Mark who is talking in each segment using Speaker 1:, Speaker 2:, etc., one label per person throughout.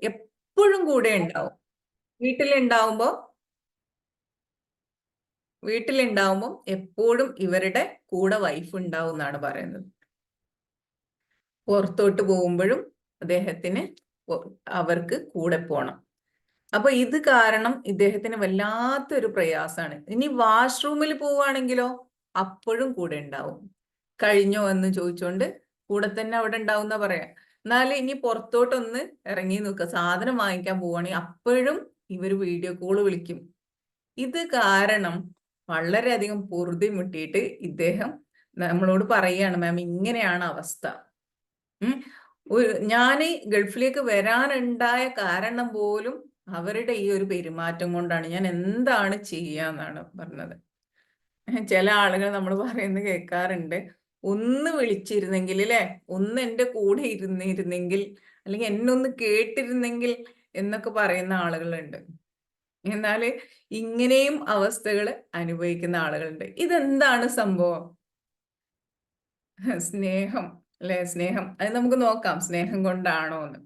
Speaker 1: എപ്പോഴും കൂടെ ഉണ്ടാവും. വീട്ടിലുണ്ടാവുമ്പോ വീട്ടിലുണ്ടാവുമ്പം എപ്പോഴും ഇവരുടെ കൂടെ വൈഫ് ഉണ്ടാവും എന്നാണ് പറയുന്നത്. പുറത്തോട്ട് പോകുമ്പോഴും അദ്ദേഹത്തിന് അവർക്ക് കൂടെ പോണം. അപ്പൊ ഇത് കാരണം ഇദ്ദേഹത്തിന് വല്ലാത്തൊരു പ്രയാസമാണ്. ഇനി വാഷ്റൂമിൽ പോവുകയാണെങ്കിലോ അപ്പോഴും കൂടെ ഉണ്ടാവും. കഴിഞ്ഞോ എന്ന് ചോദിച്ചോണ്ട് കൂടെ തന്നെ അവിടെ ഉണ്ടാവും എന്നാ പറയാ. എന്നാലും ഇനി പുറത്തോട്ടൊന്ന് ഇറങ്ങി നോക്കുക, സാധനം വാങ്ങിക്കാൻ പോവുകയാണെങ്കിൽ അപ്പോഴും ഇവര് വീഡിയോ കോള് വിളിക്കും. ഇത് കാരണം വളരെയധികം പൊറുതി മുട്ടിയിട്ട് ഇദ്ദേഹം നമ്മളോട് പറയുകയാണ്, മാം ഇങ്ങനെയാണ് അവസ്ഥ. ഞാന് ഗൾഫിലേക്ക് വരാനുണ്ടായ കാരണം പോലും അവരുടെ ഈ ഒരു പെരുമാറ്റം കൊണ്ടാണ്. ഞാൻ എന്താണ് ചെയ്യാന്നാണ് പറഞ്ഞത്. ചില ആളുകൾ നമ്മൾ പറയുന്നത് കേൾക്കാറുണ്ട്, ഒന്ന് വിളിച്ചിരുന്നെങ്കിൽ അല്ലെ, ഒന്ന് എൻ്റെ കൂടെ ഇരുന്നിരുന്നെങ്കിൽ, അല്ലെങ്കിൽ എന്നെ ഒന്ന് കേട്ടിരുന്നെങ്കിൽ എന്നൊക്കെ പറയുന്ന ആളുകളുണ്ട്. എന്നാല് ഇങ്ങനെയും അവസ്ഥകൾ അനുഭവിക്കുന്ന ആളുകളുണ്ട്. ഇതെന്താണ് സംഭവം? സ്നേഹം അല്ലെ, സ്നേഹം. അത് നമുക്ക് നോക്കാം, സ്നേഹം കൊണ്ടാണോ എന്ന്.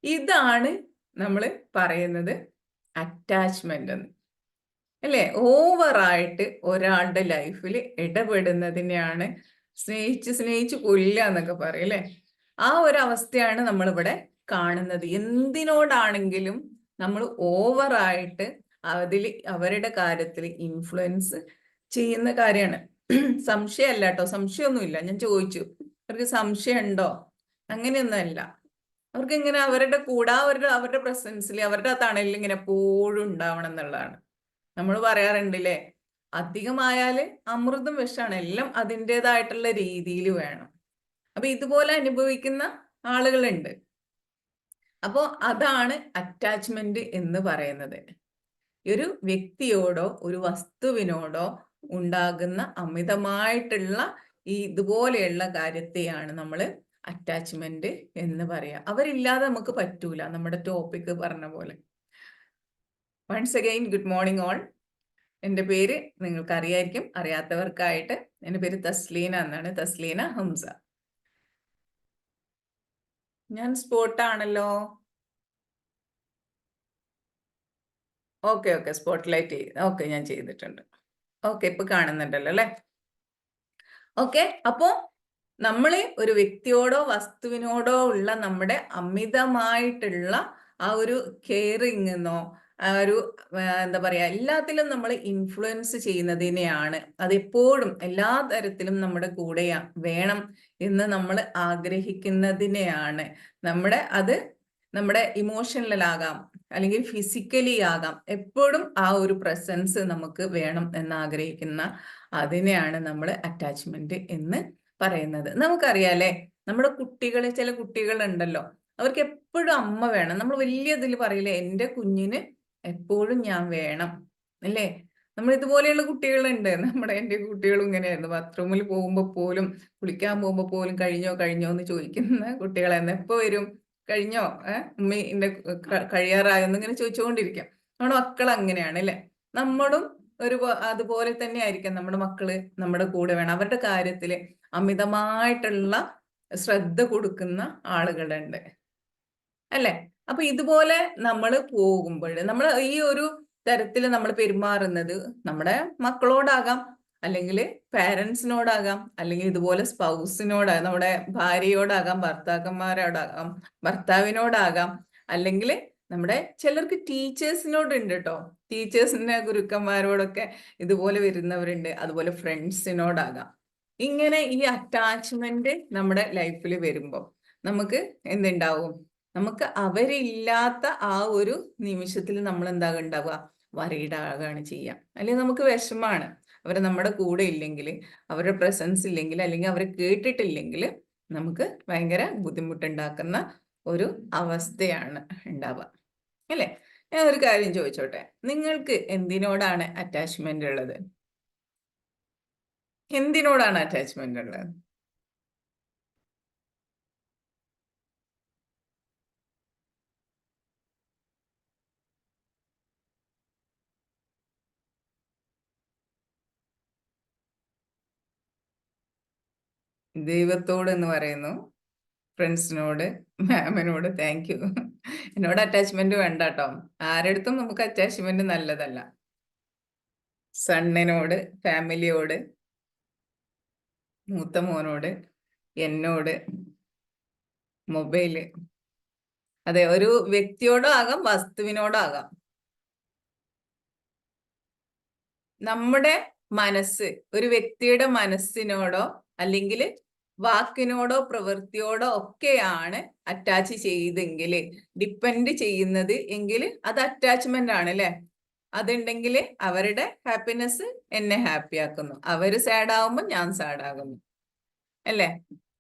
Speaker 1: ഇതാണ് നമ്മൾ പറയുന്നത് അറ്റാച്ച്മെന്റ് എന്ന്, അല്ലെ? ഓവറായിട്ട് ഒരാളുടെ ലൈഫിൽ ഇടപെടുന്നതിനെയാണ് സ്നേഹിച്ച് സ്നേഹിച്ച് കൊല്ലുക എന്നൊക്കെ പറയും, അല്ലെ? ആ ഒരു അവസ്ഥയാണ് നമ്മളിവിടെ കാണുന്നത്. എന്തിനോടാണെങ്കിലും നമ്മൾ ഓവറായിട്ട് അവരുടെ കാര്യത്തിൽ ഇൻഫ്ലുവൻസ് ചെയ്യുന്ന കാര്യമാണ്. സംശയമല്ല കേട്ടോ, സംശയമൊന്നുമില്ല. ഞാൻ ചോദിച്ചു, അവർക്ക് സംശയം ഉണ്ടോ? അങ്ങനെയൊന്നുമല്ല. അവർക്ക് ഇങ്ങനെ അവരുടെ കൂടെ അവരുടെ പ്രസൻസിൽ, അവരുടെ തണലിൽ ഇങ്ങനെ എപ്പോഴും ഉണ്ടാവണം എന്നുള്ളതാണ്. നമ്മൾ പറയാറുണ്ടല്ലേ, അധികമായാല് അമൃതും വിഷമാണ്. എല്ലാം അതിൻ്റെതായിട്ടുള്ള രീതിയിൽ വേണം. അപ്പൊ ഇതുപോലെ അനുഭവിക്കുന്ന ആളുകളുണ്ട്. അപ്പോൾ അതാണ് അറ്റാച്ച്മെന്റ് എന്ന് പറയുന്നത്. ഒരു വ്യക്തിയോടോ ഒരു വസ്തുവിനോടോ ഉണ്ടാകുന്ന അമിതമായിട്ടുള്ള ഈ ഇതുപോലെയുള്ള കാര്യത്തെയാണ് നമ്മൾ അറ്റാച്ച്മെന്റ് എന്ന് പറയാ. അവരില്ലാതെ നമുക്ക് പറ്റൂല, നമ്മുടെ ടോപ്പിക് പറഞ്ഞ പോലെ. Once again good morning all. എൻ്റെ പേര് നിങ്ങൾക്ക് അറിയായിരിക്കും, അറിയാത്തവർക്കായിട്ട് എൻ്റെ പേര് തസ്ലീന എന്നാണ്, തസ്ലീന ഹംസ. ഞാൻ സ്പോട്ടാണല്ലോ. ഓക്കെ സ്പോട്ട് ലൈറ്റ് ഓക്കെ ഞാൻ ചെയ്തിട്ടുണ്ട്. ഓക്കെ, ഇപ്പൊ കാണുന്നുണ്ടല്ലോ അല്ലെ? ഓക്കെ. അപ്പോ നമ്മള് ഒരു വ്യക്തിയോടോ വസ്തുവിനോടോ ഉള്ള നമ്മുടെ അമിതമായിട്ടുള്ള ആ ഒരു കെയറിങ് എന്നോ ആ ഒരു എന്താ പറയാ, എല്ലാത്തിലും നമ്മൾ ഇൻഫ്ലുവൻസ് ചെയ്യുന്നതിനെയാണ്, അതെപ്പോഴും എല്ലാ തരത്തിലും നമ്മുടെ കൂടെ വേണം എന്ന് നമ്മൾ ആഗ്രഹിക്കുന്നതിനെയാണ് നമ്മുടെ ഇമോഷണൽ ആകാം, അല്ലെങ്കിൽ ഫിസിക്കലി ആകാം, എപ്പോഴും ആ ഒരു പ്രസൻസ് നമുക്ക് വേണം എന്ന് ആഗ്രഹിക്കുന്ന അതിനെയാണ് നമ്മൾ അറ്റാച്ച്മെന്റ് എന്ന് പറയുന്നത്. നമുക്കറിയാലേ, നമ്മുടെ കുട്ടികളെ, ചില കുട്ടികളുണ്ടല്ലോ, അവർക്ക് എപ്പോഴും അമ്മ വേണം. നമ്മൾ വലിയ ഇതിൽ പറയില്ലേ, എൻ്റെ കുഞ്ഞിന് എപ്പോഴും ഞാൻ വേണം, അല്ലേ? നമ്മൾ ഇതുപോലെയുള്ള കുട്ടികളുണ്ട്. എൻ്റെ കുട്ടികളും ഇങ്ങനെയായിരുന്നു. ബാത്റൂമിൽ പോകുമ്പോൾ പോലും, കുളിക്കാൻ പോകുമ്പോൾ പോലും കഴിഞ്ഞോ എന്ന് ചോദിക്കുന്ന കുട്ടികളായിരുന്നു. എപ്പോ വരും, കഴിഞ്ഞോ, ഉമ്മി എന്റെ കഴിയാറായോ എന്നിങ്ങനെ ചോദിച്ചുകൊണ്ടിരിക്കാം. നമ്മുടെ മക്കൾ അങ്ങനെയാണ് അല്ലെ? നമ്മളും അതുപോലെ തന്നെ ആയിരിക്കും. നമ്മുടെ മക്കള് നമ്മുടെ കൂടെ വേണം. അവരുടെ കാര്യത്തില് അമിതമായിട്ടുള്ള ശ്രദ്ധ കൊടുക്കുന്ന ആളുകളുണ്ട്, അല്ലെ? അപ്പൊ ഇതുപോലെ നമ്മൾ പോകുമ്പോൾ, നമ്മൾ ഈ ഒരു തരത്തിൽ നമ്മൾ പെരുമാറുന്നത് നമ്മുടെ മക്കളോടാകാം, അല്ലെങ്കിൽ പാരൻസിനോടാകാം, അല്ലെങ്കിൽ ഇതുപോലെ സ്പൗസിനോടാകാം, നമ്മുടെ ഭാര്യയോടാകാം, ഭർത്താക്കന്മാരോടാകാം, ഭർത്താവിനോടാകാം, അല്ലെങ്കിൽ നമ്മുടെ ചിലർക്ക് ടീച്ചേഴ്സിനോടുണ്ട് കേട്ടോ. ടീച്ചേഴ്സിന്റെ ഗുരുക്കന്മാരോടൊക്കെ ഇതുപോലെ വരുന്നവരുണ്ട്. അതുപോലെ ഫ്രണ്ട്സിനോടാകാം. ഇങ്ങനെ ഈ അറ്റാച്ച്മെന്റ് നമ്മുടെ ലൈഫിൽ വരുമ്പോൾ നമുക്ക് എന്തുണ്ടാവും? നമുക്ക് അവരില്ലാത്ത ആ ഒരു നിമിഷത്തിൽ നമ്മൾ ഉണ്ടാവുക, വറീഡാകുകയാണ് ചെയ്യുക. അല്ലെങ്കിൽ നമുക്ക് വിഷമാണ്, അവർ നമ്മുടെ കൂടെ ഇല്ലെങ്കിൽ, അവരുടെ പ്രസൻസ് ഇല്ലെങ്കിൽ, അല്ലെങ്കിൽ അവരെ കേട്ടിട്ടില്ലെങ്കിൽ നമുക്ക് ഭയങ്കര ബുദ്ധിമുട്ടുണ്ടാക്കുന്ന ഒരു അവസ്ഥയാണ് ഉണ്ടാവുക, അല്ലേ? ഞാൻ ഒരു കാര്യം ചോദിച്ചോട്ടെ, നിങ്ങൾക്ക് എന്തിനോടാണ് അറ്റാച്ച്മെന്റ് ഉള്ളത്? എന്തിനോടാണ് അറ്റാച്ച്മെന്റ് ഉള്ളത്? ദൈവത്തോട് എന്ന് പറയുന്നു. ഫ്രണ്ട്സിനോട്, മാമിനോട് താങ്ക് യു. എന്നോട് അറ്റാച്ച്മെന്റ് വേണ്ട കേട്ടോ, ആരടുത്തും നമുക്ക് അറ്റാച്ച്മെന്റ് നല്ലതല്ല. സണ്ണിനോട്, ഫാമിലിയോട്, മൂത്ത മോനോട്, എന്നോട്, മൊബൈല്, അതെ, ഒരു വ്യക്തിയോടോ ആകാം, വസ്തുവിനോടോ ആകാം. നമ്മുടെ മനസ്സ് ഒരു വ്യക്തിയുടെ മനസ്സിനോടോ അല്ലെങ്കിൽ വാക്കിനോടോ പ്രവൃത്തിയോടോ ഒക്കെയാണ് അറ്റാച്ച് ചെയ്തെങ്കിൽ, ഡിപ്പെൻഡ് ചെയ്യുന്നത് എങ്കിൽ അത് അറ്റാച്ച്മെന്റ് ആണ് അല്ലെ. അതുണ്ടെങ്കിൽ അവരുടെ ഹാപ്പിനെസ് എന്നെ ഹാപ്പി ആക്കുന്നു, അവര് സാഡ് ആവുമ്പോൾ ഞാൻ സാഡ് ആകുന്നു അല്ലേ.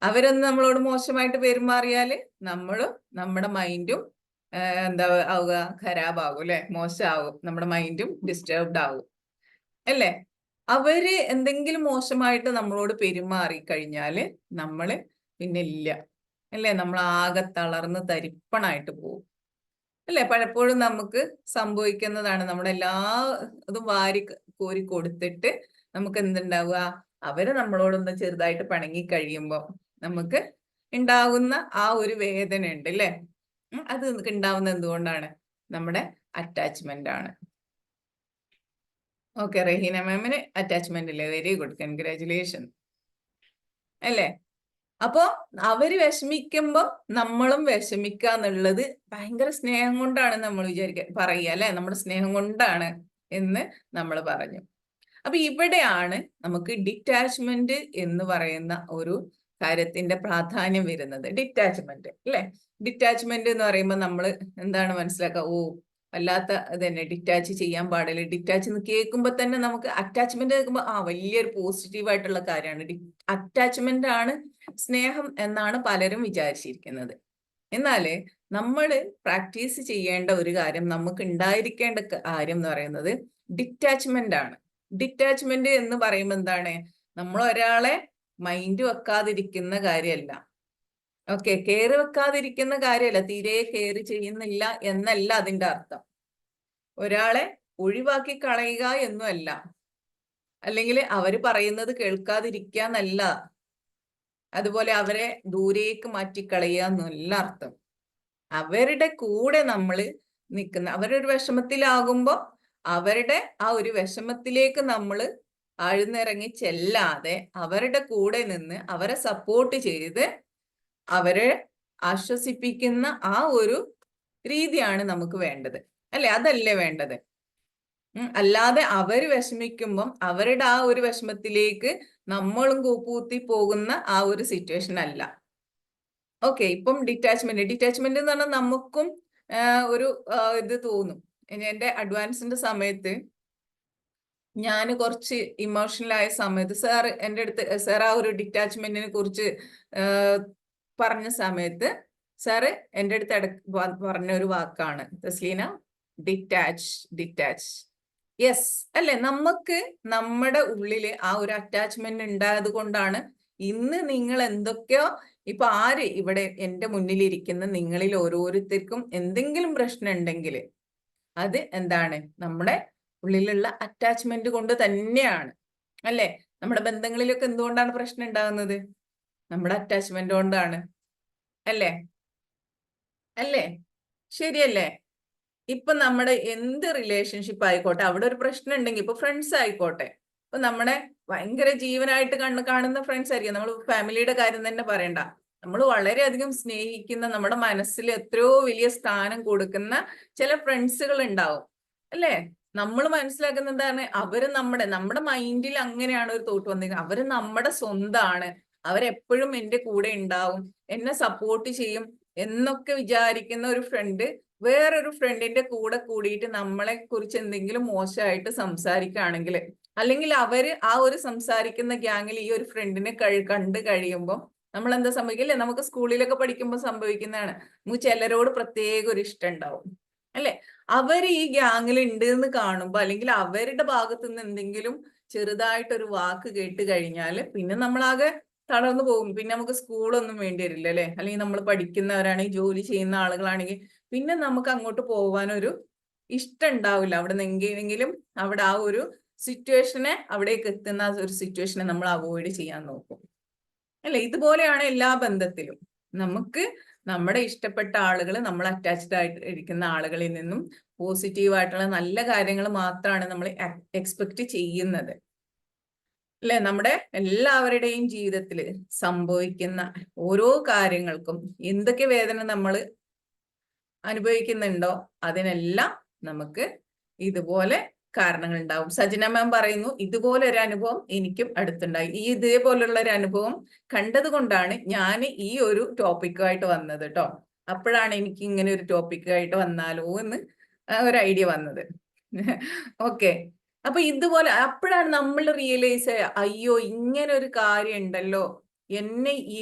Speaker 1: അവരൊന്ന് നമ്മളോട് മോശമായിട്ട് പെരുമാറിയാല് നമ്മളും നമ്മുടെ മൈൻഡും എന്താ ആവുക, ഖരാബാകും അല്ലെ, മോശമാകും, നമ്മുടെ മൈൻഡും ഡിസ്റ്റർബ്ഡ് ആകും അല്ലേ. അവര് എന്തെങ്കിലും മോശമായിട്ട് നമ്മളോട് പെരുമാറി കഴിഞ്ഞാല് നമ്മള് പിന്നെ ഇല്ല അല്ലേ, നമ്മൾ ആകെ തളർന്ന് തരിപ്പണായിട്ട് പോകും അല്ലെ. പലപ്പോഴും നമുക്ക് സംഭവിക്കുന്നതാണ്, നമ്മുടെ എല്ലാ ഇതും വാരി കോരി കൊടുത്തിട്ട് നമുക്ക് എന്തുണ്ടാവുക, അവര് നമ്മളോടൊന്ന് ചെറുതായിട്ട് പിണങ്ങി കഴിയുമ്പോ നമുക്ക് ഉണ്ടാവുന്ന ആ ഒരു വേദന ഉണ്ട് അല്ലേ. അത് ഉണ്ടാവുന്ന എന്തുകൊണ്ടാണ്, നമ്മുടെ അറ്റാച്ച്മെന്റ് ആണ്. ഓക്കെ, റഹീന മാമിന് അറ്റാച്ച്മെന്റ് ഇല്ലേ, വെരി ഗുഡ്, കൺഗ്രാറ്റുലേഷൻ അല്ലേ. അപ്പോ അവര് വിഷമിക്കുമ്പോ നമ്മളും വിഷമിക്കുക എന്നുള്ളത് ഭയങ്കര സ്നേഹം കൊണ്ടാണ് നമ്മൾ പറയുക അല്ലെ, നമ്മുടെ സ്നേഹം കൊണ്ടാണ് എന്ന് നമ്മൾ പറഞ്ഞു. അപ്പൊ ഇവിടെയാണ് നമുക്ക് ഡിറ്റാച്ച്മെന്റ് എന്ന് പറയുന്ന ഒരു കാര്യത്തിന്റെ പ്രാധാന്യം വരുന്നത്. ഡിറ്റാച്ച്മെന്റ് അല്ലെ, ഡിറ്റാച്ച്മെന്റ് എന്ന് പറയുമ്പോൾ നമ്മൾ എന്താണ് മനസ്സിലാക്കുക, ഓ വല്ലാത്ത ഇതന്നെ, ഡിറ്റാച്ച് ചെയ്യാൻ പാടില്ല. ഡിറ്റാച്ച് എന്ന് കേൾക്കുമ്പോൾ തന്നെ നമുക്ക് അറ്റാച്ച്മെന്റ് കേൾക്കുമ്പോൾ വലിയൊരു പോസിറ്റീവ് ആയിട്ടുള്ള കാര്യമാണ്. അറ്റാച്ച്മെന്റ് ആണ് സ്നേഹം എന്നാണ് പലരും വിചാരിച്ചിരിക്കുന്നത്. എന്നാല് നമ്മൾ പ്രാക്ടീസ് ചെയ്യേണ്ട ഒരു കാര്യം, നമുക്ക് ഉണ്ടായിരിക്കേണ്ട കാര്യം എന്ന് പറയുന്നത് ഡിറ്റാച്ച്മെന്റ് ആണ്. ഡിറ്റാച്ച്മെന്റ് എന്ന് പറയുമ്പോൾ എന്താണ്, നമ്മൾ ഒരാളെ മൈൻഡ് വെക്കാതിരിക്കുന്ന കാര്യമല്ല. ഓക്കെ, കെയർ വെക്കാതിരിക്കുന്ന കാര്യമല്ല, തീരെ കെയർ ചെയ്യുന്നില്ല എന്നല്ല അതിന്റെ അർത്ഥം. ഒരാളെ ഒഴിവാക്കി കളയുക എന്നുമല്ല, അല്ലെങ്കിൽ അവര് പറയുന്നത് കേൾക്കാതിരിക്കുക എന്നല്ല, അതുപോലെ അവരെ ദൂരേക്ക് മാറ്റിക്കളയുക എന്നല്ല അർത്ഥം. അവരുടെ കൂടെ നമ്മൾ നിൽക്കുന്ന, അവരൊരു വിഷമത്തിലാകുമ്പോൾ അവരുടെ ആ ഒരു വിഷമത്തിലേക്ക് നമ്മൾ ആഴ്ന്നിറങ്ങി ചെല്ലാതെ അവരുടെ കൂടെ നിന്ന് അവരെ സപ്പോർട്ട് ചെയ്ത് അവരെ ആശ്വസിപ്പിക്കുന്ന ആ ഒരു രീതിയാണ് നമുക്ക് വേണ്ടത് അല്ലെ, അതല്ലേ വേണ്ടത്. അല്ലാതെ അവര് വിഷമിക്കുമ്പം അവരുടെ ആ ഒരു വിഷമത്തിലേക്ക് നമ്മളും കൂപ്പൂത്തി പോകുന്ന ആ ഒരു സിറ്റുവേഷൻ അല്ല. ഓക്കെ, ഇപ്പം ഡിറ്റാച്ച്മെന്റ് എന്ന് പറഞ്ഞാൽ നമുക്കും ഒരു ഇത് തോന്നും. എന്റെ അഡ്വാൻസിന്റെ സമയത്ത് ഞാൻ കുറച്ച് ഇമോഷണൽ ആയ സമയത്ത് സാർ എൻ്റെ അടുത്ത്, സാർ ആ ഒരു ഡിറ്റാച്ച്മെന്റിനെ കുറിച്ച് പറഞ്ഞ സമയത്ത് സാറ് എൻ്റെ അടുത്ത് പറഞ്ഞ ഒരു വാക്കാണ്, തസ്ലീന, ഡിറ്റാച്ച്. യെസ് അല്ലെ, നമുക്ക് നമ്മുടെ ഉള്ളില് ആ ഒരു അറ്റാച്ച്മെന്റ് ഉണ്ടായത് കൊണ്ടാണ് ഇന്ന് നിങ്ങൾ എന്തൊക്കെയോ, ഇപ്പൊ ആര് ഇവിടെ എൻ്റെ മുന്നിലിരിക്കുന്ന നിങ്ങളിൽ ഓരോരുത്തർക്കും എന്തെങ്കിലും പ്രശ്നം ഉണ്ടെങ്കിൽ അത് എന്താണ്, നമ്മുടെ ഉള്ളിലുള്ള അറ്റാച്ച്മെന്റ് കൊണ്ട് തന്നെയാണ് അല്ലെ. നമ്മുടെ ബന്ധങ്ങളിലൊക്കെ എന്തുകൊണ്ടാണ് പ്രശ്നം ഉണ്ടാകുന്നത്, നമ്മുടെ അറ്റാച്ച്മെന്റ് കൊണ്ടാണ് അല്ലേ. അല്ലേ, ശരിയല്ലേ. ഇപ്പൊ നമ്മുടെ എന്ത് റിലേഷൻഷിപ്പ് ആയിക്കോട്ടെ, അവിടെ ഒരു പ്രശ്നം ഉണ്ടെങ്കിൽ, ഇപ്പൊ ഫ്രണ്ട്സ് ആയിക്കോട്ടെ, ഇപ്പൊ നമ്മുടെ ഭയങ്കര ജീവനായിട്ട് കാണുന്ന ഫ്രണ്ട്സ് ആയിരിക്കും, നമ്മൾ ഫാമിലിയുടെ കാര്യം തന്നെ പറയണ്ട, നമ്മൾ വളരെയധികം സ്നേഹിക്കുന്ന, നമ്മുടെ മനസ്സിൽ എത്രയോ വലിയ സ്ഥാനം കൊടുക്കുന്ന ചില ഫ്രണ്ട്സുകൾ ഉണ്ടാവും അല്ലേ. നമ്മൾ മനസ്സിലാക്കുന്ന എന്താണ്, അവര് നമ്മുടെ മൈൻഡിൽ അങ്ങനെയാണ് ഒരു തോട്ട് വന്നിരിക്കുന്നത്, അവര് നമ്മുടെ സ്വന്തമാണ്, അവരെപ്പോഴും എൻ്റെ കൂടെ ഉണ്ടാവും, എന്നെ സപ്പോർട്ട് ചെയ്യും എന്നൊക്കെ വിചാരിക്കുന്ന ഒരു ഫ്രണ്ട് വേറൊരു ഫ്രണ്ടിന്റെ കൂടെ കൂടിയിട്ട് നമ്മളെ കുറിച്ച് എന്തെങ്കിലും മോശമായിട്ട് സംസാരിക്കുകയാണെങ്കിൽ, അല്ലെങ്കിൽ അവര് ആ ഒരു സംസാരിക്കുന്ന ഗ്യാങ്ങിൽ ഈ ഒരു ഫ്രണ്ടിനെ കണ്ടു കഴിയുമ്പോൾ നമ്മൾ എന്താ സംഭവിക്കില്ലേ, നമുക്ക് സ്കൂളിലൊക്കെ പഠിക്കുമ്പോൾ സംഭവിക്കുന്നതാണ്, നമുക്ക് ചിലരോട് പ്രത്യേക ഒരു ഇഷ്ടം ഉണ്ടാവും അല്ലെ. അവർ ഈ ഗ്യാങ്ങിൽ ഉണ്ട് എന്ന് കാണുമ്പോൾ, അല്ലെങ്കിൽ അവരുടെ ഭാഗത്തു നിന്ന് എന്തെങ്കിലും ചെറുതായിട്ടൊരു വാക്ക് കേട്ട് കഴിഞ്ഞാൽ പിന്നെ നമ്മളാകെ തളർന്നു പോകും. പിന്നെ നമുക്ക് സ്കൂളൊന്നും വേണ്ടി വരില്ല അല്ലെ, അല്ലെങ്കിൽ നമ്മൾ പഠിക്കുന്നവരാണെങ്കിൽ, ജോലി ചെയ്യുന്ന ആളുകളാണെങ്കിൽ പിന്നെ നമുക്ക് അങ്ങോട്ട് പോകാനൊരു ഇഷ്ടം ഉണ്ടാവില്ല. അവിടെ നിന്ന് എങ്ങനെയെങ്കിലും അവിടെ ആ ഒരു സിറ്റുവേഷനെ, അവിടേക്ക് എത്തുന്ന ഒരു സിറ്റുവേഷനെ നമ്മൾ അവോയ്ഡ് ചെയ്യാൻ നോക്കും അല്ലെ. ഇതുപോലെയാണ് എല്ലാ ബന്ധത്തിലും. നമുക്ക് നമ്മുടെ ഇഷ്ടപ്പെട്ട ആളുകൾ, നമ്മൾ അറ്റാച്ച്ഡ് ആയിട്ട് ഇരിക്കുന്ന ആളുകളിൽ നിന്നും പോസിറ്റീവായിട്ടുള്ള നല്ല കാര്യങ്ങൾ മാത്രമാണ് നമ്മൾ എക്സ്പെക്ട് ചെയ്യുന്നത്. അല്ലെ? നമ്മുടെ എല്ലാവരുടെയും ജീവിതത്തിൽ സംഭവിക്കുന്ന ഓരോ കാര്യങ്ങൾക്കും എന്തൊക്കെ വേദന നമ്മൾ അനുഭവിക്കുന്നുണ്ടോ അതിനെല്ലാം നമുക്ക് ഇതുപോലെ കാരണങ്ങൾ ഉണ്ടാവും. സജന മാം പറയുന്നു, ഇതുപോലെ ഒരു അനുഭവം എനിക്കും അടുത്തുണ്ടായി. ഇതേപോലുള്ള ഒരു അനുഭവം കണ്ടത് കൊണ്ടാണ് ഞാൻ ഈ ഒരു ടോപ്പിക്കുമായിട്ട് വന്നത് കേട്ടോ. അപ്പോഴാണ് എനിക്ക് ഇങ്ങനെ ഒരു ടോപ്പിക്കായിട്ട് വന്നാലോ എന്ന് ഒരു ഐഡിയ വന്നത്. ഓക്കെ, അപ്പൊ ഇതുപോലെ അപ്പോഴാണ് നമ്മൾ റിയലൈസ് അയ്യോ ഇങ്ങനെ ഒരു കാര്യം ഉണ്ടല്ലോ,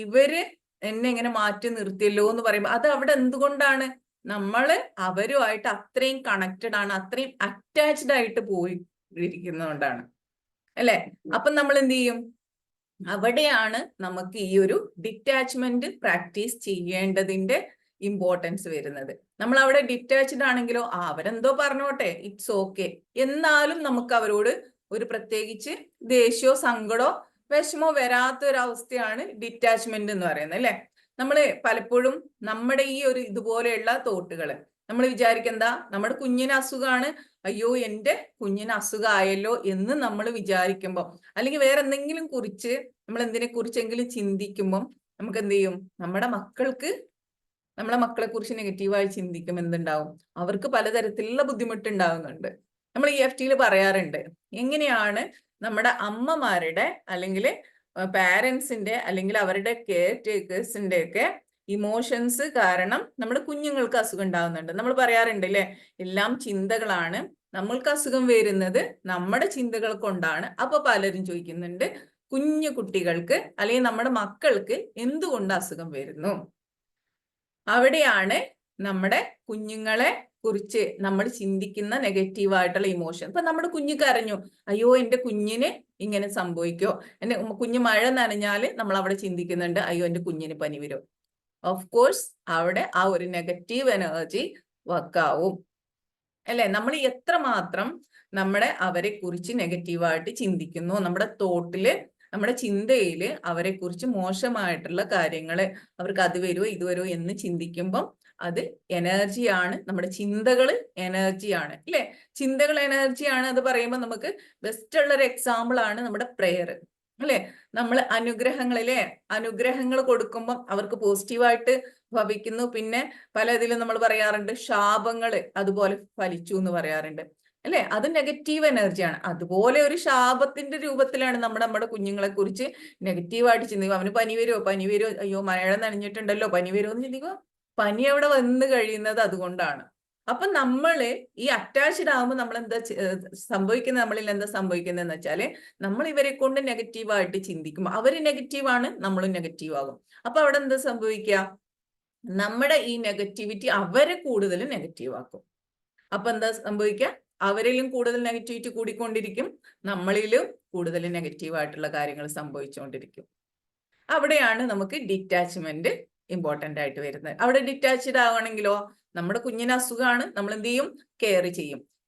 Speaker 1: ഇവര് എന്നെ ഇങ്ങനെ മാറ്റി നിർത്തിയല്ലോ എന്ന് പറയുമ്പോൾ അത് അവിടെ എന്തുകൊണ്ടാണ്? നമ്മള് അവരുമായിട്ട് അത്രയും കണക്റ്റഡ് ആണ്, അത്രയും അറ്റാച്ച്ഡ് ആയിട്ട് പോയിരിക്കുന്നതുകൊണ്ടാണ് അല്ലെ? അപ്പൊ നമ്മൾ എന്ത് ചെയ്യും? അവിടെയാണ് നമുക്ക് ഈ ഒരു ഡിറ്റാച്ച്മെന്റ് പ്രാക്ടീസ് ചെയ്യേണ്ടതിന്റെ ഇമ്പോർട്ടൻസ് വരുന്നത്. നമ്മൾ അവിടെ ഡിറ്റാച്ച്ഡ് ആണെങ്കിലോ അവരെന്തോ പറഞ്ഞോട്ടെ, ഇറ്റ്സ് ഓക്കെ, എന്നാലും നമുക്ക് അവരോട് ഒരു പ്രത്യേകിച്ച് ദേഷ്യമോ സങ്കടമോ വിഷമോ വരാത്തൊരവസ്ഥയാണ് ഡിറ്റാച്ച്മെന്റ് എന്ന് പറയുന്നത് അല്ലെ? നമ്മൾ പലപ്പോഴും നമ്മുടെ ഈ ഒരു ഇതുപോലെയുള്ള തോട്ടുകൾ നമ്മൾ വിചാരിക്കുന്ന നമ്മുടെ കുഞ്ഞിന് അസുഖമാണ്, അയ്യോ എൻ്റെ കുഞ്ഞിന് അസുഖമായല്ലോ എന്ന് നമ്മൾ വിചാരിക്കുമ്പോൾ, അല്ലെങ്കിൽ വേറെ എന്തെങ്കിലും കുറിച്ച് നമ്മൾ എന്തിനെ കുറിച്ചെങ്കിലും ചിന്തിക്കുമ്പോൾ നമുക്ക് എന്ത് ചെയ്യും? നമ്മളെ മക്കളെ കുറിച്ച് നെഗറ്റീവായി ചിന്തിക്കുമ്പോൾ എന്തുണ്ടാവും? അവർക്ക് പലതരത്തിലുള്ള ബുദ്ധിമുട്ടുണ്ടാവുന്നുണ്ട്. നമ്മൾ EFT പറയാറുണ്ട്, എങ്ങനെയാണ് നമ്മുടെ അമ്മമാരുടെ അല്ലെങ്കിൽ പാരൻസിന്റെ അല്ലെങ്കിൽ അവരുടെ കെയർ ടേക്കേഴ്സിന്റെ ഒക്കെ ഇമോഷൻസ് കാരണം നമ്മുടെ കുഞ്ഞുങ്ങൾക്ക് അസുഖം ഉണ്ടാവുന്നുണ്ട്. നമ്മൾ പറയാറുണ്ട് അല്ലെ, എല്ലാം ചിന്തകളാണ്, നമ്മൾക്ക് അസുഖം വരുന്നത് നമ്മുടെ ചിന്തകൾ കൊണ്ടാണ്. അപ്പൊ പലരും ചോദിക്കുന്നുണ്ട്, കുഞ്ഞു കുട്ടികൾക്ക് അല്ലെങ്കിൽ നമ്മുടെ മക്കൾക്ക് എന്തുകൊണ്ട് അസുഖം വരുന്നു? അവിടെയാണ് നമ്മുടെ കുഞ്ഞുങ്ങളെ കുറിച്ച് നമ്മൾ ചിന്തിക്കുന്ന നെഗറ്റീവായിട്ടുള്ള ഇമോഷൻ. ഇപ്പൊ നമ്മുടെ കുഞ്ഞ് കരഞ്ഞു, അയ്യോ എൻ്റെ കുഞ്ഞിന് ഇങ്ങനെ സംഭവിക്കോ, എൻ്റെ കുഞ്ഞ് മഴ നനഞ്ഞാല് നമ്മൾ അവിടെ ചിന്തിക്കുന്നുണ്ട്, അയ്യോ എൻ്റെ കുഞ്ഞിന് പനി വരും. ഓഫ് കോഴ്സ് അവിടെ ആ ഒരു നെഗറ്റീവ് എനർജി വർക്കാവും അല്ലെ? നമ്മൾ എത്രമാത്രം അവരെ കുറിച്ച് നെഗറ്റീവായിട്ട് ചിന്തിക്കുന്നു, നമ്മുടെ തോട്ടില് നമ്മുടെ ചിന്തയില് അവരെ കുറിച്ച് മോശമായിട്ടുള്ള കാര്യങ്ങള്, അവർക്ക് അത് വരുമോ ഇത് വരുമോ എന്ന് ചിന്തിക്കുമ്പം അത് എനർജിയാണ്. നമ്മുടെ ചിന്തകള് എനർജിയാണ് അല്ലെ? ചിന്തകൾ എനർജിയാണ്. അത് പറയുമ്പോൾ നമുക്ക് ബെസ്റ്റ് ഉള്ള ഒരു എക്സാമ്പിൾ ആണ് നമ്മുടെ പ്രെയർ അല്ലെ? നമ്മൾ അനുഗ്രഹങ്ങൾ കൊടുക്കുമ്പോൾ അവർക്ക് പോസിറ്റീവായിട്ട് ഭവിക്കുന്നു. പിന്നെ പല ഇതിലും നമ്മൾ പറയാറുണ്ട്, ശാപങ്ങള് അതുപോലെ ഫലിച്ചു എന്ന് പറയാറുണ്ട് അല്ലെ? അത് നെഗറ്റീവ് എനർജിയാണ്. അതുപോലെ ഒരു ശാപത്തിന്റെ രൂപത്തിലാണ് നമ്മുടെ കുഞ്ഞുങ്ങളെ കുറിച്ച് നെഗറ്റീവായിട്ട് ചിന്തിക്കുക. അവന് പനി വരുമോ, അയ്യോ മഴ നനഞ്ഞിട്ടുണ്ടല്ലോ, പനി വരുമോ എന്ന് ചിന്തിക്കുക. പനി അവിടെ വന്നു കഴിയുന്നത് അതുകൊണ്ടാണ്. അപ്പൊ നമ്മള് ഈ അറ്റാച്ച്ഡ് ആകുമ്പോൾ നമ്മൾ നമ്മളിൽ എന്താ സംഭവിക്കുന്നതെന്ന് വെച്ചാല്, നമ്മൾ ഇവരെ കൊണ്ട് നെഗറ്റീവായിട്ട് ചിന്തിക്കുമ്പോൾ അവര് നെഗറ്റീവാണ്, നമ്മളും നെഗറ്റീവ് ആകും. അപ്പൊ അവിടെ എന്താ സംഭവിക്കുക? നമ്മുടെ ഈ നെഗറ്റിവിറ്റി അവരെ കൂടുതൽ നെഗറ്റീവ് ആക്കും. അപ്പൊ എന്താ സംഭവിക്കുക? അവരിലും കൂടുതൽ നെഗറ്റിവിറ്റി കൂടിക്കൊണ്ടിരിക്കും, നമ്മളിലും കൂടുതൽ നെഗറ്റീവായിട്ടുള്ള കാര്യങ്ങൾ സംഭവിച്ചുകൊണ്ടിരിക്കും. അവിടെയാണ് നമുക്ക് ഡിറ്റാച്ച്മെന്റ് ഇമ്പോർട്ടന്റ് ആയിട്ട് വരുന്നത്. അവിടെ ഡിറ്റാച്ച്ഡ് ആവണമെങ്കിലോ, നമ്മുടെ കുഞ്ഞിന് അസുഖമാണ്, നമ്മൾ എന്ത് ചെയ്യും?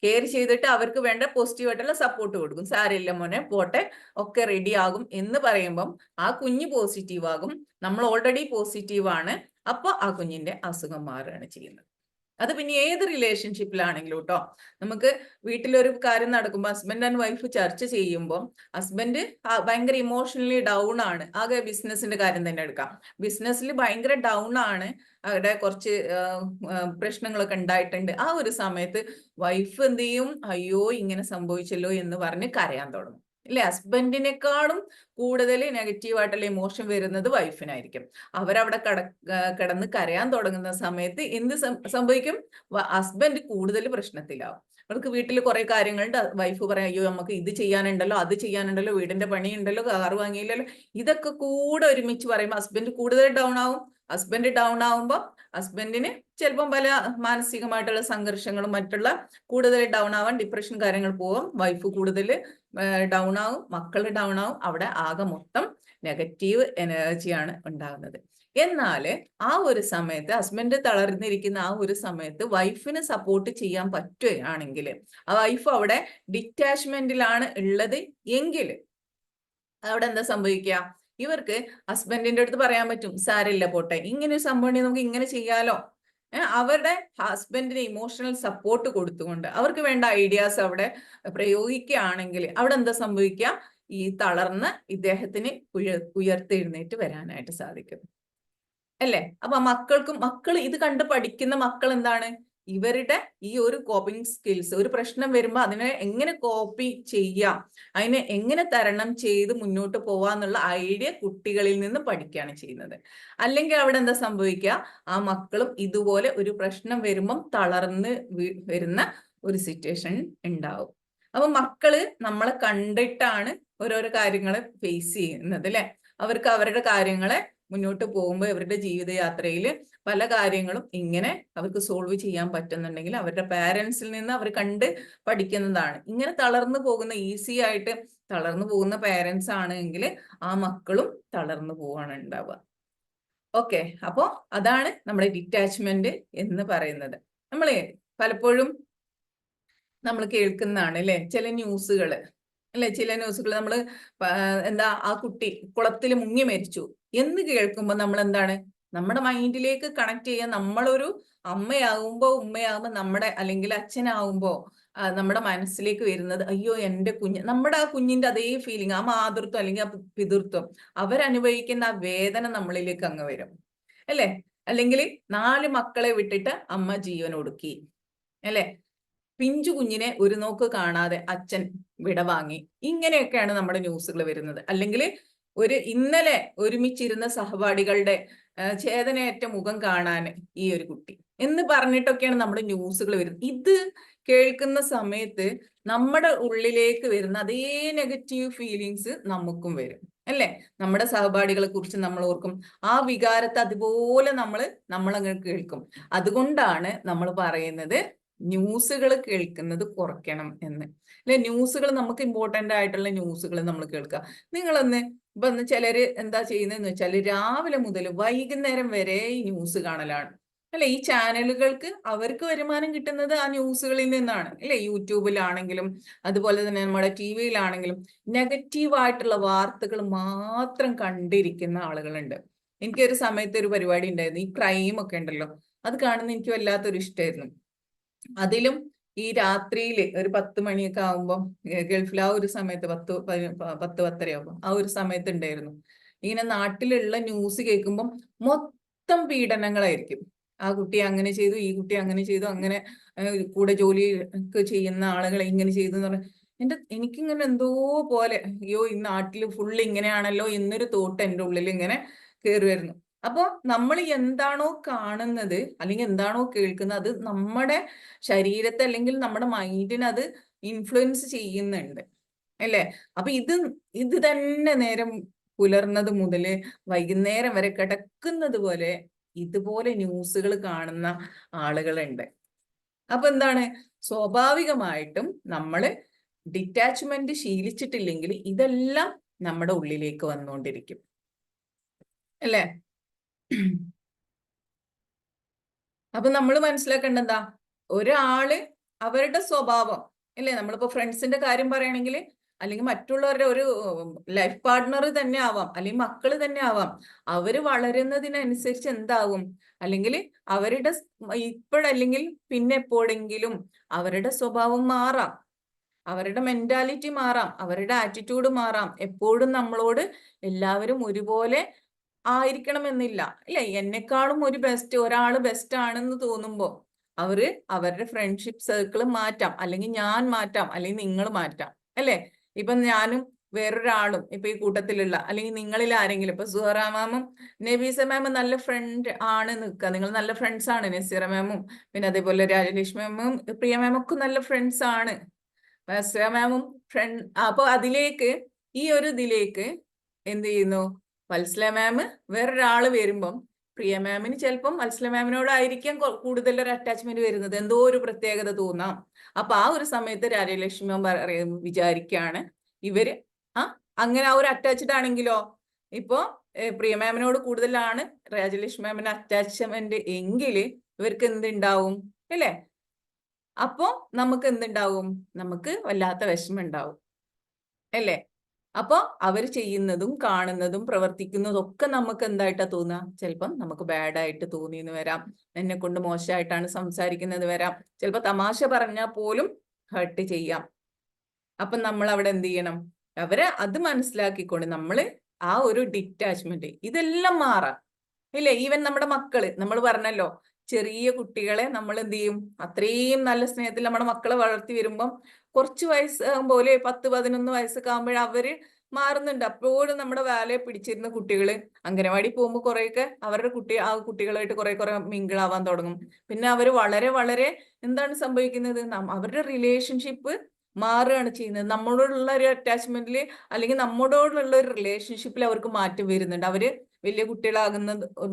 Speaker 1: കെയർ ചെയ്തിട്ട് അവർക്ക് വേണ്ട പോസിറ്റീവായിട്ടുള്ള സപ്പോർട്ട് കൊടുക്കും. സാരമില്ല മോനെ, പോട്ടെ, ഒക്കെ റെഡി ആകും എന്ന് പറയുമ്പം ആ കുഞ്ഞ് പോസിറ്റീവ് ആകും, നമ്മൾ ഓൾറെഡി പോസിറ്റീവ് ആണ്. അപ്പൊ ആ കുഞ്ഞിന്റെ അസുഖം മാറുകയാണ് ചെയ്യുന്നത്. അത് പിന്നെ ഏത് റിലേഷൻഷിപ്പിലാണെങ്കിലും കേട്ടോ, നമുക്ക് വീട്ടിലൊരു കാര്യം നടക്കുമ്പോൾ ഹസ്ബൻഡ് ആൻഡ് വൈഫ് ചർച്ച ചെയ്യുമ്പോൾ ഹസ്ബൻഡ് ഭയങ്കര ഇമോഷണലി ഡൗൺ ആണ്. ആകെ ബിസിനസിന്റെ കാര്യം തന്നെ എടുക്കാം, ബിസിനസ്സിൽ ഭയങ്കര ഡൗൺ ആണ്, അവിടെ കുറച്ച് പ്രശ്നങ്ങളൊക്കെ ഉണ്ടായിട്ടുണ്ട്. ആ ഒരു സമയത്ത് വൈഫ് എന്ത് ചെയ്യും? അയ്യോ ഇങ്ങനെ സംഭവിച്ചല്ലോ എന്ന് പറഞ്ഞ് കരയാൻ തുടങ്ങും അല്ലെ? ഹസ്ബൻഡിനെക്കാളും കൂടുതൽ നെഗറ്റീവായിട്ടുള്ള ഇമോഷൻ വരുന്നത് വൈഫിനായിരിക്കും. അവരവിടെ കിടന്ന് കരയാൻ തുടങ്ങുന്ന സമയത്ത് എന്ത് സംഭവിക്കും? ഹസ്ബൻഡ് കൂടുതൽ പ്രശ്നത്തിലാവും. അവർക്ക് വീട്ടിൽ കുറെ കാര്യങ്ങളുണ്ട്, വൈഫ് പറയാം, അയ്യോ നമുക്ക് ഇത് ചെയ്യാനുണ്ടല്ലോ, അത് ചെയ്യാനുണ്ടല്ലോ, വീടിന്റെ പണിയുണ്ടല്ലോ, കാറ് വാങ്ങിയില്ലല്ലോ, ഇതൊക്കെ കൂടെ ഒരുമിച്ച് പറയുമ്പോൾ ഹസ്ബൻഡ് കൂടുതൽ ഡൗൺ ആവും. ഹസ്ബൻഡ് ഡൗൺ ആവുമ്പോൾ ഹസ്ബൻഡിന് ചിലപ്പം പല മാനസികമായിട്ടുള്ള സംഘർഷങ്ങളും മറ്റുള്ള കൂടുതൽ ഡൗൺ ആവാൻ ഡിപ്രഷൻ കാര്യങ്ങൾ പോവും. വൈഫ് കൂടുതൽ ഡൗൺ ആവും, മക്കൾ ഡൗൺ ആവും. അവിടെ ആകെ മൊത്തം നെഗറ്റീവ് എനർജിയാണ് ഉണ്ടാകുന്നത്. എന്നാൽ ആ ഒരു സമയത്ത് ഹസ്ബൻഡ് തളർന്നിരിക്കുന്ന ആ ഒരു സമയത്ത് വൈഫിന് സപ്പോർട്ട് ചെയ്യാൻ പറ്റുകയാണെങ്കിൽ, ആ വൈഫ് അവിടെ ഡിറ്റാച്ച്മെന്റിലാണ് ഉള്ളത് എങ്കിൽ അവിടെ എന്താ സംഭവിക്കുക? ഇവർക്ക് ഹസ്ബൻഡിന്റെ അടുത്ത് പറയാൻ പറ്റും, സാരില്ല പോട്ടെ, ഇങ്ങനെ ഒരു സംഭവം ഉണ്ടെങ്കിൽ നമുക്ക് ഇങ്ങനെ ചെയ്യാലോ. അവരുടെ ഹസ്ബൻഡിന് ഇമോഷണൽ സപ്പോർട്ട് കൊടുത്തുകൊണ്ട് അവർക്ക് വേണ്ട ഐഡിയാസ് അവിടെ പ്രയോഗിക്കുകയാണെങ്കിൽ അവിടെ എന്താ സംഭവിക്കുക, ഈ തളർന്ന് ഇദ്ദേഹത്തിന് ഉയർത്തെഴുന്നേറ്റ് വരാനായിട്ട് സാധിക്കും, അല്ലേ? അപ്പൊ മക്കൾ ഇത് കണ്ട് പഠിക്കുന്ന മക്കൾ എന്താണ്, ഇവരുടെ ഈ ഒരു കോപ്പിംഗ് സ്കിൽസ്, ഒരു പ്രശ്നം വരുമ്പോൾ അതിനെ എങ്ങനെ കോപ്പി ചെയ്യാം, അതിനെ എങ്ങനെ തരണം ചെയ്ത് മുന്നോട്ട് പോവാന്നുള്ള ഐഡിയ കുട്ടികളിൽ നിന്ന് പഠിക്കുകയാണ് ചെയ്യുന്നത്. അല്ലെങ്കിൽ അവിടെ എന്താ സംഭവിക്കുക, ആ മക്കളും ഇതുപോലെ ഒരു പ്രശ്നം വരുമ്പം തളർന്ന് വരുന്ന ഒരു സിറ്റുവേഷൻ ഉണ്ടാവും. അപ്പൊ മക്കള് നമ്മളെ കണ്ടിട്ടാണ് ഓരോരോ കാര്യങ്ങൾ ഫേസ് ചെയ്യുന്നത്, അല്ലെ? അവർക്ക് അവരുടെ കാര്യങ്ങളെ മുന്നോട്ട് പോകുമ്പോൾ അവരുടെ ജീവിതയാത്രയിൽ പല കാര്യങ്ങളും ഇങ്ങനെ അവർക്ക് സോൾവ് ചെയ്യാൻ പറ്റുന്നുണ്ടെങ്കിൽ അവരുടെ പാരൻസിൽ നിന്ന് അവർ കണ്ട് പഠിക്കുന്നതാണ്. ഇങ്ങനെ തളർന്നു പോകുന്ന, ഈസി ആയിട്ട് തളർന്നു പോകുന്ന പാരൻസ് ആണെങ്കിൽ ആ മക്കളും തളർന്നു പോവാണ് ഉണ്ടാവുക. ഓക്കെ, അപ്പോ അതാണ് നമ്മുടെ ഡിറ്റാച്ച്മെന്റ് എന്ന് പറയുന്നത്. നമ്മളെ പലപ്പോഴും നമ്മൾ കേൾക്കുന്നതാണ്, അല്ലെ? ചില ന്യൂസുകൾ, അല്ലെ? ചില ന്യൂസുകൾ നമ്മൾ എന്താ, ആ കുട്ടി കുളത്തിൽ മുങ്ങി മരിച്ചു എന്ന് കേൾക്കുമ്പോൾ നമ്മൾ എന്താണ്, നമ്മുടെ മൈൻഡിലേക്ക് കണക്ട് ചെയ്യാൻ, നമ്മളൊരു ഉമ്മയാകുമ്പോ നമ്മുടെ, അല്ലെങ്കിൽ അച്ഛനാകുമ്പോ നമ്മുടെ മനസ്സിലേക്ക് വരുന്നത്, അയ്യോ എൻ്റെ കുഞ്ഞ്, നമ്മുടെ ആ കുഞ്ഞിന്റെ അതേ ഫീലിംഗ്, ആ മാതൃത്വം അല്ലെങ്കിൽ ആ പിതൃത്വം, അവരനുഭവിക്കുന്ന ആ വേദന നമ്മളിലേക്ക് അങ്ങ് വരും, അല്ലെ? അല്ലെങ്കിൽ 4 മക്കളെ വിട്ടിട്ട് അമ്മ ജീവൻ ഒടുക്കി, അല്ലെ? പിഞ്ചു കുഞ്ഞിനെ ഒരു നോക്ക് കാണാതെ അച്ഛൻ വിടവാങ്ങി, ഇങ്ങനെയൊക്കെയാണ് നമ്മുടെ ന്യൂസുകൾ വരുന്നത്. അല്ലെങ്കിൽ ഇന്നലെ ഒരുമിച്ചിരുന്ന സഹപാഠികളുടെ ചേതനയേറ്റ മുഖം കാണാൻ ഈ ഒരു കുട്ടി എന്ന് പറഞ്ഞിട്ടൊക്കെയാണ് നമ്മുടെ ന്യൂസുകൾ വരുന്നത്. ഇത് കേൾക്കുന്ന സമയത്ത് നമ്മുടെ ഉള്ളിലേക്ക് വരുന്ന അതേ നെഗറ്റീവ് ഫീലിങ്സ് നമുക്കും വരും, അല്ലെ? നമ്മുടെ സഹപാഠികളെ കുറിച്ച് നമ്മൾ ഓർക്കും, ആ വികാരത്തെ അതുപോലെ നമ്മളങ്ങ് കേൾക്കും. അതുകൊണ്ടാണ് നമ്മൾ പറയുന്നത് ന്യൂസുകൾ കേൾക്കുന്നത് കുറയ്ക്കണം എന്ന്, അല്ലെ? ന്യൂസുകൾ നമുക്ക് ഇമ്പോർട്ടന്റ് ആയിട്ടുള്ള ന്യൂസുകൾ നമ്മൾ കേൾക്കുക. നിങ്ങളൊന്ന് ഇപ്പൊ ചിലര് എന്താ ചെയ്യുന്നതെന്ന് വെച്ചാൽ രാവിലെ മുതൽ വൈകുന്നേരം വരെ ഈ ന്യൂസ് കാണലാണ്, അല്ലെ? ഈ ചാനലുകൾക്ക് അവർക്ക് വരുമാനം കിട്ടുന്നത് ആ ന്യൂസുകളിൽ നിന്നാണ്, അല്ലെ? യൂട്യൂബിലാണെങ്കിലും അതുപോലെ തന്നെ നമ്മുടെ TV-യിലാണെങ്കിലും നെഗറ്റീവ് ആയിട്ടുള്ള വാർത്തകൾ മാത്രം കണ്ടിരിക്കുന്ന ആളുകളുണ്ട്. എനിക്കൊരു സമയത്ത് ഒരു പരിപാടി ഉണ്ടായിരുന്നു, ഈ ക്രൈം ഒക്കെ ഉണ്ടല്ലോ, അത് കാണുന്ന എനിക്ക് വല്ലാത്തൊരു ഇഷ്ടമായിരുന്നു. അതിലും ഈ രാത്രിയിൽ ഒരു 10 മണിയൊക്കെ ആകുമ്പോൾ ഗൾഫിൽ ആ ഒരു സമയത്ത് 10-10:30 ആ ഒരു സമയത്ത് ഉണ്ടായിരുന്നു, ഇങ്ങനെ നാട്ടിലുള്ള ന്യൂസ് കേൾക്കുമ്പം മൊത്തം പീഡനങ്ങളായിരിക്കും. ആ കുട്ടി അങ്ങനെ ചെയ്തു, ഈ കുട്ടി അങ്ങനെ ചെയ്തു, അങ്ങനെ കൂടെ ജോലി ചെയ്യുന്ന ആളുകളെ ഇങ്ങനെ ചെയ്തു എന്ന് പറഞ്ഞാൽ എനിക്കിങ്ങനെ എന്തോ പോലെ, അയ്യോ ഈ നാട്ടിൽ ഫുള്ള് ഇങ്ങനെയാണല്ലോ എന്നൊരു തോട്ട് എൻ്റെ ഉള്ളിൽ ഇങ്ങനെ കയറുമായിരുന്നു. അപ്പോൾ നമ്മൾ എന്താണോ കാണുന്നത് അല്ലെങ്കിൽ എന്താണോ കേൾക്കുന്നത് അത് നമ്മുടെ ശരീരത്തെ അല്ലെങ്കിൽ നമ്മുടെ മൈൻഡിനെ അത് ഇൻഫ്ലുവൻസ് ചെയ്യുന്നുണ്ട്, അല്ലേ? അപ്പൊ ഇത് തന്നെ നേരം പുലർന്നത് മുതൽ വൈകുന്നേരം വരെ കിടക്കുന്നത് പോലെ ഇതുപോലെ ന്യൂസുകൾ കാണുന്ന ആളുകളുണ്ട്. അപ്പൊ എന്താണ്, സ്വാഭാവികമായിട്ടും നമ്മൾ ഡിറ്റാച്ച്മെന്റ് ശീലിച്ചിട്ടില്ലെങ്കിൽ ഇതെല്ലാം നമ്മുടെ ഉള്ളിലേക്ക് വന്നുകൊണ്ടിരിക്കും, അല്ലേ? അപ്പൊ നമ്മൾ മനസ്സിലാക്കേണ്ട എന്താ, ഒരാള് അവരുടെ സ്വഭാവം, അല്ലേ? നമ്മളിപ്പോ ഫ്രണ്ട്സിന്റെ കാര്യം പറയുകയാണെങ്കിൽ, അല്ലെങ്കിൽ മറ്റുള്ളവരുടെ ഒരു ലൈഫ് പാർട്ട്ണർ തന്നെ ആവാം, അല്ലെങ്കിൽ മക്കള് തന്നെ ആവാം, അവര് വളരുന്നതിനനുസരിച്ച് എന്താവും, അല്ലെങ്കിൽ അവരുടെ ഇപ്പോഴല്ലെങ്കിൽ പിന്നെ എപ്പോഴെങ്കിലും അവരുടെ സ്വഭാവം മാറാം, അവരുടെ മെന്റാലിറ്റി മാറാം, അവരുടെ ആറ്റിറ്റ്യൂഡ് മാറാം. എപ്പോഴും നമ്മളോട് എല്ലാവരും ഒരുപോലെ ആയിരിക്കണമെന്നില്ല, അല്ലെ? എന്നെക്കാളും ഒരാള് ബെസ്റ്റ് ആണെന്ന് തോന്നുമ്പോ അവരുടെ ഫ്രണ്ട്ഷിപ്പ് സർക്കിൾ മാറ്റാം, അല്ലെങ്കിൽ ഞാൻ മാറ്റാം, അല്ലെങ്കിൽ നിങ്ങൾ മാറ്റാം, അല്ലെ? ഇപ്പൊ ഞാനും വേറൊരാളും ഇപ്പൊ ഈ കൂട്ടത്തിലുള്ള, അല്ലെങ്കിൽ നിങ്ങളിൽ ആരെങ്കിലും, ഇപ്പൊ സുഹറ മാമും നബീസ മാമും നല്ല ഫ്രണ്ട് ആണ് നിൽക്കുക, നിങ്ങൾ നല്ല ഫ്രണ്ട്സ് ആണ്. നസീറ മാമും പിന്നെ അതേപോലെ രാജലക്ഷ്മി മാമും പ്രിയ മാമൊക്കെ നല്ല ഫ്രണ്ട്സ് ആണ്. നസീറ മാമും ഫ്രണ്ട്. അപ്പൊ ഈ ഒരു ഇതിലേക്ക് എന്ത് ചെയ്യുന്നു, വത്സല മാം വേറൊരാള് വരുമ്പം പ്രിയ മാമിന് ചിലപ്പം വത്സല മാമിനോടായിരിക്കാം കൂടുതൽ ഒരു അറ്റാച്ച്മെന്റ് വരുന്നത്, എന്തോ ഒരു പ്രത്യേകത തോന്നാം. അപ്പൊ ആ ഒരു സമയത്ത് രാജലക്ഷ്മി മാം വിചാരിക്കുകയാണ് ഇവര് അങ്ങനെ ആ ഒരു അറ്റാച്ച്ഡ് ആണെങ്കിലോ, ഇപ്പോ പ്രിയ മാമിനോട് കൂടുതലാണ് രാജലക്ഷ്മി മാമിന് അറ്റാച്ച്മെന്റ് എങ്കിൽ ഇവർക്ക് എന്തുണ്ടാവും, അല്ലേ? അപ്പോ നമുക്ക് എന്തുണ്ടാവും, നമുക്ക് വല്ലാത്ത വിഷമം ഉണ്ടാവും, അല്ലേ? അപ്പൊ അവർ ചെയ്യുന്നതും കാണുന്നതും പ്രവർത്തിക്കുന്നതും ഒക്കെ നമുക്ക് എന്തായിട്ടാ തോന്നുക? ചിലപ്പം നമുക്ക് ബാഡായിട്ട് തോന്നിയെന്ന് വരാം, എന്നെ കൊണ്ട് മോശമായിട്ടാണ് സംസാരിക്കുന്നത് വരാം, ചിലപ്പോൾ തമാശ പറഞ്ഞാൽ പോലും ഹർട്ട് ചെയ്യാം. അപ്പൊ നമ്മൾ അവിടെ എന്ത് ചെയ്യണം? അവരെ അത് മനസ്സിലാക്കിക്കൊണ്ട് നമ്മള് ആ ഒരു ഡിറ്റാച്ച്മെന്റ് ഇതെല്ലാം മാറാം, ഇല്ലേ? ഈവൻ നമ്മുടെ മക്കള്, നമ്മൾ പറഞ്ഞല്ലോ, ചെറിയ കുട്ടികളെ നമ്മൾ എന്ത് ചെയ്യും? അത്രയും നല്ല സ്നേഹത്തിൽ നമ്മുടെ മക്കളെ വളർത്തി വരുമ്പം കുറച്ച് വയസ്സ് പോലെ 10-11 വയസ്സൊക്കെ ആകുമ്പോൾ അവര് മാറുന്നുണ്ട്. അപ്പോഴും നമ്മുടെ വാലയെ പിടിച്ചിരുന്ന കുട്ടികള് അംഗനവാടി പോകുമ്പോൾ കുറെയൊക്കെ അവരുടെ ആ കുട്ടികളായിട്ട് കുറെ മിങ്കിളാവാൻ തുടങ്ങും. പിന്നെ അവര് വളരെ വളരെ എന്താണ് സംഭവിക്കുന്നത്? അവരുടെ റിലേഷൻഷിപ്പ് മാറുകയാണ് ചെയ്യുന്നത്. നമ്മളോടുള്ള ഒരു അറ്റാച്ച്മെന്റിൽ അല്ലെങ്കിൽ നമ്മളോടുള്ള ഒരു റിലേഷൻഷിപ്പിൽ അവർക്ക് മാറ്റം വരുന്നുണ്ട്. അവര് വലിയ കുട്ടികളാകുന്ന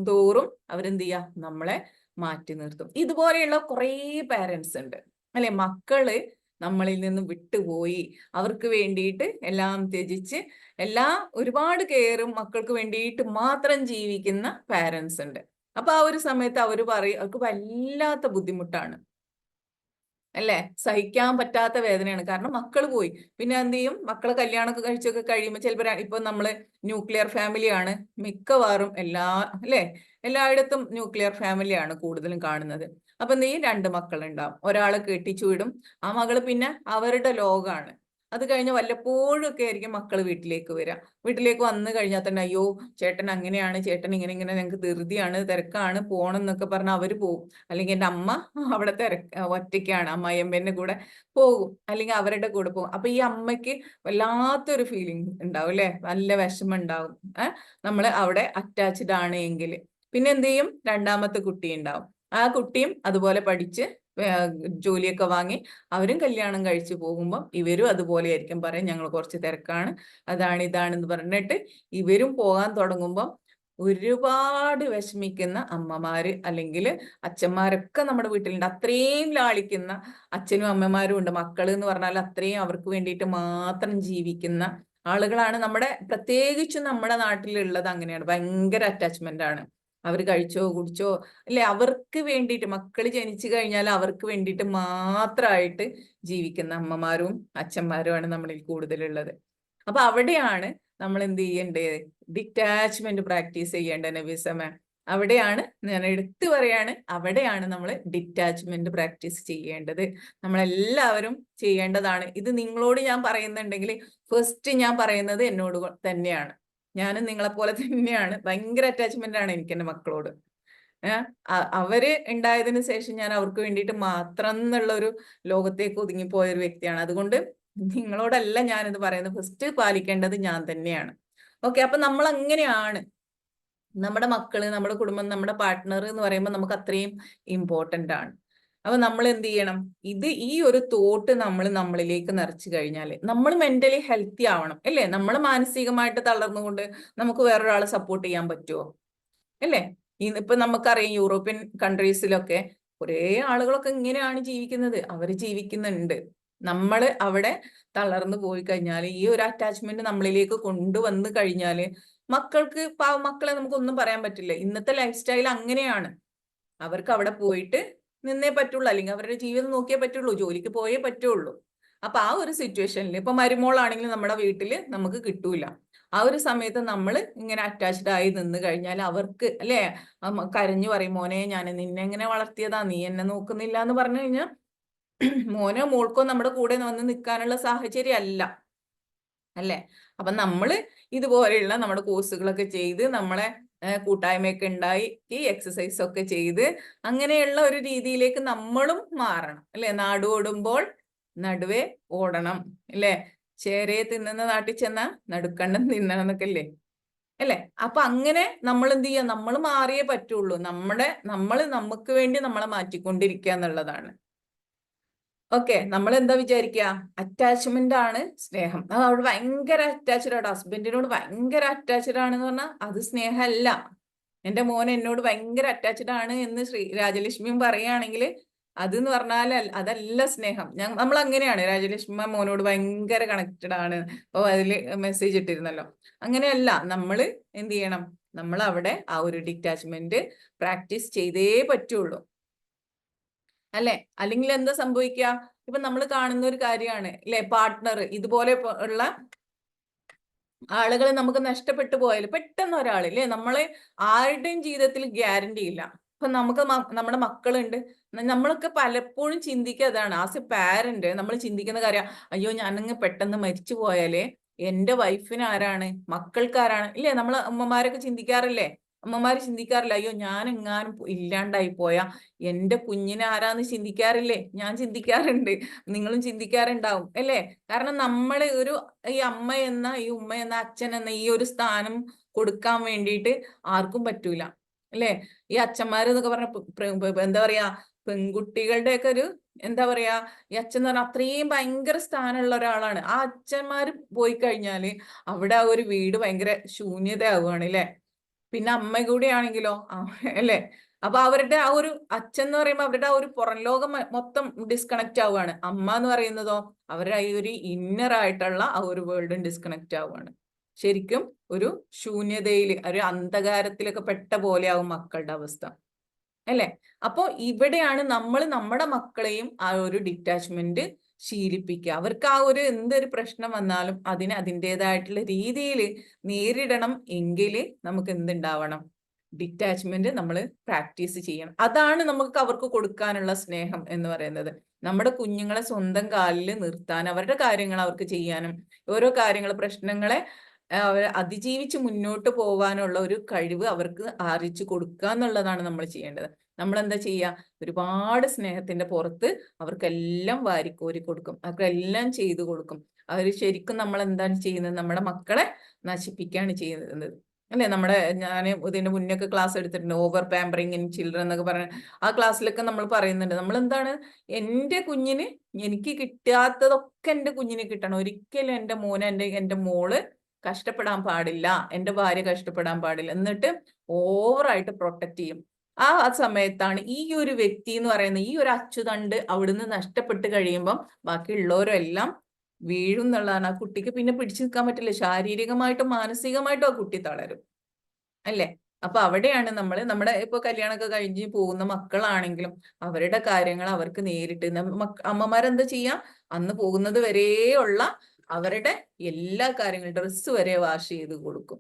Speaker 1: തോറും അവരെന്ത് ചെയ്യാ? നമ്മളെ മാറ്റി നിർത്തും. ഇതുപോലെയുള്ള കുറേ പാരന്റ്സ് ഉണ്ട്, അല്ലെ? മക്കള് നമ്മളിൽ നിന്നും വിട്ടുപോയി അവർക്ക് വേണ്ടിയിട്ട് എല്ലാം ത്യജിച്ച് ഒരുപാട് കെയറും മക്കൾക്ക് വേണ്ടിയിട്ട് മാത്രം ജീവിക്കുന്ന പാരന്റ്സ് ഉണ്ട്. അപ്പൊ ആ ഒരു സമയത്ത് അവര് പറയും, അവർക്ക് വല്ലാത്ത ബുദ്ധിമുട്ടാണ്, അല്ലേ? സഹിക്കാൻ പറ്റാത്ത വേദനയാണ്. കാരണം മക്കൾ പോയി. പിന്നെ എന്ത് ചെയ്യും? മക്കളെ കല്യാണമൊക്കെ കഴിച്ചൊക്കെ കഴിയുമ്പോൾ ചിലപ്പോൾ ഇപ്പൊ നമ്മള് ന്യൂക്ലിയർ ഫാമിലിയാണ് മിക്കവാറും അല്ലേ? എല്ലായിടത്തും ന്യൂക്ലിയർ ഫാമിലിയാണ് കൂടുതലും കാണുന്നത്. അപ്പൊ എന്ത് ചെയ്യും? 2 മക്കളുണ്ടാവും. ഒരാളെ കെട്ടിച്ചു വിടും, ആ മകള് പിന്നെ അവരുടെ ലോകമാണ്. അത് കഴിഞ്ഞ് വല്ലപ്പോഴും ഒക്കെ ആയിരിക്കും മക്കൾ വീട്ടിലേക്ക് വരിക. വീട്ടിലേക്ക് വന്നു കഴിഞ്ഞാൽ തന്നെ, അയ്യോ ചേട്ടൻ അങ്ങനെയാണ്, ചേട്ടൻ ഇങ്ങനെ ഞങ്ങൾക്ക് ധൃതിയാണ്, തിരക്കാണ്, പോണം എന്നൊക്കെ പറഞ്ഞാൽ അവര് പോകും. അല്ലെങ്കിൽ എൻ്റെ അമ്മ അവിടെ ഒറ്റയ്ക്കാണ്, അമ്മായിയമ്മേന്റെ കൂടെ പോകും, അല്ലെങ്കിൽ അവരുടെ കൂടെ പോകും. അപ്പൊ ഈ അമ്മയ്ക്ക് വല്ലാത്തൊരു ഫീലിംഗ് ഉണ്ടാവും, അല്ലെ? നല്ല വിഷമം ഉണ്ടാവും. നമ്മള് അവിടെ അറ്റാച്ച്ഡ് ആണ് എങ്കിൽ. പിന്നെ എന്ത് ചെയ്യും? 2ാമത്തെ കുട്ടി ഉണ്ടാവും. ആ കുട്ടിയും അതുപോലെ പഠിച്ച് ജോലിയൊക്കെ വാങ്ങി അവരും കല്യാണം കഴിച്ചു പോകുമ്പോൾ ഇവരും അതുപോലെ ആയിരിക്കും പറയും, ഞങ്ങൾ കുറച്ച് തിരക്കാണ്, അതാണ് ഇതാണെന്ന് പറഞ്ഞിട്ട് ഇവരും പോകാൻ തുടങ്ങുമ്പോൾ ഒരുപാട് വിഷമിക്കുന്ന അമ്മമാര് അല്ലെങ്കിൽ അച്ഛന്മാരൊക്കെ നമ്മുടെ വീട്ടിലുണ്ട്. അത്രയും ലാളിക്കുന്ന അച്ഛനും അമ്മമാരും ഉണ്ട്. മക്കൾ എന്ന് പറഞ്ഞാൽ അത്രയും അവർക്ക് വേണ്ടിയിട്ട് മാത്രം ജീവിക്കുന്ന ആളുകളാണ് നമ്മുടെ, പ്രത്യേകിച്ചും നമ്മുടെ നാട്ടിലുള്ളത്. അങ്ങനെയാണ്, ഭയങ്കര അറ്റാച്ച്മെന്റ് ആണ്. അവർ കഴിച്ചോ കുടിച്ചോ അല്ലെ, അവർക്ക് വേണ്ടിയിട്ട്, മക്കൾ ജനിച്ചു കഴിഞ്ഞാൽ അവർക്ക് വേണ്ടിയിട്ട് മാത്രമായിട്ട് ജീവിക്കുന്ന അമ്മമാരും അച്ഛന്മാരുമാണ് നമ്മളിൽ കൂടുതലുള്ളത്. അപ്പൊ അവിടെയാണ് നമ്മൾ എന്ത് ചെയ്യേണ്ടത്? ഡിറ്റാച്ച്മെന്റ് പ്രാക്ടീസ് ചെയ്യേണ്ടത് നബീസമ. അവിടെയാണ് ഞാൻ എടുത്തു പറയാണ്, അവിടെയാണ് നമ്മൾ ഡിറ്റാച്ച്മെന്റ് പ്രാക്ടീസ് ചെയ്യേണ്ടത്. നമ്മളെല്ലാവരും ചെയ്യേണ്ടതാണ് ഇത്. നിങ്ങളോട് ഞാൻ പറയുന്നുണ്ടെങ്കിൽ ഫസ്റ്റ് ഞാൻ പറയുന്നത് എന്നോട് തന്നെയാണ്. ഞാനും നിങ്ങളെ പോലെ തന്നെയാണ്, ഭയങ്കര അറ്റാച്ച്മെന്റ് ആണ് എനിക്ക് എൻ്റെ മക്കളോട്. അവര് ഉണ്ടായതിനു ശേഷം ഞാൻ അവർക്ക് വേണ്ടിയിട്ട് മാത്രം എന്നുള്ള ഒരു ലോകത്തേക്ക് ഒതുങ്ങിപ്പോയ ഒരു വ്യക്തിയാണ്. അതുകൊണ്ട് നിങ്ങളോടല്ല ഞാനിത് പറയുന്നത്, ഫസ്റ്റ് പാലിക്കേണ്ടത് ഞാൻ തന്നെയാണ്. ഓക്കെ, അപ്പൊ നമ്മൾ അങ്ങനെയാണ്. നമ്മുടെ മക്കള്, നമ്മുടെ കുടുംബം, നമ്മുടെ പാർട്ട്ണർ എന്ന് പറയുമ്പോൾ നമുക്ക് അത്രയും ഇമ്പോർട്ടന്റ് ആണ്. അപ്പൊ നമ്മൾ എന്ത് ചെയ്യണം? ഈ ഒരു തോട്ട് നമ്മളിലേക്ക് നിറച്ചു കഴിഞ്ഞാൽ നമ്മൾ മെന്റലി ഹെൽത്തി ആവണം, അല്ലേ? നമ്മൾ മാനസികമായിട്ട് തളർന്നുകൊണ്ട് നമുക്ക് വേറൊരാളെ സപ്പോർട്ട് ചെയ്യാൻ പറ്റുമോ? അല്ലേ? ഇപ്പൊ നമുക്കറിയാം യൂറോപ്യൻ കൺട്രീസിലൊക്കെ കുറേ ആളുകളൊക്കെ ഇങ്ങനെയാണ് ജീവിക്കുന്നത്, അവർ ജീവിക്കുന്നുണ്ട്. നമ്മൾ അവിടെ തളർന്നു പോയി കഴിഞ്ഞാൽ, ഈ ഒരു അറ്റാച്ച്മെന്റ് നമ്മളിലേക്ക് കൊണ്ടുവന്ന് കഴിഞ്ഞാൽ മക്കൾക്ക്, മക്കളെ നമുക്കൊന്നും പറയാൻ പറ്റില്ല. ഇന്നത്തെ ലൈഫ് സ്റ്റൈൽ അങ്ങനെയാണ്. അവർക്ക് അവിടെ പോയിട്ട് നിന്നേ പറ്റുള്ളൂ, അല്ലെങ്കിൽ അവരുടെ ജീവിതം നോക്കിയേ പറ്റുള്ളൂ, ജോലിക്ക് പോയേ പറ്റുള്ളൂ. അപ്പൊ ആ ഒരു സിറ്റുവേഷനിൽ ഇപ്പൊ മരുമോളാണെങ്കിൽ നമ്മുടെ വീട്ടിൽ നമുക്ക് കിട്ടൂല. ആ ഒരു സമയത്ത് നമ്മൾ ഇങ്ങനെ അറ്റാച്ച്ഡ് ആയി നിന്ന് കഴിഞ്ഞാൽ അവർക്ക്, അല്ലെ, കരഞ്ഞു പറയും, മോനെ ഞാൻ നിന്നെ എങ്ങനെ വളർത്തിയതാ, നീ എന്നെ നോക്കുന്നില്ല എന്ന് പറഞ്ഞു കഴിഞ്ഞാൽ മോനോ മോൾക്കോ നമ്മുടെ കൂടെ വന്ന് നിൽക്കാനുള്ള സാഹചര്യം അല്ല, അല്ലേ? അപ്പൊ നമ്മള് ഇതുപോലെയുള്ള നമ്മുടെ കോഴ്സുകളൊക്കെ ചെയ്ത് നമ്മളെ കൂട്ടായ്മയൊക്കെ ഉണ്ടായി എക്സസൈസ് ഒക്കെ ചെയ്ത് അങ്ങനെയുള്ള ഒരു രീതിയിലേക്ക് നമ്മളും മാറണം, അല്ലെ? നാട് ഓടുമ്പോൾ നടുവേ ഓടണം, അല്ലെ? ചേരയെ തിന്നുന്ന നാട്ടിൽ ചെന്ന നടുക്കണ്ടം തിന്നണം എന്നൊക്കെ അല്ലേ? അല്ലെ? അപ്പൊ അങ്ങനെ നമ്മൾ എന്ത് ചെയ്യാ? നമ്മൾ മാറിയേ പറ്റുള്ളൂ. നമ്മൾ നമുക്ക് വേണ്ടി നമ്മളെ മാറ്റിക്കൊണ്ടിരിക്കുക എന്നുള്ളതാണ്. ഓക്കെ, നമ്മൾ എന്താ വിചാരിക്കുക? അറ്റാച്ച്മെന്റ് ആണ് സ്നേഹം. അത് അവിടെ ഭയങ്കര അറ്റാച്ച്ഡ് ആണ്, ഹസ്ബൻഡിനോട് ഭയങ്കര അറ്റാച്ച്ഡ് ആണെന്ന് പറഞ്ഞാൽ അത് സ്നേഹമല്ല. എന്റെ മോൻ എന്നോട് ഭയങ്കര അറ്റാച്ച്ഡ് ആണ് എന്ന് രാജലക്ഷ്മിയും പറയുകയാണെങ്കിൽ അതെന്ന് പറഞ്ഞാൽ അതല്ല സ്നേഹം. നമ്മൾ അങ്ങനെയാണ്, രാജലക്ഷ്മി മോനോട് ഭയങ്കര കണക്റ്റഡ് ആണ്, അപ്പൊ അതിൽ മെസ്സേജ് ഇട്ടിരുന്നല്ലോ. അങ്ങനെയല്ല, നമ്മൾ എന്ത് ചെയ്യണം? നമ്മൾ അവിടെ ആ ഒരു ഡിറ്റാച്ച്മെന്റ് പ്രാക്ടീസ് ചെയ്തേ പറ്റുള്ളൂ, അല്ലെ? അല്ലെങ്കിൽ എന്താ സംഭവിക്കുക? ഇപ്പൊ നമ്മൾ കാണുന്ന ഒരു കാര്യമാണ്, അല്ലെ? പാർട്ട്ണർ ഇതുപോലെ ഉള്ള ആളുകളെ നമുക്ക് നഷ്ടപ്പെട്ടു പോയാൽ പെട്ടെന്ന് ഒരാളില്ലേ, നമ്മളെ ആരുടെയും ജീവിതത്തിൽ ഗ്യാരണ്ടി ഇല്ല. ഇപ്പൊ നമുക്ക് നമ്മുടെ മക്കളുണ്ട്, നമ്മളൊക്കെ പലപ്പോഴും ചിന്തിക്കുക അതാണ്. ആസ് എ പാരന്റ് നമ്മൾ ചിന്തിക്കുന്ന കാര്യം, അയ്യോ ഞാനങ്ങ് പെട്ടെന്ന് മരിച്ചു പോയാലേ എന്റെ വൈഫിന് ആരാണ്, മക്കൾക്ക് ആരാണ്, ഇല്ലേ? നമ്മൾ അമ്മമാരൊക്കെ ചിന്തിക്കാറില്ലേ? അമ്മമാര് ചിന്തിക്കാറില്ല, അയ്യോ ഞാൻ എങ്ങാനും ഇല്ലാണ്ടായി പോയാ എന്റെ കുഞ്ഞിനെ ആരാന്ന് ചിന്തിക്കാറില്ലേ? ഞാൻ ചിന്തിക്കാറുണ്ട്, നിങ്ങളും ചിന്തിക്കാറുണ്ടാവും അല്ലേ? കാരണം നമ്മൾ ഒരു ഈ അമ്മ എന്ന, ഈ ഉമ്മ എന്ന, അച്ഛൻ എന്ന ഈ ഒരു സ്ഥാനം കൊടുക്കാൻ വേണ്ടിയിട്ട് ആർക്കും പറ്റൂല അല്ലേ? ഈ അച്ഛന്മാര് എന്നൊക്കെ പറഞ്ഞ എന്താ പറയാ, പെൺകുട്ടികളുടെ ഒക്കെ ഒരു എന്താ പറയാ, ഈ അച്ഛൻ എന്ന് പറഞ്ഞാൽ അത്രയും ഭയങ്കര സ്ഥാനമുള്ള ഒരാളാണ്. ആ അച്ഛന്മാര് പോയി കഴിഞ്ഞാല് അവിടെ ആ ഒരു വീട് ഭയങ്കര ശൂന്യതയാവുകയാണ് അല്ലേ? പിന്നെ അമ്മ കൂടി ആണെങ്കിലോ അല്ലേ? അപ്പൊ അവരുടെ ആ ഒരു അച്ഛൻ എന്ന് പറയുമ്പോൾ അവരുടെ ആ ഒരു പുറം ലോകം മൊത്തം ഡിസ്കണക്ട് ആവുകയാണ്. അമ്മ എന്ന് പറയുന്നതോ അവരുടെ ഈ ഒരു ഇന്നർ ആയിട്ടുള്ള ആ ഒരു വേൾഡും ഡിസ്കണക്ട് ആവുകയാണ്. ശരിക്കും ഒരു ശൂന്യതയിൽ, ഒരു അന്ധകാരത്തിലൊക്കെ പെട്ട പോലെയാവും മക്കളുടെ അവസ്ഥ അല്ലേ? അപ്പോ ഇവിടെയാണ് നമ്മൾ നമ്മുടെ മക്കളെയും ആ ഒരു ഡിറ്റാച്ച്മെന്റ് ശീലിപ്പിക്കുക. അവർക്ക് ആ ഒരു എന്തൊരു പ്രശ്നം വന്നാലും അതിനെ അതിൻ്റെതായിട്ടുള്ള രീതിയിൽ നേരിടണം എങ്കിൽ നമുക്ക് എന്തുണ്ടാവണം? ഡിറ്റാച്ച്മെന്റ് നമ്മൾ പ്രാക്ടീസ് ചെയ്യണം. അതാണ് നമുക്ക് അവർക്ക് കൊടുക്കാനുള്ള സ്നേഹം എന്ന് പറയുന്നത്. നമ്മുടെ കുഞ്ഞുങ്ങളെ സ്വന്തം കാലിൽ നിർത്താൻ, അവരുടെ കാര്യങ്ങൾ അവർക്ക് ചെയ്യാനും, ഓരോ കാര്യങ്ങൾ പ്രശ്നങ്ങളെ അതിജീവിച്ച് മുന്നോട്ട് പോകാനുള്ള ഒരു കഴിവ് അവർക്ക് ആർജിച്ചു കൊടുക്കുക എന്നുള്ളതാണ് നമ്മൾ ചെയ്യേണ്ടത്. നമ്മൾ എന്താ ചെയ്യുക? ഒരുപാട് സ്നേഹത്തിന്റെ പുറത്ത് അവർക്കെല്ലാം വാരിക്കോരി കൊടുക്കും, അവർക്കെല്ലാം ചെയ്തു കൊടുക്കും. അവർ ശരിക്കും നമ്മൾ എന്താണ് ചെയ്യുന്നത്? നമ്മുടെ മക്കളെ നശിപ്പിക്കുകയാണ് ചെയ്യുന്നത് അല്ലെ? ഞാൻ ഇതിന്റെ മുന്നൊക്കെ ക്ലാസ് എടുത്തിട്ടുണ്ട്, ഓവർ പാമ്പറിങ് ഇൻ ചിൽഡ്രൻ എന്നൊക്കെ പറഞ്ഞ ആ ക്ലാസ്സിലൊക്കെ നമ്മൾ പറയുന്നുണ്ട്, നമ്മൾ എന്താണ്, എന്റെ കുഞ്ഞിന് എനിക്ക് കിട്ടാത്തതൊക്കെ എന്റെ കുഞ്ഞിന് കിട്ടണം. ഒരിക്കലും എന്റെ മോന്, എന്റെ മോള് കഷ്ടപ്പെടാൻ പാടില്ല, എന്റെ ഭാര്യ കഷ്ടപ്പെടാൻ പാടില്ല. എന്നിട്ട് ഓവറായിട്ട് പ്രൊട്ടക്ട് ചെയ്യും. ആ സമയത്താണ് ഈ ഒരു വ്യക്തി എന്ന് പറയുന്ന ഈ ഒരു അച്ചുതണ്ട് അവിടുന്ന് നഷ്ടപ്പെട്ട് കഴിയുമ്പം ബാക്കിയുള്ളവരും എല്ലാം വീഴും എന്നുള്ളതാണ്. ആ കുട്ടിക്ക് പിന്നെ പിടിച്ചു നിൽക്കാൻ പറ്റില്ല. ശാരീരികമായിട്ടും മാനസികമായിട്ടും ആ കുട്ടി തളരും അല്ലേ? അപ്പൊ അവിടെയാണ് നമ്മുടെ ഇപ്പൊ കല്യാണമൊക്കെ കഴിഞ്ഞ് പോകുന്ന മക്കളാണെങ്കിലും അവരുടെ കാര്യങ്ങൾ അവർക്ക് നേരിട്ട് അമ്മമാരെന്താ ചെയ്യാ? അന്ന് പോകുന്നത് വരെയുള്ള അവരുടെ എല്ലാ കാര്യങ്ങളും, ഡ്രസ്സ് വരെ വാഷ് ചെയ്ത് കൊടുക്കും.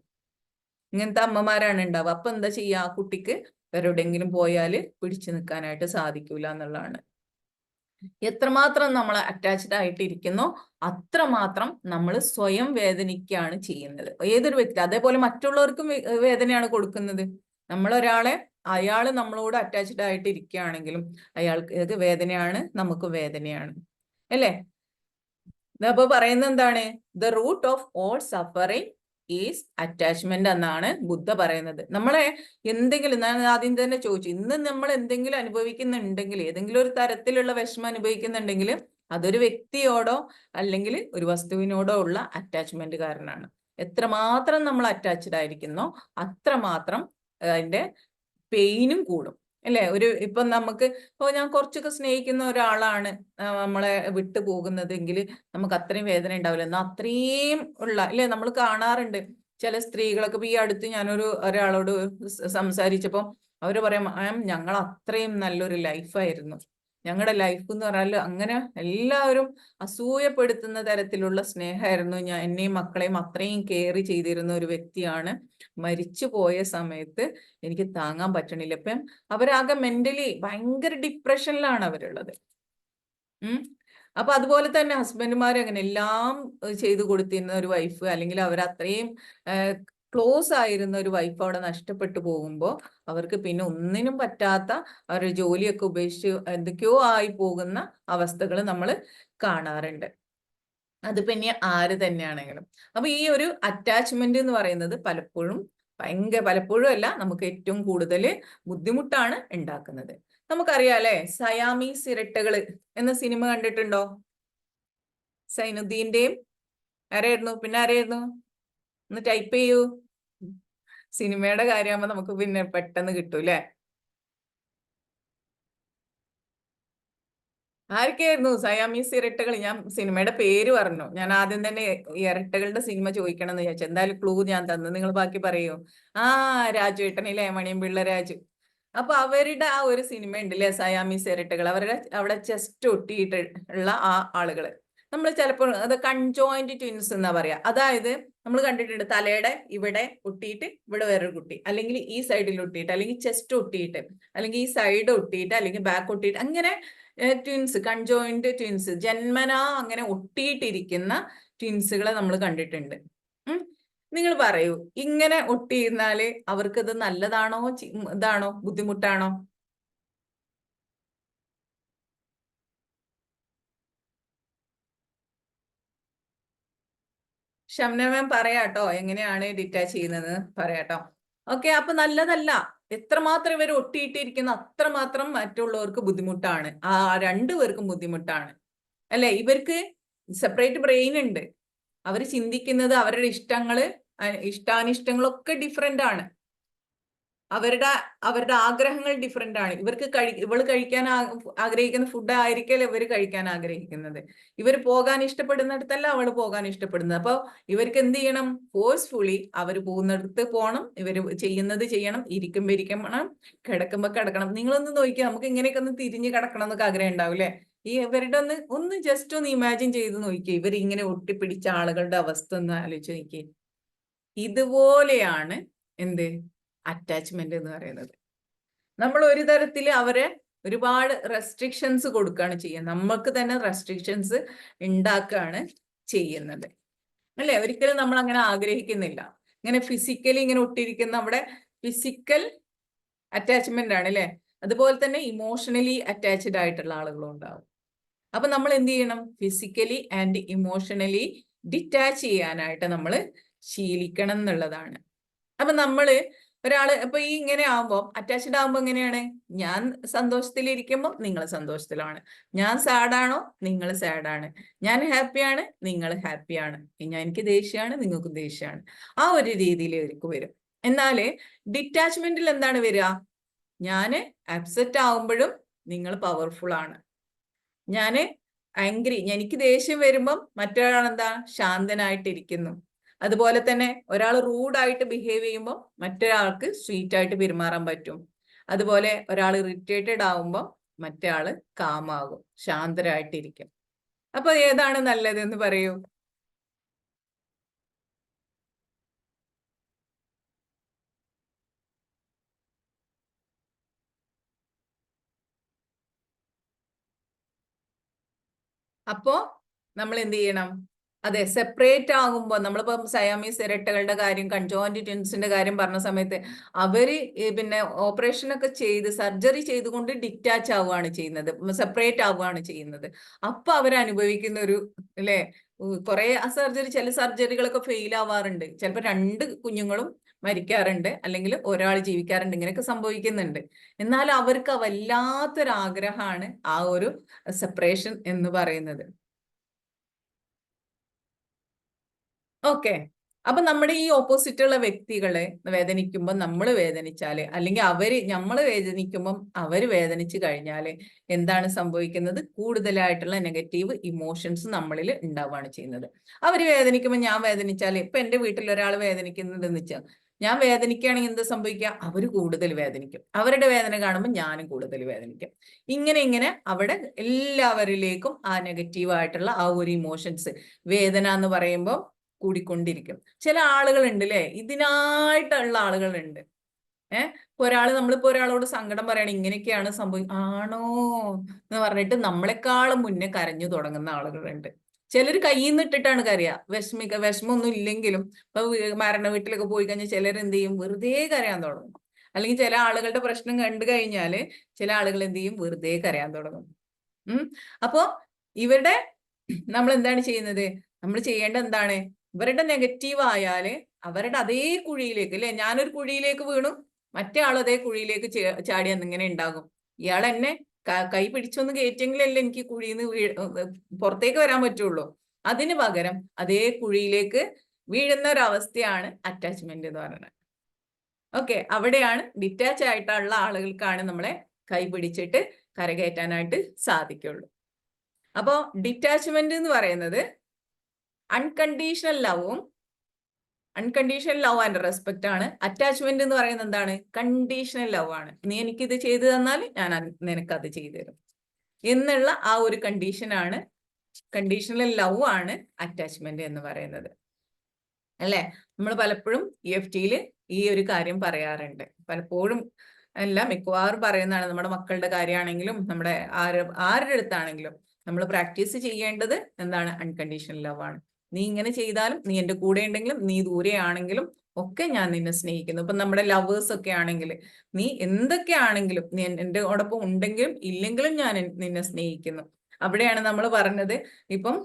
Speaker 1: ഇങ്ങനത്തെ അമ്മമാരാണ് ഉണ്ടാവുക. അപ്പൊ എന്താ ചെയ്യാ? ആ കുട്ടിക്ക് വേറെവിടെയെങ്കിലും പോയാല് പിടിച്ചു നിൽക്കാനായിട്ട് സാധിക്കൂല എന്നുള്ളതാണ്. എത്രമാത്രം നമ്മൾ അറ്റാച്ച്ഡ് ആയിട്ട് ഇരിക്കുന്നോ അത്രമാത്രം നമ്മൾ സ്വയം വേദനിക്കുകയാണ് ചെയ്യുന്നത്. ഏതൊരു വ്യക്തി അതേപോലെ മറ്റുള്ളവർക്കും വേദനയാണ് കൊടുക്കുന്നത്. നമ്മളൊരാളെ, അയാള് നമ്മളോട് അറ്റാച്ച്ഡ് ആയിട്ട് ഇരിക്കുകയാണെങ്കിലും അയാൾക്ക് വേദനയാണ്, നമുക്ക് വേദനയാണ് അല്ലേ? അപ്പൊ പറയുന്നത് എന്താണ്? The root of all suffering is attachment എന്നാണ് ബുദ്ധ പറയുന്നത്. നമ്മളെ എന്തെങ്കിലും, ഞാൻ ആദ്യം തന്നെ ചോദിച്ചു, ഇന്ന് നമ്മൾ എന്തെങ്കിലും അനുഭവിക്കുന്നുണ്ടെങ്കിൽ, ഏതെങ്കിലും ഒരു തരത്തിലുള്ള വിഷമം അനുഭവിക്കുന്നുണ്ടെങ്കിൽ അതൊരു വ്യക്തിയോടോ അല്ലെങ്കിൽ ഒരു വസ്തുവിനോടോ ഉള്ള അറ്റാച്ച്മെന്റ് കാരണമാണ്. എത്രമാത്രം നമ്മൾ അറ്റാച്ച്ഡ് ആയിരിക്കുന്നോ അത്രമാത്രം അതിന്റെ പെയിനും കൂടും അല്ലെ? ഇപ്പൊ ഞാൻ കുറച്ചൊക്കെ സ്നേഹിക്കുന്ന ഒരാളാണ് നമ്മളെ വിട്ടു പോകുന്നതെങ്കിൽ നമുക്ക് അത്രയും വേദന ഉണ്ടാവില്ല. എന്നാൽ അത്രയും ഉള്ള അല്ലെ, നമ്മൾ കാണാറുണ്ട് ചില സ്ത്രീകളൊക്കെ. ഈ അടുത്ത് ഒരാളോട് സംസാരിച്ചപ്പോൾ അവര് പറയാം, ഞങ്ങൾ അത്രയും നല്ലൊരു ലൈഫായിരുന്നു, ഞങ്ങളുടെ ലൈഫ് എന്ന് പറഞ്ഞാൽ അങ്ങനെ എല്ലാവരും അസൂയപ്പെടുത്തുന്ന തരത്തിലുള്ള സ്നേഹമായിരുന്നു, എന്നെയും മക്കളെയും അത്രയും കെയർ ചെയ്തിരുന്ന ഒരു വ്യക്തിയാണ്. മരിച്ചു പോയ സമയത്ത് എനിക്ക് താങ്ങാൻ പറ്റണില്ല. ഇപ്പം അവരാകെ മെന്റലി ഭയങ്കര ഡിപ്രഷനിലാണ് അവരുള്ളത്. അപ്പൊ അതുപോലെ തന്നെ ഹസ്ബൻഡുമാർ അങ്ങനെ എല്ലാം ചെയ്തു കൊടുത്തിരുന്ന ഒരു വൈഫ്, അല്ലെങ്കിൽ അവർ അത്രയും ക്ലോസ് ആയിരുന്ന ഒരു വൈഫ് അവിടെ നഷ്ടപ്പെട്ടു പോകുമ്പോൾ അവർക്ക് പിന്നെ ഒന്നിനും പറ്റാത്ത അവരുടെ ജോലിയൊക്കെ ഉപേക്ഷിച്ച് എന്തൊക്കെയോ ആയി പോകുന്ന അവസ്ഥകൾ നമ്മൾ കാണാറുണ്ട്. അത് പിന്നെ ആര് തന്നെയാണെങ്കിലും. അപ്പൊ ഈ ഒരു അറ്റാച്ച്മെന്റ് എന്ന് പറയുന്നത് പലപ്പോഴും അല്ല, നമുക്ക് ഏറ്റവും കൂടുതൽ ബുദ്ധിമുട്ടാണ് ഉണ്ടാക്കുന്നത്. നമുക്കറിയാം അല്ലെ, സയാമീസ് ഇരട്ടകള് എന്ന സിനിമ കണ്ടിട്ടുണ്ടോ? സൈനുദ്ദീന്റെയും ആരായിരുന്നു, പിന്നെ ആരായിരുന്നു? ഒന്ന് ടൈപ്പ് ചെയ്യൂ. സിനിമയുടെ കാര്യമാകുമ്പോ നമുക്ക് പിന്നെ പെട്ടെന്ന് കിട്ടും അല്ലെ? ആരൊക്കെയായിരുന്നു സയാമീസ് ഇരട്ടകൾ? ഞാൻ സിനിമയുടെ പേര് പറഞ്ഞു. ഞാൻ ആദ്യം തന്നെ ഇരട്ടകളുടെ സിനിമ ചോദിക്കണം എന്ന് വിചാരിച്ചു. എന്തായാലും ക്ലൂ ഞാൻ തന്നു, നിങ്ങൾ ബാക്കി പറയൂ. രാജു ഏട്ടനില്ലേ, മണിയും പിള്ള രാജു. അപ്പൊ അവരുടെ ആ ഒരു സിനിമ ഉണ്ടല്ലേ, സയാമീസ് ഇരട്ടകൾ. അവരുടെ അവിടെ ചെസ്റ്റ് ഒട്ടിയിട്ട് ഉള്ള ആ ആളുകള്. നമ്മൾ ചിലപ്പോൾ അത് കൺജോയിന്റ് ട്വിൻസ് എന്നാ പറയാ. അതായത് നമ്മൾ കണ്ടിട്ടുണ്ട് തലയുടെ ഇവിടെ ഒട്ടിയിട്ട് ഇവിടെ വേറൊരു കുട്ടി, അല്ലെങ്കിൽ ഈ സൈഡിൽ ഒട്ടിയിട്ട്, അല്ലെങ്കിൽ ചെസ്റ്റ് ഒട്ടിയിട്ട്, അല്ലെങ്കിൽ ഈ സൈഡ് ഒട്ടിയിട്ട്, അല്ലെങ്കിൽ ബാക്ക് ഒട്ടിയിട്ട്, അങ്ങനെ ട്വിൻസ്, കൺജോയിന്റ് ട്വിൻസ്, ജന്മനാ അങ്ങനെ ഒട്ടിയിട്ടിരിക്കുന്ന ട്വിൻസുകളെ നമ്മൾ കണ്ടിട്ടുണ്ട്. നിങ്ങൾ പറയൂ, ഇങ്ങനെ ഒട്ടിയിരുന്നാല് അവർക്കത് നല്ലതാണോ ഇതാണോ ബുദ്ധിമുട്ടാണോ? ഷംന മാം പറയാട്ടോ എങ്ങനെയാണ് ഡിറ്റാച്ച് ചെയ്യുന്നത് പറയാട്ടോ. ഓക്കെ, അപ്പൊ നല്ലതല്ല. എത്രമാത്രം ഇവർ ഒട്ടിയിട്ടിരിക്കുന്ന അത്രമാത്രം മറ്റുള്ളവർക്ക് ബുദ്ധിമുട്ടാണ്. ആ രണ്ടുപേർക്കും ബുദ്ധിമുട്ടാണ് അല്ലെ. ഇവർക്ക് സെപ്പറേറ്റ് ബ്രെയിൻ ഉണ്ട്. അവർ ചിന്തിക്കുന്നത് അവരുടെ ഇഷ്ടങ്ങള് ഇഷ്ടാനിഷ്ടങ്ങളൊക്കെ ഡിഫറെന്റ് ആണ്. അവരുടെ ആഗ്രഹങ്ങൾ ഡിഫറെന്റ് ആണ്. ഇവള് കഴിക്കാൻ ആഗ്രഹിക്കുന്ന ഫുഡ് ആയിരിക്കൽ ഇവർ കഴിക്കാൻ ആഗ്രഹിക്കുന്നത്. ഇവർ പോകാൻ ഇഷ്ടപ്പെടുന്നിടത്തല്ല അവള് പോകാൻ ഇഷ്ടപ്പെടുന്നത്. അപ്പൊ ഇവർക്ക് എന്ത് ചെയ്യണം? ഫോഴ്സ്ഫുള്ളി അവർ പോകുന്നിടത്ത് പോകണം, ഇവർ ചെയ്യുന്നത് ചെയ്യണം, ഇരിക്കുമ്പോ ഇരിക്കണം, കിടക്കുമ്പോ കിടക്കണം. നിങ്ങളൊന്ന് നോക്കിയാൽ നമുക്ക് ഇങ്ങനെയൊക്കെ ഒന്ന് തിരിഞ്ഞു കിടക്കണം എന്നൊക്കെ ആഗ്രഹം ഉണ്ടാവില്ലേ? ഈ ഇവരുടെ ഒന്ന് ജസ്റ്റ് ഒന്ന് ഇമാജിൻ ചെയ്ത് നോക്കിയേ, ഇവർ ഇങ്ങനെ ഒട്ടിപ്പിടിച്ച ആളുകളുടെ അവസ്ഥ ഒന്ന് ആലോചിച്ച് നോക്കിയേ. ഇതുപോലെയാണ് എന്ത് അറ്റാച്ച്മെന്റ് എന്ന് പറയുന്നത്. നമ്മൾ ഒരു തരത്തിൽ അവരെ ഒരുപാട് റെസ്ട്രിക്ഷൻസ് കൊടുക്കുകയാണ് ചെയ്യുന്നത്. നമ്മൾക്ക് തന്നെ റെസ്ട്രിക്ഷൻസ് ഉണ്ടാക്കുകയാണ് ചെയ്യുന്നത് അല്ലെ. ഒരിക്കലും നമ്മൾ അങ്ങനെ ആഗ്രഹിക്കുന്നില്ല. ഇങ്ങനെ ഫിസിക്കലി ഇങ്ങനെ ഒട്ടിയിരിക്കുന്ന നമ്മുടെ ഫിസിക്കൽ അറ്റാച്ച്മെന്റ് ആണ് അല്ലെ. അതുപോലെ തന്നെ ഇമോഷണലി അറ്റാച്ച്ഡ് ആയിട്ടുള്ള ആളുകളും ഉണ്ടാവും. അപ്പൊ നമ്മൾ എന്ത് ചെയ്യണം? ഫിസിക്കലി ആൻഡ് ഇമോഷണലി ഡിറ്റാച്ച് ചെയ്യാനായിട്ട് നമ്മൾ ശീലിക്കണം എന്നുള്ളതാണ്. അപ്പൊ നമ്മള് ഒരാള് ഇപ്പൊ ഈ ഇങ്ങനെ ആവുമ്പോൾ അറ്റാച്ച്ഡ് ആവുമ്പോ എങ്ങനെയാണ്? ഞാൻ സന്തോഷത്തിലിരിക്കുമ്പോൾ നിങ്ങൾ സന്തോഷത്തിലാണ്, ഞാൻ സാഡാണോ നിങ്ങൾ സാഡാണ്, ഞാൻ ഹാപ്പിയാണ് നിങ്ങൾ ഹാപ്പിയാണ്, എനിക്ക് ദേഷ്യമാണ് നിങ്ങൾക്ക് ദേഷ്യമാണ്, ആ ഒരു രീതിയിലേക്ക് വരും. എന്നാല് ഡിറ്റാച്ച്മെന്റിൽ എന്താണ് വരിക? ഞാന് അപ്സെറ്റ് ആവുമ്പോഴും നിങ്ങൾ പവർഫുൾ ആണ്, ഞാന് ആംഗ്രി, എനിക്ക് ദേഷ്യം വരുമ്പം മറ്റൊരാൾ എന്താ ശാന്തനായിട്ടിരിക്കുന്നു. അതുപോലെ തന്നെ ഒരാൾ റൂഡായിട്ട് ബിഹേവ് ചെയ്യുമ്പോൾ മറ്റൊരാൾക്ക് സ്വീറ്റ് ആയിട്ട് പെരുമാറാൻ പറ്റും. അതുപോലെ ഒരാൾ ഇറിറ്റേറ്റഡ് ആവുമ്പോൾ മറ്റേ ആള് കാമാകും, ശാന്തരായിട്ടിരിക്കും. അപ്പൊ ഏതാണ് നല്ലത് എന്ന് പറയൂ? അപ്പോ നമ്മൾ എന്ത് ചെയ്യണം? അതെ, സെപ്പറേറ്റ് ആകുമ്പോൾ നമ്മളിപ്പം സയാമീസ് ഇരട്ടകളുടെ കാര്യം, കൺജോയിന്റ് ട്വിൻസിന്റെ കാര്യം പറഞ്ഞ സമയത്ത് അവര് പിന്നെ ഓപ്പറേഷൻ ഒക്കെ ചെയ്ത് സർജറി ചെയ്തുകൊണ്ട് ഡിറ്റാച്ച് ആവുകയാണ് ചെയ്യുന്നത്, സെപ്പറേറ്റ് ആവുകയാണ് ചെയ്യുന്നത്. അപ്പൊ അവരനുഭവിക്കുന്ന ഒരു അല്ലെ, കുറെ ചില സർജറികളൊക്കെ ഫെയിൽ ആവാറുണ്ട്. ചിലപ്പോൾ രണ്ട് കുഞ്ഞുങ്ങളും മരിക്കാറുണ്ട്, അല്ലെങ്കിൽ ഒരാൾ ജീവിക്കാറുണ്ട്, ഇങ്ങനെയൊക്കെ സംഭവിക്കുന്നുണ്ട്. എന്നാൽ അവർക്ക് വല്ലാത്തൊരാഗ്രഹമാണ് ആ ഒരു സെപ്പറേഷൻ എന്ന് പറയുന്നത്. ഓക്കെ, അപ്പൊ നമ്മുടെ ഈ ഓപ്പോസിറ്റുള്ള വ്യക്തികളെ വേദനിക്കുമ്പോൾ നമ്മൾ വേദനിച്ചാല്, അല്ലെങ്കിൽ നമ്മൾ വേദനിക്കുമ്പം അവര് വേദനിച്ചു കഴിഞ്ഞാല് എന്താണ് സംഭവിക്കുന്നത്? കൂടുതലായിട്ടുള്ള നെഗറ്റീവ് ഇമോഷൻസ് നമ്മളിൽ ഉണ്ടാവുകയാണ് ചെയ്യുന്നത്. അവര് വേദനിക്കുമ്പോൾ ഞാൻ വേദനിച്ചാല്, ഇപ്പൊ എന്റെ വീട്ടിൽ ഒരാൾ വേദനിക്കുന്നുണ്ടെന്ന് വെച്ചാൽ ഞാൻ വേദനിക്കുകയാണെങ്കിൽ എന്ത് സംഭവിക്കുക? അവര് കൂടുതൽ വേദനിക്കും. അവരുടെ വേദന കാണുമ്പോൾ ഞാനും കൂടുതൽ വേദനിക്കും. ഇങ്ങനെ അവിടെ എല്ലാവരിലേക്കും ആ നെഗറ്റീവ് ആയിട്ടുള്ള ആ ഒരു ഇമോഷൻസ്, വേദന എന്ന് പറയുമ്പോൾ കൂടിക്കൊണ്ടിരിക്കും. ചില ആളുകളുണ്ട് അല്ലെ, ഇതിനായിട്ടുള്ള ആളുകളുണ്ട്. നമ്മളിപ്പോ ഒരാളോട് സങ്കടം പറയണം, ഇങ്ങനെയൊക്കെയാണ് ആണോ എന്ന് പറഞ്ഞിട്ട് നമ്മളെക്കാളും മുന്നേ കരഞ്ഞു തുടങ്ങുന്ന ആളുകളുണ്ട്. ചിലർ കയ്യിൽ നിന്ന് ഇട്ടിട്ടാണ് കരയുക, വിഷമമൊന്നും ഇല്ലെങ്കിലും. ഇപ്പൊ മരണ വീട്ടിലൊക്കെ പോയി കഴിഞ്ഞാൽ ചിലർ എന്ത് ചെയ്യും? വെറുതെ കരയാൻ തുടങ്ങും. അല്ലെങ്കിൽ ചില ആളുകളുടെ പ്രശ്നം കണ്ടു കഴിഞ്ഞാല് ചില ആളുകൾ എന്ത് ചെയ്യും? വെറുതെ കരയാൻ തുടങ്ങും. അപ്പോ ഇവിടെ നമ്മൾ എന്താണ് ചെയ്യുന്നത്? നമ്മൾ ചെയ്യേണ്ടത് എന്താണ്? ഇവരുടെ നെഗറ്റീവ് ആയാല് അവരുടെ അതേ കുഴിയിലേക്ക് അല്ലെ, ഞാനൊരു കുഴിയിലേക്ക് വീണു, മറ്റേ ആൾ അതേ കുഴിയിലേക്ക് ചാടി എന്നിങ്ങനെ ഉണ്ടാകും. ഇയാൾ എന്നെ കൈ പിടിച്ചൊന്ന് കയറ്റിയെങ്കിലല്ലേ എനിക്ക് കുഴിയിൽ നിന്ന് പുറത്തേക്ക് വരാൻ പറ്റുള്ളൂ. അതിന് പകരം അതേ കുഴിയിലേക്ക് വീഴുന്ന ഒരു അവസ്ഥയാണ് അറ്റാച്ച്മെന്റ് എന്ന് പറയുന്നത്. ഓക്കെ, അവിടെയാണ് ഡിറ്റാച്ച് ആയിട്ടുള്ള ആളുകൾക്കാണ് നമ്മളെ കൈ പിടിച്ചിട്ട് കരകയറ്റാനായിട്ട് സാധിക്കുള്ളൂ. അപ്പോ ഡിറ്റാച്ച്മെന്റ് എന്ന് പറയുന്നത് അൺകണ്ടീഷണൽ ലവ് ആൻഡ് റെസ്പെക്ട് ആണ്. അറ്റാച്ച്മെന്റ് എന്ന് പറയുന്നത് എന്താണ്? കണ്ടീഷണൽ ലവ് ആണ്. നീ എനിക്കിത് ചെയ്തു തന്നാൽ ഞാൻ നിനക്കത് ചെയ്തു തരും എന്നുള്ള ആ ഒരു കണ്ടീഷനാണ് കണ്ടീഷണൽ ലവ് ആണ് അറ്റാച്ച്മെന്റ് എന്ന് പറയുന്നത്, അല്ലെ? നമ്മൾ പലപ്പോഴും EFTയിൽ ഈ ഒരു കാര്യം പറയാറുണ്ട്. പലപ്പോഴും അല്ല, മിക്കവാറും പറയുന്നതാണ്. നമ്മുടെ മക്കളുടെ കാര്യമാണെങ്കിലും നമ്മുടെ ആരുടെ അടുത്താണെങ്കിലും നമ്മൾ പ്രാക്ടീസ് ചെയ്യേണ്ടത് എന്താണ്? അൺകണ്ടീഷണൽ ലവ് ആണ്. നീ ഇങ്ങനെ ചെയ്താലും, നീ എൻ്റെ കൂടെ ഉണ്ടെങ്കിലും, നീ ദൂരെയാണെങ്കിലും ഒക്കെ ഞാൻ നിന്നെ സ്നേഹിക്കുന്നു. ഇപ്പൊ നമ്മുടെ ലവേഴ്സ് ഒക്കെ ആണെങ്കിൽ, നീ എന്തൊക്കെയാണെങ്കിലും, നീ എൻ്റെ ഓടൊപ്പം ഉണ്ടെങ്കിലും ഇല്ലെങ്കിലും ഞാൻ നിന്നെ സ്നേഹിക്കുന്നു. അവിടെയാണ് നമ്മൾ പറഞ്ഞത്, ഇപ്പം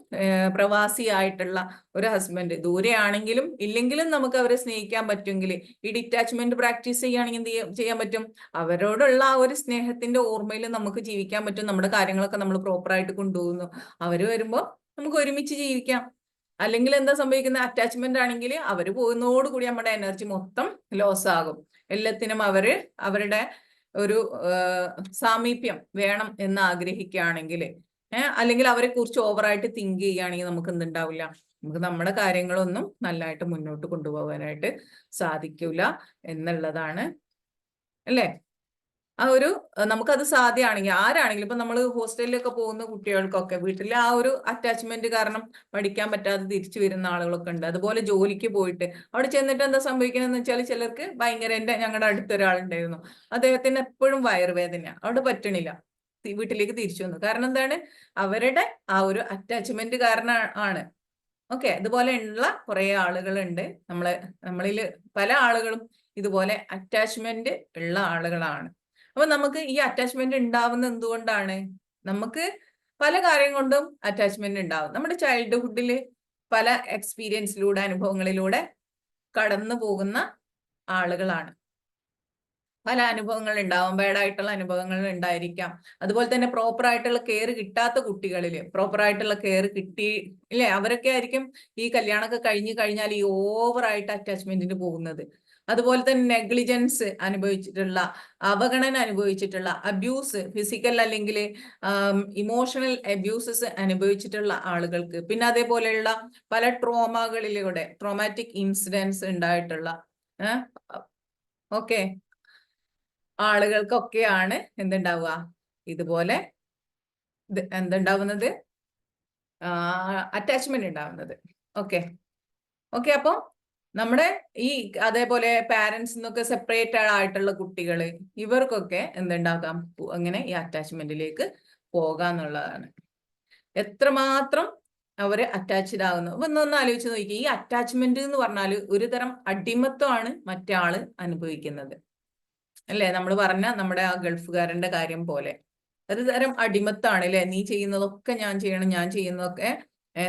Speaker 1: പ്രവാസിയായിട്ടുള്ള ഒരു ഹസ്ബൻഡ് ദൂരെയാണെങ്കിലും ഇല്ലെങ്കിലും നമുക്ക് അവരെ സ്നേഹിക്കാൻ പറ്റുമെങ്കിൽ, ഈ ഡിറ്റാച്ച്മെന്റ് പ്രാക്ടീസ് ചെയ്യുകയാണെങ്കിൽ എന്ത് ചെയ്യാൻ പറ്റും? അവരോടുള്ള ആ ഒരു സ്നേഹത്തിന്റെ ഓർമ്മയിൽ നമുക്ക് ജീവിക്കാൻ പറ്റും. നമ്മുടെ കാര്യങ്ങളൊക്കെ നമ്മൾ പ്രോപ്പറായിട്ട് കൊണ്ടുപോകുന്നു. അവര് വരുമ്പോൾ നമുക്ക് ഒരുമിച്ച് ജീവിക്കാം. അല്ലെങ്കിൽ എന്താ സംഭവിക്കുന്നത്? അറ്റാച്ച്മെന്റ് ആണെങ്കിൽ അവർ പോകുന്നതോടുകൂടി നമ്മുടെ എനർജി മൊത്തം ലോസ് ആകും. എല്ലാത്തിനും അവരുടെ ഒരു സാമീപ്യം വേണം എന്ന് ആഗ്രഹിക്കുകയാണെങ്കിൽ, അല്ലെങ്കിൽ അവരെ കുറിച്ച് ഓവറായിട്ട് തിങ്ക് ചെയ്യുകയാണെങ്കിൽ നമുക്ക് എന്തുണ്ടാവില്ല? നമുക്ക് നമ്മുടെ കാര്യങ്ങളൊന്നും നല്ലതായിട്ട് മുന്നോട്ട് കൊണ്ടുപോകാനായിട്ട് സാധിക്കൂല എന്നുള്ളതാണ്, അല്ലേ? ആ ഒരു നമുക്കത് സാധ്യമാണെങ്കിൽ, ആരാണെങ്കിലും ഇപ്പൊ നമ്മൾ ഹോസ്റ്റലിലൊക്കെ പോകുന്ന കുട്ടികൾക്കൊക്കെ വീട്ടിൽ ആ ഒരു അറ്റാച്ച്മെന്റ് കാരണം പഠിക്കാൻ പറ്റാതെ തിരിച്ചു വരുന്ന ആളുകളൊക്കെ ഉണ്ട്. അതുപോലെ ജോലിക്ക് പോയിട്ട് അവിടെ ചെന്നിട്ട് എന്താ സംഭവിക്കണമെന്ന് വെച്ചാൽ, ചിലർക്ക് ഭയങ്കര, ഞങ്ങളുടെ അടുത്തൊരാളുണ്ടായിരുന്നു, അദ്ദേഹത്തിന് എപ്പോഴും വയറുവേദന, അവിടെ പറ്റണില്ല, വീട്ടിലേക്ക് തിരിച്ചു വന്നു. കാരണം എന്താണ്? അവരുടെ ആ ഒരു അറ്റാച്ച്മെന്റ് കാരണം ആണ്. ഓക്കെ, ഇതുപോലെയുള്ള കുറെ ആളുകളുണ്ട്. നമ്മളിൽ പല ആളുകളും ഇതുപോലെ അറ്റാച്ച്മെന്റ് ഉള്ള ആളുകളാണ്. അപ്പൊ നമുക്ക് ഈ അറ്റാച്ച്മെന്റ് ഉണ്ടാവുന്നത് എന്തുകൊണ്ടാണ്? നമുക്ക് പല കാര്യം കൊണ്ടും അറ്റാച്ച്മെന്റ് ഉണ്ടാവും. നമ്മുടെ ചൈൽഡ്ഹുഡിൽ പല എക്സ്പീരിയൻസിലൂടെ, അനുഭവങ്ങളിലൂടെ കടന്നു പോകുന്ന ആളുകളാണ്. പല അനുഭവങ്ങൾ ഉണ്ടാവും, ബാഡായിട്ടുള്ള അനുഭവങ്ങൾ ഉണ്ടായിരിക്കാം. അതുപോലെ തന്നെ പ്രോപ്പർ ആയിട്ടുള്ള കെയർ കിട്ടാത്ത കുട്ടികളിൽ പ്രോപ്പർ ആയിട്ടുള്ള കെയർ കിട്ടി, ഇല്ലേ? അവരൊക്കെ ആയിരിക്കും ഈ കല്യാണമൊക്കെ കഴിഞ്ഞു കഴിഞ്ഞാൽ ഈ ഓവറായിട്ട് അറ്റാച്ച്മെന്റിന് പോകുന്നത്. അതുപോലെ തന്നെ നെഗ്ലിജൻസ് അനുഭവിച്ചിട്ടുള്ള, അവഗണന അനുഭവിച്ചിട്ടുള്ള, അബ്യൂസ്, ഫിസിക്കൽ അല്ലെങ്കിൽ ഇമോഷണൽ അബ്യൂസസ് അനുഭവിച്ചിട്ടുള്ള ആളുകൾക്ക്, പിന്നെ അതേപോലെയുള്ള പല ട്രോമകളിലൂടെ, ട്രോമാറ്റിക് ഇൻസിഡൻസ് ഉണ്ടായിട്ടുള്ള ഓക്കെ ആളുകൾക്കൊക്കെയാണ് എന്തുണ്ടാവുക? ഇതുപോലെ എന്തുണ്ടാവുന്നത്? അറ്റാച്ച്മെന്റ് ഉണ്ടാവുന്നത്. ഓക്കെ ഓക്കെ അപ്പം നമ്മുടെ ഈ അതേപോലെ പാരന്റ്സ് എന്നൊക്കെ സെപ്പറേറ്റഡ് ആയിട്ടുള്ള കുട്ടികള്, ഇവർക്കൊക്കെ എന്തുണ്ടാകാം? അങ്ങനെ ഈ അറ്റാച്ച്മെന്റിലേക്ക് പോകാന്നുള്ളതാണ്. എത്രമാത്രം അവര് അറ്റാച്ച്ഡ് ആകുന്നു. അപ്പൊ ഒന്ന് ആലോചിച്ച് നോക്കി, ഈ അറ്റാച്ച്മെന്റ് എന്ന് പറഞ്ഞാൽ ഒരു തരം അടിമത്വമാണ് മറ്റേ ആള് അനുഭവിക്കുന്നത്, അല്ലേ? നമ്മൾ പറഞ്ഞ നമ്മുടെ ആ ഗൾഫുകാരന്റെ കാര്യം പോലെ ഒരു തരം അടിമത്താണ്, അല്ലെ? നീ ചെയ്യുന്നതൊക്കെ ഞാൻ ചെയ്യണം, ഞാൻ ചെയ്യുന്നതൊക്കെ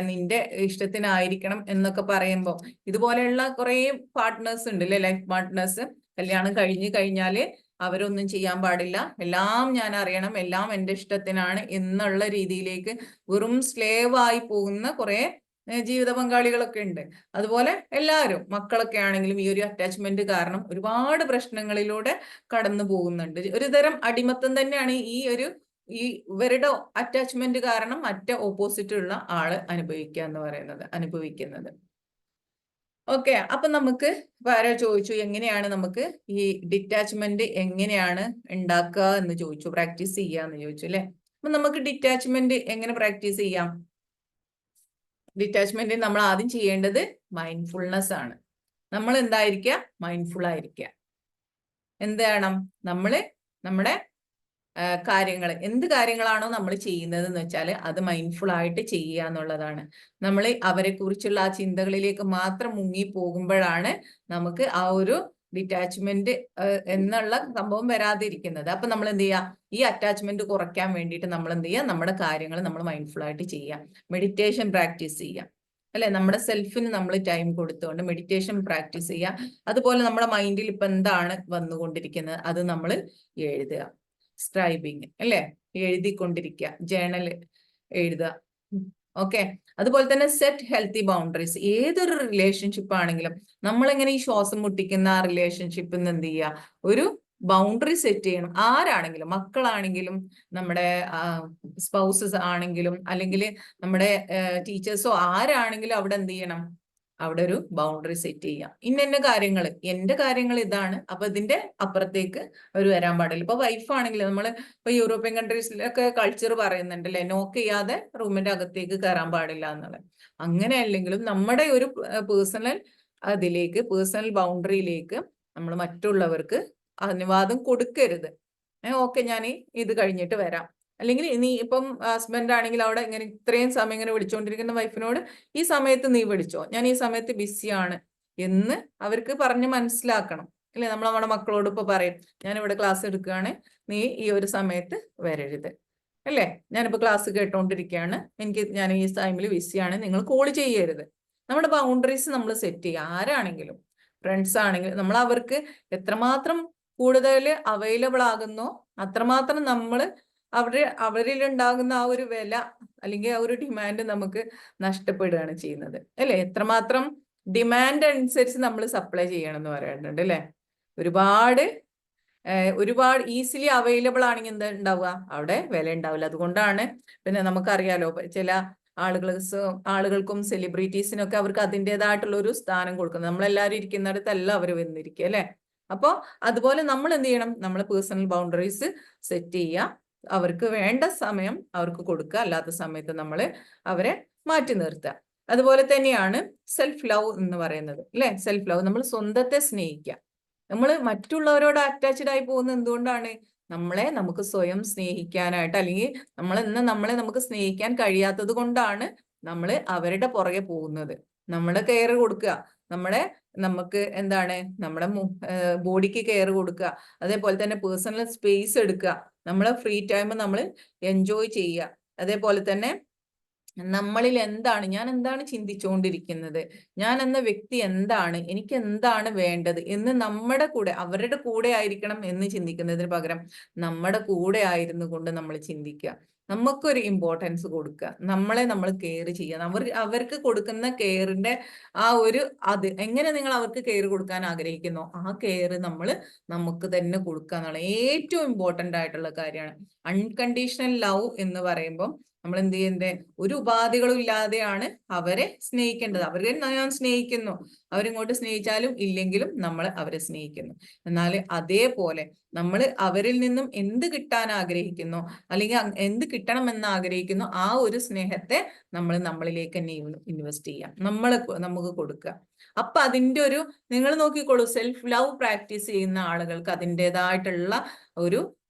Speaker 1: നിന്റെ ഇഷ്ടത്തിനായിരിക്കണം എന്നൊക്കെ പറയുമ്പോൾ, ഇതുപോലെയുള്ള കുറെ പാർട്ട്നേഴ്സ് ഉണ്ട്, അല്ലെ? ലൈഫ് പാർട്ട്നേഴ്സ് കല്യാണം കഴിഞ്ഞു കഴിഞ്ഞാല് അവരൊന്നും ചെയ്യാൻ പാടില്ല, എല്ലാം ഞാൻ അറിയണം, എല്ലാം എൻ്റെ ഇഷ്ടത്തിനാണ് എന്നുള്ള രീതിയിലേക്ക് വെറും സ്ലേവ് ആയി പോകുന്ന കുറെ ജീവിത പങ്കാളികളൊക്കെ ഉണ്ട്. അതുപോലെ എല്ലാവരും, മക്കളൊക്കെ ആണെങ്കിലും ഈ ഒരു അറ്റാച്ച്മെന്റ് കാരണം ഒരുപാട് പ്രശ്നങ്ങളിലൂടെ കടന്നു പോകുന്നുണ്ട്. ഒരു തരം അടിമത്തം തന്നെയാണ് ഇവരുടെ അറ്റാച്ച്മെന്റ് കാരണം മറ്റേ ഓപ്പോസിറ്റ് ഉള്ള ആള് അനുഭവിക്കുന്നത്. ഓക്കെ, അപ്പൊ നമുക്ക് വേറെ ചോദിച്ചു, എങ്ങനെയാണ് നമുക്ക് ഈ ഡിറ്റാച്ച്മെന്റ് എങ്ങനെയാണ് ഉണ്ടാക്കുക എന്ന് ചോദിച്ചു, പ്രാക്ടീസ് ചെയ്യാന്ന് ചോദിച്ചു, അല്ലെ? അപ്പൊ നമുക്ക് ഡിറ്റാച്ച്മെന്റ് എങ്ങനെ പ്രാക്ടീസ് ചെയ്യാം? ഡിറ്റാച്ച്മെന്റ് നമ്മൾ ആദ്യം ചെയ്യേണ്ടത് മൈൻഡ്ഫുൾനെസ് ആണ്. നമ്മൾ എന്തായിരിക്കുക? മൈൻഡ്ഫുൾ ആയിരിക്കുക. എന്ത് വേണം? നമ്മുടെ കാര്യങ്ങൾ, എന്ത് കാര്യങ്ങളാണോ നമ്മൾ ചെയ്യുന്നത് എന്ന് വെച്ചാൽ അത് മൈൻഡ്ഫുൾ ആയിട്ട് ചെയ്യുക എന്നുള്ളതാണ്. നമ്മൾ അവരെ കുറിച്ചുള്ള ആ ചിന്തകളിലേക്ക് മാത്രം മുങ്ങി പോകുമ്പോഴാണ് നമുക്ക് ആ ഒരു ഡിറ്റാച്ച്മെന്റ് എന്നുള്ള സംഭവം വരാതിരിക്കുന്നത്. അപ്പൊ നമ്മൾ എന്ത് ചെയ്യുക? ഈ അറ്റാച്ച്മെന്റ് കുറയ്ക്കാൻ വേണ്ടിയിട്ട് നമ്മൾ എന്ത് ചെയ്യുക? നമ്മുടെ കാര്യങ്ങൾ നമ്മൾ മൈൻഡ്ഫുൾ ആയിട്ട് ചെയ്യുക, മെഡിറ്റേഷൻ പ്രാക്ടീസ് ചെയ്യുക, അല്ലെ? നമ്മുടെ സെൽഫിന് നമ്മൾ ടൈം കൊടുത്തുകൊണ്ട് മെഡിറ്റേഷൻ പ്രാക്ടീസ് ചെയ്യുക. അതുപോലെ നമ്മുടെ മൈൻഡിൽ ഇപ്പൊ എന്താണ് വന്നുകൊണ്ടിരിക്കുന്നത് അത് നമ്മൾ എഴുതുക, സ്ക്രൈബിങ്, അല്ലെ? എഴുതിക്കൊണ്ടിരിക്കുക, ജേണൽ എഴുതുക. ഓക്കെ, അതുപോലെ തന്നെ സെറ്റ് ഹെൽത്തി ബൗണ്ടറീസ്. ഏതൊരു റിലേഷൻഷിപ്പ് ആണെങ്കിലും നമ്മളെങ്ങനെ ഈ ശ്വാസം മുട്ടിക്കുന്ന ആ റിലേഷൻഷിപ്പിൽ എന്ത് ചെയ്യുക? ഒരു ബൗണ്ടറി സെറ്റ് ചെയ്യണം. ആരാണെങ്കിലും, മക്കളാണെങ്കിലും, നമ്മുടെ സ്പൗസസ് ആണെങ്കിലും, അല്ലെങ്കിൽ നമ്മുടെ ടീച്ചേഴ്സോ ആരാണെങ്കിലും അവിടെ എന്ത് ചെയ്യണം? അവിടെ ഒരു ബൗണ്ടറി സെറ്റ് ചെയ്യാം. ഇന്ന കാര്യങ്ങൾ, എന്റെ കാര്യങ്ങൾ ഇതാണ്, അപ്പൊ ഇതിന്റെ അപ്പുറത്തേക്ക് അവർ വരാൻ പാടില്ല. ഇപ്പൊ വൈഫ് ആണെങ്കിൽ നമ്മൾ ഇപ്പൊ യൂറോപ്യൻ കൺട്രീസിലൊക്കെ കൾച്ചർ പറയുന്നുണ്ടല്ലേ, നോക്ക് ചെയ്യാതെ റൂമിന്റെ അകത്തേക്ക് കയറാൻ പാടില്ല എന്നുള്ളത്. അങ്ങനെ അല്ലെങ്കിലും നമ്മുടെ ഒരു പേഴ്സണൽ പേഴ്സണൽ ബൗണ്ടറിയിലേക്ക് നമ്മൾ മറ്റുള്ളവർക്ക് അനുവാദം കൊടുക്കരുത്. ഓക്കെ, ഞാൻ ഇത് കഴിഞ്ഞിട്ട് വരാം. അല്ലെങ്കിൽ നീ ഇപ്പം ഹസ്ബൻഡ് ആണെങ്കിൽ അവിടെ ഇങ്ങനെ ഇത്രയും സമയം ഇങ്ങനെ വിളിച്ചുകൊണ്ടിരിക്കുന്ന വൈഫിനോട് ഈ സമയത്ത് നീ വിളിച്ചോ, ഞാൻ ഈ സമയത്ത് ബിസിയാണ് എന്ന് അവർക്ക് പറഞ്ഞ് മനസ്സിലാക്കണം. അല്ലെ, നമ്മൾ നമ്മുടെ മക്കളോട് ഇപ്പൊ പറയും, ഞാനിവിടെ ക്ലാസ് എടുക്കുകയാണ്, നീ ഈ ഒരു സമയത്ത് വരരുത്. അല്ലേ, ഞാനിപ്പോ ക്ലാസ് കേട്ടോണ്ടിരിക്കുകയാണ്, ഞാൻ ഈ ടൈമിൽ ബിസിയാണ്, നിങ്ങൾ കോൾ ചെയ്യരുത്. നമ്മുടെ ബൗണ്ടറീസ് നമ്മൾ സെറ്റ് ചെയ്യുക. ആരാണെങ്കിലും, ഫ്രണ്ട്സ് ആണെങ്കിലും, നമ്മൾ അവർക്ക് എത്രമാത്രം കൂടുതൽ അവൈലബിൾ ആകുന്നോ അത്രമാത്രം നമ്മൾ അവരിൽ ഉണ്ടാകുന്ന ആ ഒരു വില അല്ലെങ്കിൽ ആ ഒരു ഡിമാൻഡ് നമുക്ക് നഷ്ടപ്പെടുകയാണ് ചെയ്യുന്നത്. അല്ലെ, എത്രമാത്രം ഡിമാൻഡ് അനുസരിച്ച് നമ്മൾ സപ്ലൈ ചെയ്യണം എന്ന് പറയുന്നുണ്ട്. അല്ലെ, ഒരുപാട് ഈസിലി അവൈലബിൾ ആണെങ്കിൽ എന്താ ഉണ്ടാവുക, അവിടെ വില ഉണ്ടാവില്ല. അതുകൊണ്ടാണ് പിന്നെ നമുക്കറിയാലോ, ചില ആളുകൾക്കും സെലിബ്രിറ്റീസിനൊക്കെ അവർക്ക് അതിൻ്റെതായിട്ടുള്ള ഒരു സ്ഥാനം കൊടുക്കുന്നത്. നമ്മളെല്ലാവരും ഇരിക്കുന്നിടത്തല്ല അവർ വന്നിരിക്കുക. അല്ലെ, അപ്പോൾ അതുപോലെ നമ്മൾ എന്ത് ചെയ്യണം, നമ്മൾ പേഴ്സണൽ ബൗണ്ടറീസ് സെറ്റ് ചെയ്യുക. അവർക്ക് വേണ്ട സമയം അവർക്ക് കൊടുക്കുക, അല്ലാത്ത സമയത്ത് നമ്മൾ അവരെ മാറ്റി നിർത്തുക. അതുപോലെ തന്നെയാണ് സെൽഫ് ലവ് എന്ന് പറയുന്നത്. അല്ലെ, സെൽഫ് ലവ്, നമ്മൾ സ്വന്തത്തെ സ്നേഹിക്കുക. നമ്മൾ മറ്റുള്ളവരോട് അറ്റാച്ച്ഡ് ആയി പോകുന്നത് എന്തുകൊണ്ടാണ്? നമുക്ക് സ്വയം സ്നേഹിക്കാനായിട്ട്, അല്ലെങ്കിൽ നമ്മളെ നമുക്ക് സ്നേഹിക്കാൻ കഴിയാത്തത് കൊണ്ടാണ് നമ്മൾ അവരുടെ പുറകെ പോകുന്നത്. നമ്മുടെ കെയർ കൊടുക്കുക, നമുക്ക് എന്താണ്, നമ്മുടെ ബോഡിക്ക് കെയർ കൊടുക്കുക, അതേപോലെ തന്നെ പേഴ്സണൽ സ്പേസ് എടുക്കുക, നമ്മളെ ഫ്രീ ടൈം നമ്മൾ എൻജോയ് ചെയ്യുക. അതേപോലെ തന്നെ നമ്മളിൽ ഞാൻ എന്താണ് ചിന്തിച്ചുകൊണ്ടിരിക്കുന്നത്, ഞാൻ എന്ന വ്യക്തി എന്താണ്, എനിക്ക് എന്താണ് വേണ്ടത് എന്ന് നമ്മുടെ കൂടെ, അവരുടെ കൂടെ ആയിരിക്കണം എന്ന് ചിന്തിക്കുന്നതിന് പകരം നമ്മുടെ കൂടെ ആയിരുന്നു കൊണ്ട് നമ്മൾ ചിന്തിക്കുക. നമുക്കൊരു ഇമ്പോർട്ടൻസ് കൊടുക്കുക, നമ്മൾ കെയർ ചെയ്യുക. അവർക്ക് കൊടുക്കുന്ന കെയറിന്റെ എങ്ങനെ നിങ്ങൾ അവർക്ക് കെയർ കൊടുക്കാൻ ആഗ്രഹിക്കുന്നു, ആ കെയർ നമുക്ക് തന്നെ കൊടുക്കുക എന്നുള്ള ഏറ്റവും ഇമ്പോർട്ടൻ്റ് ആയിട്ടുള്ള കാര്യമാണ്. അൺകണ്ടീഷണൽ ലവ് എന്ന് പറയുമ്പോൾ നമ്മൾ എന്ത് ചെയ്യണ്ടേ, ഒരു ഉപാധികളും ഇല്ലാതെയാണ് അവരെ സ്നേഹിക്കേണ്ടത്. അവരെ ഞാൻ സ്നേഹിക്കുന്നു, അവരിങ്ങോട്ട് സ്നേഹിച്ചാലും ഇല്ലെങ്കിലും നമ്മൾ അവരെ സ്നേഹിക്കുന്നു. എന്നാൽ അതേപോലെ നമ്മൾ അവരിൽ നിന്നും എന്ത് കിട്ടാൻ ആഗ്രഹിക്കുന്നു, അല്ലെങ്കിൽ എന്ത് കിട്ടണമെന്ന് ആഗ്രഹിക്കുന്നു, ആ ഒരു സ്നേഹത്തെ നമ്മളിലേക്ക് തന്നെ ഇൻവെസ്റ്റ് ചെയ്യാം, നമുക്ക് കൊടുക്കുക. അപ്പൊ അതിൻ്റെ നിങ്ങൾ നോക്കിക്കോളൂ, സെൽഫ് ലവ് പ്രാക്ടീസ് ചെയ്യുന്ന ആളുകൾക്ക് അതിൻ്റെതായിട്ടുള്ള ഒരു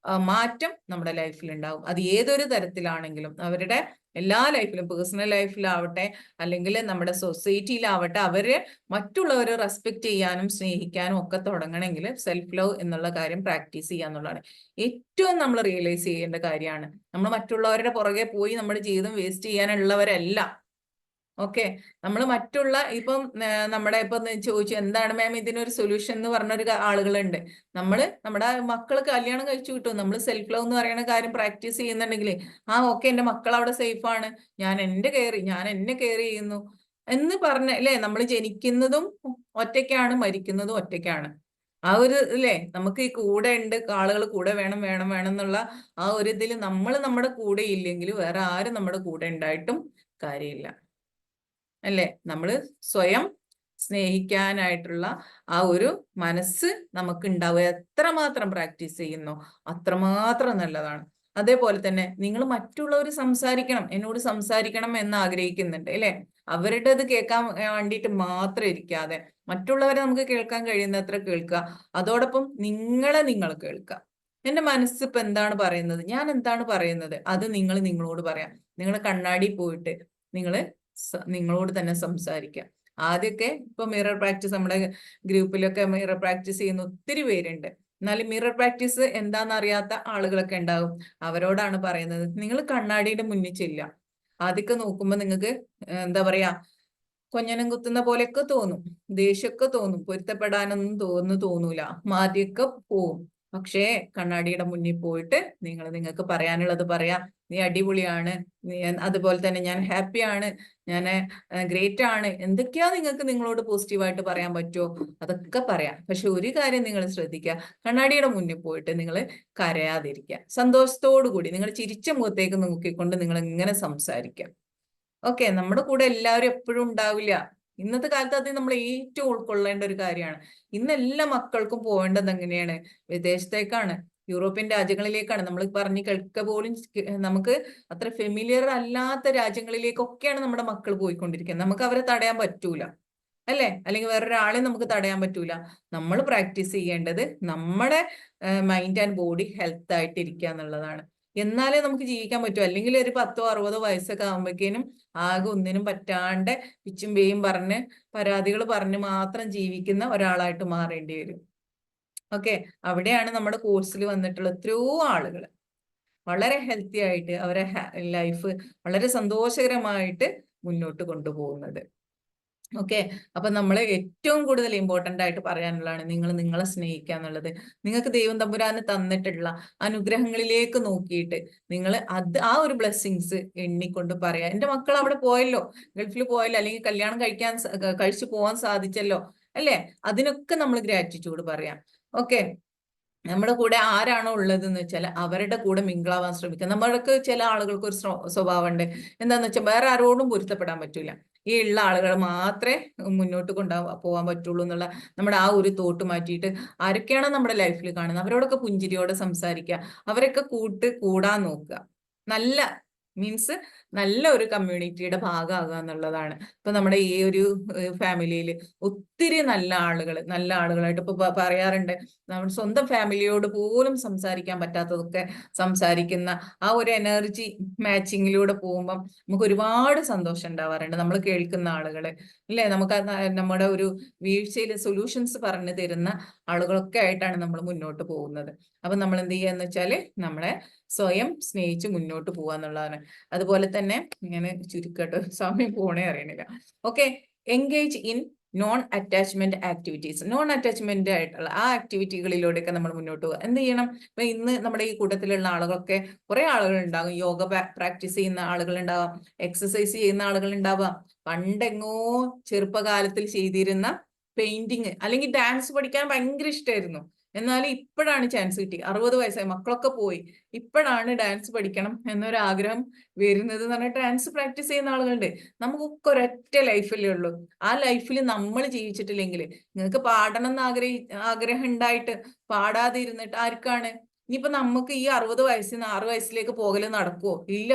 Speaker 1: മാറ്റം നമ്മുടെ ലൈഫിൽ ഉണ്ടാവും. അത് ഏതൊരു തരത്തിലാണെങ്കിലും, അവരുടെ എല്ലാ ലൈഫിലും, പേഴ്സണൽ ലൈഫിലാവട്ടെ അല്ലെങ്കിൽ നമ്മുടെ സൊസൈറ്റിയിലാവട്ടെ, മറ്റുള്ളവരെ റെസ്പെക്ട് ചെയ്യാനും സ്നേഹിക്കാനും ഒക്കെ തുടങ്ങണമെങ്കിൽ സെൽഫ് ലവ് എന്നുള്ള കാര്യം പ്രാക്ടീസ് ചെയ്യുക എന്നുള്ളതാണ് ഏറ്റവും നമ്മൾ റിയലൈസ് ചെയ്യേണ്ട കാര്യമാണ്. നമ്മൾ മറ്റുള്ളവരുടെ പുറകെ പോയി നമ്മുടെ ജീവിതം വേസ്റ്റ് ചെയ്യാനുള്ളവരല്ല. ഓക്കെ, നമ്മൾ ഇപ്പം ചോദിച്ചു എന്താണ് മാം ഇതിനൊരു സൊല്യൂഷൻ എന്ന് പറഞ്ഞൊരു ആളുകളുണ്ട്. നമ്മുടെ മക്കൾ കല്യാണം കഴിച്ചു കിട്ടും, നമ്മൾ സെൽഫ് ലവ് എന്ന് പറയുന്ന കാര്യം പ്രാക്ടീസ് ചെയ്യുന്നുണ്ടെങ്കിൽ, ഓക്കെ, എന്റെ മക്കൾ അവിടെ സേഫ് ആണ്, ഞാൻ എന്നെ കെയർ ചെയ്യുന്നു എന്ന് പറഞ്ഞ, അല്ലെ, നമ്മൾ ജനിക്കുന്നതും ഒറ്റയ്ക്കാണ്, മരിക്കുന്നതും ഒറ്റയ്ക്കാണ്. നമുക്ക് ഈ കൂടെ ഉണ്ട്, ആളുകൾ കൂടെ വേണം എന്നുള്ള ആ ഒരു ഇതിൽ നമ്മുടെ കൂടെ ഇല്ലെങ്കിൽ വേറെ ആരും നമ്മുടെ കൂടെ ഉണ്ടായിട്ടും കാര്യമില്ല. അല്ലെ, നമ്മൾ സ്വയം സ്നേഹിക്കാനായിട്ടുള്ള ആ ഒരു മനസ്സ് നമുക്ക് ഉണ്ടാവുക എത്രമാത്രം പ്രാക്ടീസ് ചെയ്യുന്നോ അത്രമാത്രം നല്ലതാണ്. അതേപോലെ തന്നെ നിങ്ങൾ മറ്റുള്ളവർ എന്നോട് സംസാരിക്കണം എന്ന് ആഗ്രഹിക്കുന്നുണ്ട്, അല്ലെ, അവരുടേത് കേൾക്കാൻ വേണ്ടിയിട്ട് മാത്രം ഇരിക്കാതെ മറ്റുള്ളവരെ നമുക്ക് കേൾക്കാൻ കഴിയുന്നത്ര കേൾക്കുക. അതോടൊപ്പം നിങ്ങൾ കേൾക്കുക. എന്റെ മനസ്സ് ഇപ്പൊ എന്താണ് പറയുന്നത്, ഞാൻ എന്താണ് പറയുന്നത്, അത് നിങ്ങളോട് പറയാം. നിങ്ങൾ കണ്ണാടി പോയിട്ട് നിങ്ങളോട് തന്നെ സംസാരിക്കാം. ആദ്യമൊക്കെ ഇപ്പൊ മിറർ പ്രാക്ടീസ്, നമ്മുടെ ഗ്രൂപ്പിലൊക്കെ മിറർ പ്രാക്ടീസ് ചെയ്യുന്ന ഒത്തിരി പേരുണ്ട്. എന്നാലും മിറർ പ്രാക്ടീസ് എന്താണെന്ന് അറിയാത്ത ആളുകളൊക്കെ ഉണ്ടാവും. അവരോടാണ് പറയുന്നത്, നിങ്ങൾ കണ്ണാടിയുടെ മുന്നിൽ ചെല്ലുക. ആദ്യമൊക്കെ നോക്കുമ്പോൾ നിങ്ങൾക്ക് എന്താ പറയാ, കൊഞ്ഞനം കുത്തുന്ന പോലെയൊക്കെ തോന്നും, ദേഷ്യമൊക്കെ തോന്നും, പൊരുത്തപ്പെടാനൊന്നും തോന്നൂല, ആദ്യമൊക്കെ പോവും. പക്ഷേ കണ്ണാടിയുടെ മുന്നിൽ പോയിട്ട് നിങ്ങൾക്ക് പറയാനുള്ളത് പറയാം. നീ അടിപൊളിയാണ്, അതുപോലെ തന്നെ ഞാൻ ഹാപ്പിയാണ്, ഞാൻ ഗ്രേറ്റ് ആണ്, എന്തൊക്കെയാ നിങ്ങളോട് പോസിറ്റീവായിട്ട് പറയാൻ പറ്റുമോ അതൊക്കെ പറയാം. പക്ഷെ ഒരു കാര്യം നിങ്ങൾ ശ്രദ്ധിക്കുക, കണ്ണാടിയുടെ മുന്നിൽ പോയിട്ട് നിങ്ങൾ കരയാതിരിക്കുക. സന്തോഷത്തോടു കൂടി നിങ്ങൾ ചിരിച്ച മുഖത്തേക്ക് നോക്കിക്കൊണ്ട് നിങ്ങൾ ഇങ്ങനെ സംസാരിക്കുക. ഓക്കെ, നമ്മുടെ കൂടെ എല്ലാവരും എപ്പോഴും ഉണ്ടാവില്ല. ഇന്നത്തെ കാലത്ത് അത് നമ്മൾ ഏറ്റവും ഉൾക്കൊള്ളേണ്ട ഒരു കാര്യമാണ്. ഇന്ന് എല്ലാ മക്കൾക്കും പോകേണ്ടത് എങ്ങനെയാണ്? വിദേശത്തേക്കാണ്, യൂറോപ്യൻ രാജ്യങ്ങളിലേക്കാണ്. നമ്മൾ പറഞ്ഞ് കേൾക്ക പോലും നമുക്ക് അത്ര ഫെമിലിയർ അല്ലാത്ത രാജ്യങ്ങളിലേക്കൊക്കെയാണ് നമ്മുടെ മക്കൾ പോയിക്കൊണ്ടിരിക്കുന്നത്. നമുക്ക് അവരെ തടയാൻ പറ്റൂല, അല്ലേ? അല്ലെങ്കിൽ വേറൊരാളെ നമുക്ക് തടയാൻ പറ്റൂല. നമ്മൾ പ്രാക്ടീസ് ചെയ്യേണ്ടത് നമ്മുടെ മൈൻഡ് ആൻഡ് ബോഡി ഹെൽത്ത് ആയിട്ട് ഇരിക്കുക എന്നുള്ളതാണ്. എന്നാലേ നമുക്ക് ജീവിക്കാൻ പറ്റൂ. അല്ലെങ്കിൽ ഒരു 10 60 വയസ്സൊക്കെ ആകുമ്പോഴേക്കും ആകെ ഒന്നിനും പറ്റാണ്ട് പിച്ചും പേയും പറഞ്ഞ് പരാതികൾ പറഞ്ഞ് മാത്രം ജീവിക്കുന്ന ഒരാളായിട്ട് മാറേണ്ടി വരും. ഓക്കെ, അവിടെയാണ് നമ്മുടെ കോഴ്സിൽ വന്നിട്ടുള്ള എത്രയോ ആളുകൾ വളരെ ഹെൽത്തി ആയിട്ട് അവരെ ലൈഫ് വളരെ സന്തോഷകരമായിട്ട് മുന്നോട്ട് കൊണ്ടുപോകുന്നത്. ഓക്കെ, അപ്പൊ നമ്മൾ ഏറ്റവും കൂടുതൽ ഇമ്പോർട്ടൻ്റ് ആയിട്ട് പറയാനുള്ളതാണ് നിങ്ങൾ നിങ്ങളെ സ്നേഹിക്കുക എന്നുള്ളത്. നിങ്ങൾക്ക് ദൈവം തമ്പുരാന് തന്നിട്ടുള്ള അനുഗ്രഹങ്ങളിലേക്ക് നോക്കിയിട്ട് നിങ്ങൾ ആ ഒരു ബ്ലെസ്സിങ്സ് എണ്ണിക്കൊണ്ട് പറയാ. എൻ്റെ മക്കൾ അവിടെ പോയല്ലോ, ഗൾഫിൽ പോയല്ലോ, അല്ലെങ്കിൽ കല്യാണം കഴിച്ചു പോകാൻ സാധിച്ചല്ലോ, അല്ലേ? അതിനൊക്കെ നമ്മൾ ഗ്രാറ്റിറ്റ്യൂഡ് പറയാം. ഓക്കെ, നമ്മുടെ കൂടെ ആരാണോ ഉള്ളത് എന്ന് വെച്ചാൽ അവരുടെ കൂടെ മിങ്കിളാവാൻ ശ്രമിക്കുക. നമ്മൾക്ക് ചില ആളുകൾക്ക് ഒരു സ്വഭാവം ഉണ്ട്, എന്താന്ന് വെച്ചാൽ വേറെ ആരോടും പൊരുത്തപ്പെടാൻ പറ്റൂല, ഈ ഉള്ള ആളുകൾ മാത്രമേ മുന്നോട്ട് പോകാൻ പറ്റുള്ളൂ എന്നുള്ള നമ്മുടെ ആ ഒരു തോട്ട് മാറ്റിയിട്ട് ആരൊക്കെയാണോ നമ്മുടെ ലൈഫിൽ കാണുന്നത് അവരോടൊക്കെ പുഞ്ചിരിയോടെ സംസാരിക്കുക, അവരൊക്കെ കൂടാൻ നോക്കുക. നല്ല മീൻസ് നല്ല ഒരു കമ്മ്യൂണിറ്റിയുടെ ഭാഗമാകുക എന്നുള്ളതാണ്. ഇപ്പൊ നമ്മുടെ ഈ ഒരു ഫാമിലിയിൽ ഒത്തിരി നല്ല ആളുകളായിട്ട് ഇപ്പൊ പറയാറുണ്ട്, നമ്മുടെ സ്വന്തം ഫാമിലിയോട് പോലും സംസാരിക്കാൻ പറ്റാത്തതൊക്കെ സംസാരിക്കുന്ന ആ ഒരു എനർജി മാച്ചിങ്ങിലൂടെ പോകുമ്പം നമുക്ക് ഒരുപാട് സന്തോഷം ഉണ്ടാവാറുണ്ട്. നമ്മൾ കേൾക്കുന്ന ആളുകള്, അല്ലെ? നമുക്ക് നമ്മുടെ ഒരു വീഴ്ചയിൽ സൊല്യൂഷൻസ് പറഞ്ഞു തരുന്ന ആളുകളൊക്കെ ആയിട്ടാണ് നമ്മൾ മുന്നോട്ട് പോകുന്നത്. അപ്പൊ നമ്മൾ എന്ത് ചെയ്യാന്ന് വെച്ചാല് നമ്മളെ സ്വയം സ്നേഹിച്ച് മുന്നോട്ട് പോവാന്നുള്ളതാണ്. അതുപോലെ തന്നെ ഇങ്ങനെ ചുരുക്കട്ടോ, സമയം പോണേ അറിയണില്ല. Okay, engage in non attachment activities. Non attachment ആയിട്ടുള്ള ആ ആക്ടിവിറ്റികളിലൂടെയൊക്കെ നമ്മൾ മുന്നോട്ട് പോകുക. എന്ത് ചെയ്യണം? ഇപ്പൊ ഇന്ന് നമ്മുടെ ഈ കൂട്ടത്തിലുള്ള ആളുകളൊക്കെ കുറെ ആളുകൾ ഉണ്ടാകും, യോഗ പ്രാക്ടീസ് ചെയ്യുന്ന ആളുകൾ ഉണ്ടാവാം, എക്സസൈസ് ചെയ്യുന്ന ആളുകൾ ഉണ്ടാവാം, പണ്ടെങ്ങോ ചെറുപ്പകാലത്തിൽ ചെയ്തിരുന്ന പെയിന്റിങ് അല്ലെങ്കിൽ ഡാൻസ് പഠിക്കാൻ ഭയങ്കര ഇഷ്ടമായിരുന്നു, എന്നാലും ഇപ്പോഴാണ് ചാൻസ് കിട്ടി, 60 വയസ്സായി, മക്കളൊക്കെ പോയി, ഇപ്പോഴാണ് ഡാൻസ് പഠിക്കണം എന്നൊരു ആഗ്രഹം വരുന്നത് എന്ന് പറഞ്ഞാൽ ഡാൻസ് പ്രാക്ടീസ് ചെയ്യുന്ന ആളുകളുണ്ട്. നമുക്കൊക്കെ ഒരൊറ്റ ലൈഫല്ലേ ഉള്ളൂ. ആ ലൈഫിൽ നമ്മൾ ജീവിച്ചിട്ടില്ലെങ്കിൽ, നിങ്ങൾക്ക് പാടണം എന്ന് ആഗ്രഹം ഉണ്ടായിട്ട് പാടാതെ ഇരുന്നിട്ട് ആർക്കാണ്? ഇനിയിപ്പോ നമുക്ക് ഈ 60 വയസ്സിൽ നിന്ന് 6 വയസ്സിലേക്ക് പോകല് നടക്കുവോ? ഇല്ല.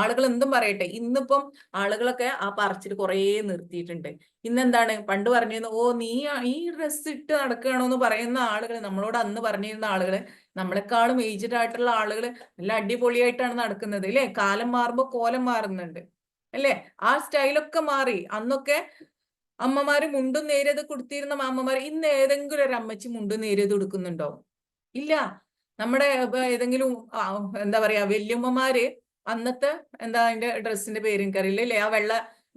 Speaker 1: ആളുകൾ എന്തും പറയട്ടെ, ഇന്നിപ്പം ആളുകളൊക്കെ ആ പറച്ചിൽ കുറേ നിർത്തിയിട്ടുണ്ട്. ഇന്നെന്താണ് പണ്ട് പറഞ്ഞിരുന്നു, ഓ നീ ഈ ഡ്രസ്സ് ഇട്ട് നടക്കുകയാണോ എന്ന് പറയുന്ന ആളുകൾ, നമ്മളോട് അന്ന് പറഞ്ഞിരുന്ന ആളുകൾ, നമ്മളെക്കാളും ഏജ്ഡ് ആയിട്ടുള്ള ആളുകൾ നല്ല അടിപൊളിയായിട്ടാണ് നടക്കുന്നത്, അല്ലേ? കാലം മാറുമ്പോ കോലം മാറുന്നുണ്ട്, അല്ലേ? ആ സ്റ്റൈലൊക്കെ മാറി. അന്നൊക്കെ അമ്മമാര് മുണ്ടും നേരിയത് കൊടുത്തിരുന്ന അമ്മമാർ ഇന്ന് ഏതെങ്കിലും ഒരു അമ്മച്ചി മുണ്ടും നേരിയത് കൊടുക്കുന്നുണ്ടോ? ഇല്ല. നമ്മുടെ ഏതെങ്കിലും എന്താ പറയാ വല്യമ്മമാര് അന്നത്തെ എന്താ അതിന്റെ ഡ്രസ്സിന്റെ പേര് എനിക്കറിയില്ല, അല്ലേ? ആ വെള്ള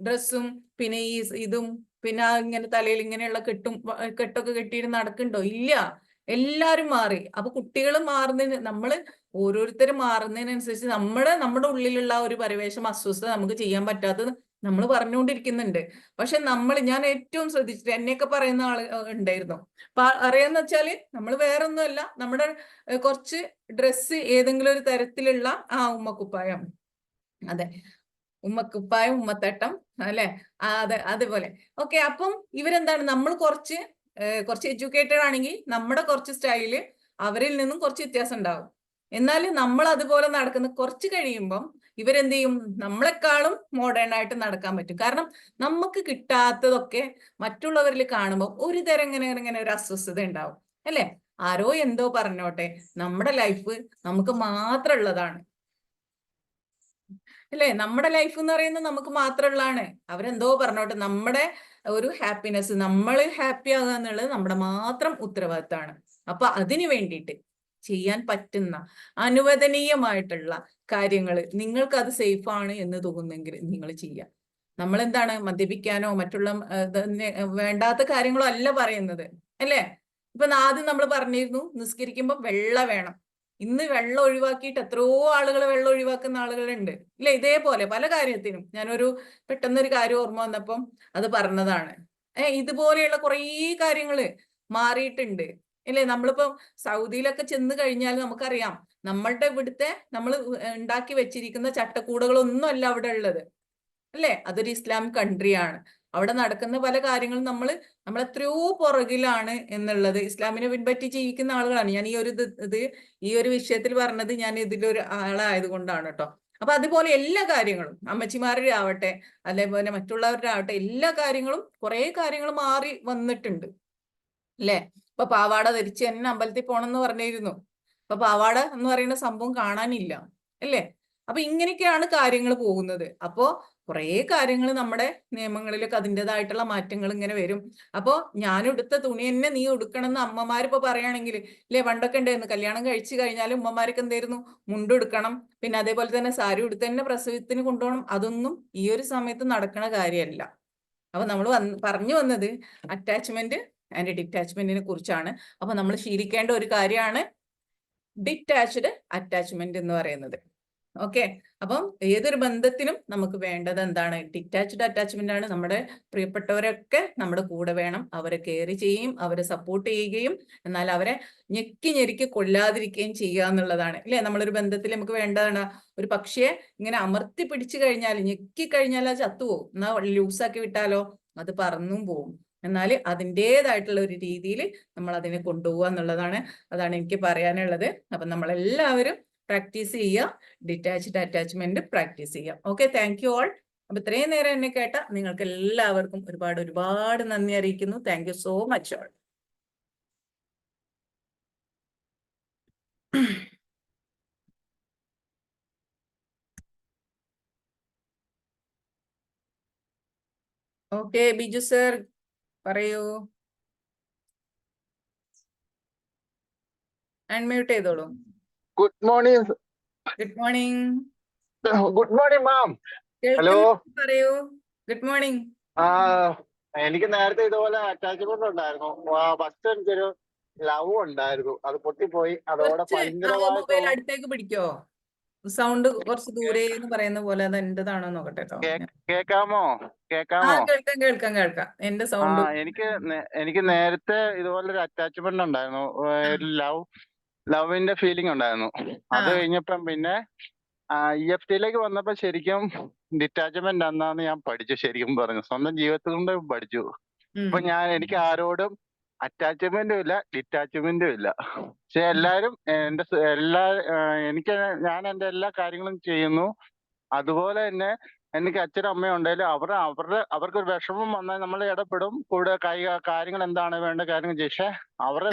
Speaker 1: ഡ്രസ്സും പിന്നെ ഈ ഇതും പിന്നെ ഇങ്ങനെ തലയിൽ ഇങ്ങനെയുള്ള കെട്ടൊക്കെ കെട്ടിയിരുന്ന് നടക്കുന്നുണ്ടോ? ഇല്ല. എല്ലാരും മാറി. അപ്പൊ കുട്ടികൾ മാറുന്നതിന് ഓരോരുത്തരും മാറുന്നതിനനുസരിച്ച് നമ്മുടെ ഉള്ളിലുള്ള ഒരു പരിവേഷം അസ്വസ്ഥത നമുക്ക് ചെയ്യാൻ പറ്റാത്തത് നമ്മൾ പറഞ്ഞുകൊണ്ടിരിക്കുന്നുണ്ട്. പക്ഷെ ഞാൻ ഏറ്റവും ശ്രദ്ധിച്ചിട്ട് എന്നെയൊക്കെ പറയുന്ന ആള് ഉണ്ടായിരുന്നു. അറിയാന്ന് വെച്ചാല് നമ്മൾ വേറൊന്നുമല്ല, നമ്മുടെ കുറച്ച് ഡ്രസ്സ് ഏതെങ്കിലും ഒരു തരത്തിലുള്ള ഉമ്മക്കുപ്പായം, അതെ, ഉമ്മക്കുപ്പായം, ഉമ്മത്തട്ടം, അല്ലെ? അതെ, അതുപോലെ. ഓക്കെ, അപ്പം ഇവരെന്താണ്, നമ്മൾ കുറച്ച് എഡ്യൂക്കേറ്റഡ് ആണെങ്കിൽ നമ്മുടെ കുറച്ച് സ്റ്റൈല് അവരിൽ നിന്നും കുറച്ച് വ്യത്യാസം ഉണ്ടാവും. എന്നാൽ നമ്മൾ അതുപോലെ നടക്കുന്ന കുറച്ച് കഴിയുമ്പം ഇവരെന്ത് ചെയ്യും? നമ്മളെക്കാളും മോഡേൺ ആയിട്ട് നടക്കാൻ പറ്റും. കാരണം നമുക്ക് കിട്ടാത്തതൊക്കെ മറ്റുള്ളവരിൽ കാണുമ്പോൾ ഒരു തരം ഇങ്ങനെ ഒരു അസ്വസ്ഥത ഉണ്ടാവും, അല്ലെ? ആരോ എന്തോ പറഞ്ഞോട്ടെ, നമ്മുടെ ലൈഫ് നമുക്ക് മാത്രം ഉള്ളതാണ്, അല്ലേ? നമ്മുടെ ലൈഫ് എന്ന് പറയുന്നത് നമുക്ക് മാത്രമുള്ളതാണ്. അവരെന്തോ പറഞ്ഞോട്ടെ, നമ്മുടെ ഒരു ഹാപ്പിനെസ്, നമ്മൾ ഹാപ്പി ആകുക എന്നുള്ളത് നമ്മുടെ മാത്രം ഉത്തരവാദിത്തമാണ്. അപ്പൊ അതിനു വേണ്ടിയിട്ട് ചെയ്യാൻ പറ്റുന്ന അനുവദനീയമായിട്ടുള്ള കാര്യങ്ങൾ, നിങ്ങൾക്ക് അത് സേഫ് ആണ് എന്ന് തോന്നുന്നെങ്കിൽ നിങ്ങൾ ചെയ്യാം. നമ്മൾ എന്താണ് മദ്യപിക്കാനോ മറ്റുള്ള വേണ്ടാത്ത കാര്യങ്ങളോ അല്ല പറയുന്നത്, അല്ലേ? ഇപ്പൊ ആദ്യം നമ്മൾ പറഞ്ഞിരുന്നു നിസ്കരിക്കുമ്പോൾ വെള്ള വേണം. ഇന്ന് വെള്ളം ഒഴിവാക്കിയിട്ട് എത്രയോ ആളുകൾ വെള്ളം ഒഴിവാക്കുന്ന ആളുകളുണ്ട്, ഇല്ല? ഇതേപോലെ പല കാര്യത്തിനും പെട്ടെന്നൊരു കാര്യം ഓർമ്മ വന്നപ്പം അത് പറഞ്ഞതാണ്. ഇതുപോലെയുള്ള കുറേ കാര്യങ്ങള് മാറിയിട്ടുണ്ട്, അല്ലേ? നമ്മളിപ്പോ സൗദിയിലൊക്കെ ചെന്ന് കഴിഞ്ഞാൽ നമുക്കറിയാം, നമ്മളുടെ ഇവിടുത്തെ നമ്മൾ ഉണ്ടാക്കി വെച്ചിരിക്കുന്ന ചട്ടക്കൂടുകളൊന്നും അല്ല അവിടെ ഉള്ളത്, അല്ലേ? അതൊരു ഇസ്ലാം കൺട്രിയാണ്. അവിടെ നടക്കുന്ന പല കാര്യങ്ങളും നമ്മൾ എത്രയോ പുറകിലാണ് എന്നുള്ളത് ഇസ്ലാമിനെ പിൻപറ്റി ജീവിക്കുന്ന ആളുകളാണ്. ഞാൻ ഈ ഒരു വിഷയത്തിൽ പറഞ്ഞത് ഞാൻ ഇതിലൊരു ആളായത് കൊണ്ടാണ് കേട്ടോ. അപ്പൊ അതുപോലെ എല്ലാ കാര്യങ്ങളും അമ്മച്ചിമാരുടെ ആവട്ടെ, അതേപോലെ മറ്റുള്ളവരുടെ ആവട്ടെ, എല്ലാ കാര്യങ്ങളും കുറെ കാര്യങ്ങൾ മാറി വന്നിട്ടുണ്ട് അല്ലേ. ഇപ്പൊ പാവാട ധരിച്ച് തന്നെ അമ്പലത്തിൽ പോണം എന്ന് പറഞ്ഞിരുന്നു. ഇപ്പൊ പാവാട എന്ന് പറയുന്ന സംഭവം കാണാനില്ല അല്ലേ. അപ്പൊ ഇങ്ങനെയൊക്കെയാണ് കാര്യങ്ങൾ പോകുന്നത്. അപ്പോ കുറേ കാര്യങ്ങൾ നമ്മുടെ നിയമങ്ങളിലൊക്കെ അതിൻ്റെതായിട്ടുള്ള മാറ്റങ്ങൾ ഇങ്ങനെ വരും. അപ്പോ ഞാൻ ഉടുത്ത തുണി തന്നെ നീ ഉടുക്കണം എന്ന് അമ്മമാരിപ്പോ പറയുകയാണെങ്കിൽ ഇല്ലേ, പണ്ടൊക്കെ ഉണ്ടായിരുന്നു കല്യാണം കഴിച്ചു കഴിഞ്ഞാലും ഉമ്മമാർക്ക് എന്തായിരുന്നു, മുണ്ടുടുക്കണം, പിന്നെ അതേപോലെ തന്നെ സാരി ഉടുത്ത് തന്നെ പ്രസവത്തിന് കൊണ്ടുപോകണം. അതൊന്നും ഈ ഒരു സമയത്ത് നടക്കണ കാര്യമല്ല. അപ്പൊ നമ്മൾ പറഞ്ഞു വന്നത് അറ്റാച്ച്മെന്റ് ആൻഡ് ഡിറ്റാച്ച്മെന്റിനെ കുറിച്ചാണ്. അപ്പൊ നമ്മൾ ശീലിക്കേണ്ട ഒരു കാര്യമാണ് ഡിറ്റാച്ച്ഡ് അറ്റാച്ച്മെന്റ് എന്ന് പറയുന്നത്. ഓക്കെ, അപ്പം ഏതൊരു ബന്ധത്തിനും നമുക്ക് വേണ്ടത് എന്താണ്, ഡിറ്റാച്ച്ഡ് അറ്റാച്ച്മെന്റ് ആണ്. നമ്മുടെ പ്രിയപ്പെട്ടവരൊക്കെ നമ്മുടെ കൂടെ വേണം, അവരെ കെയർ ചെയ്യുകയും അവരെ സപ്പോർട്ട് ചെയ്യുകയും എന്നാൽ അവരെ ഞെക്കി ഞെരുക്കി കൊല്ലാതിരിക്കുകയും ചെയ്യുക എന്നുള്ളതാണ് അല്ലേ. നമ്മളൊരു ബന്ധത്തിൽ നമുക്ക് വേണ്ടതാണ്. ഒരു പക്ഷിയെ ഇങ്ങനെ അമർത്തി പിടിച്ചു കഴിഞ്ഞാൽ, ഞെക്കി കഴിഞ്ഞാൽ അത് ചത്തുപോകും. എന്നാ ലൂസാക്കി വിട്ടാലോ അത് പറന്നും പോവും. എന്നാൽ അതിൻ്റെതായിട്ടുള്ള ഒരു രീതിയിൽ നമ്മൾ അതിനെ കൊണ്ടുപോകുക എന്നുള്ളതാണ്. അതാണ് എനിക്ക് പറയാനുള്ളത്. അപ്പൊ നമ്മളെല്ലാവരും പ്രാക്ടീസ് ചെയ്യുക, ഡിറ്റാച്ച്ഡ് അറ്റാച്ച്മെന്റ് പ്രാക്ടീസ് ചെയ്യുക. Okay, thank you all. അപ്പൊ ഇത്രയും നേരം എന്നെ കേട്ട നിങ്ങൾക്ക് എല്ലാവർക്കും ഒരുപാട് നന്ദി അറിയിക്കുന്നു. Thank you so much all. Okay, Biju sir പറയൂ, അൺമ്യൂട്ട് ചെയ്തോളൂ.
Speaker 2: Good morning.
Speaker 1: Good morning.
Speaker 2: Good morning ma'am. Hello,
Speaker 1: പറയൂ. Good morning.
Speaker 2: എനിക്ക് നേരത്തെ ഇതുപോലെ അറ്റാച്ച്മെന്റ് ഉണ്ടായിരുന്നു. ഫസ്റ്റ് എനിക്കൊരു ലവ് ഉണ്ടായിരുന്നു, അത് പൊട്ടിപ്പോയി. അതോടെ ഭയങ്കരമായിട്ട്
Speaker 1: മൊബൈൽ അടുത്തേക്ക് പിടിക്കോ, സൗണ്ട് കുറച്ച് ദൂരെ എന്ന് പറയുന്ന പോലെ. അത് എന്റേതാണോ നോക്കട്ടെ കേട്ടോ.
Speaker 2: കേൾക്കാമോ?
Speaker 1: കേൾക്കാം. എന്റെ സൗണ്ട്
Speaker 2: എനിക്ക് നേരത്തെ ഇതുപോലെ ഒരു അറ്റാച്ച്മെന്റ് ഉണ്ടായിരുന്നു, ഒരു ലവിന്റെ ഫീലിംഗ് ഉണ്ടായിരുന്നു. അത് കഴിഞ്ഞപ്പം പിന്നെ EFT വന്നപ്പോ ശരിക്കും ഡിറ്റാച്ച്മെന്റ് എന്നാന്ന് ഞാൻ പഠിച്ചു. ശരിക്കും പറഞ്ഞു, സ്വന്തം ജീവിതത്തിൽ കൊണ്ട് പഠിച്ചു. അപ്പൊ എനിക്ക് ആരോടും അറ്റാച്ച്മെന്റും ഇല്ല, ഡിറ്റാച്ച്മെന്റും ഇല്ല. പക്ഷെ എല്ലാരും ഞാൻ എന്റെ എല്ലാ കാര്യങ്ങളും ചെയ്യുന്നു. അതുപോലെ തന്നെ എനിക്ക് അച്ഛനും അമ്മയും ഉണ്ടെങ്കിലും അവർക്കൊരു വിഷമം വന്നാൽ നമ്മൾ ഇടപെടും, കൂടെ കാര്യങ്ങൾ എന്താണ് വേണ്ട കാര്യങ്ങൾ ചെയ്യും. പക്ഷെ അവരുടെ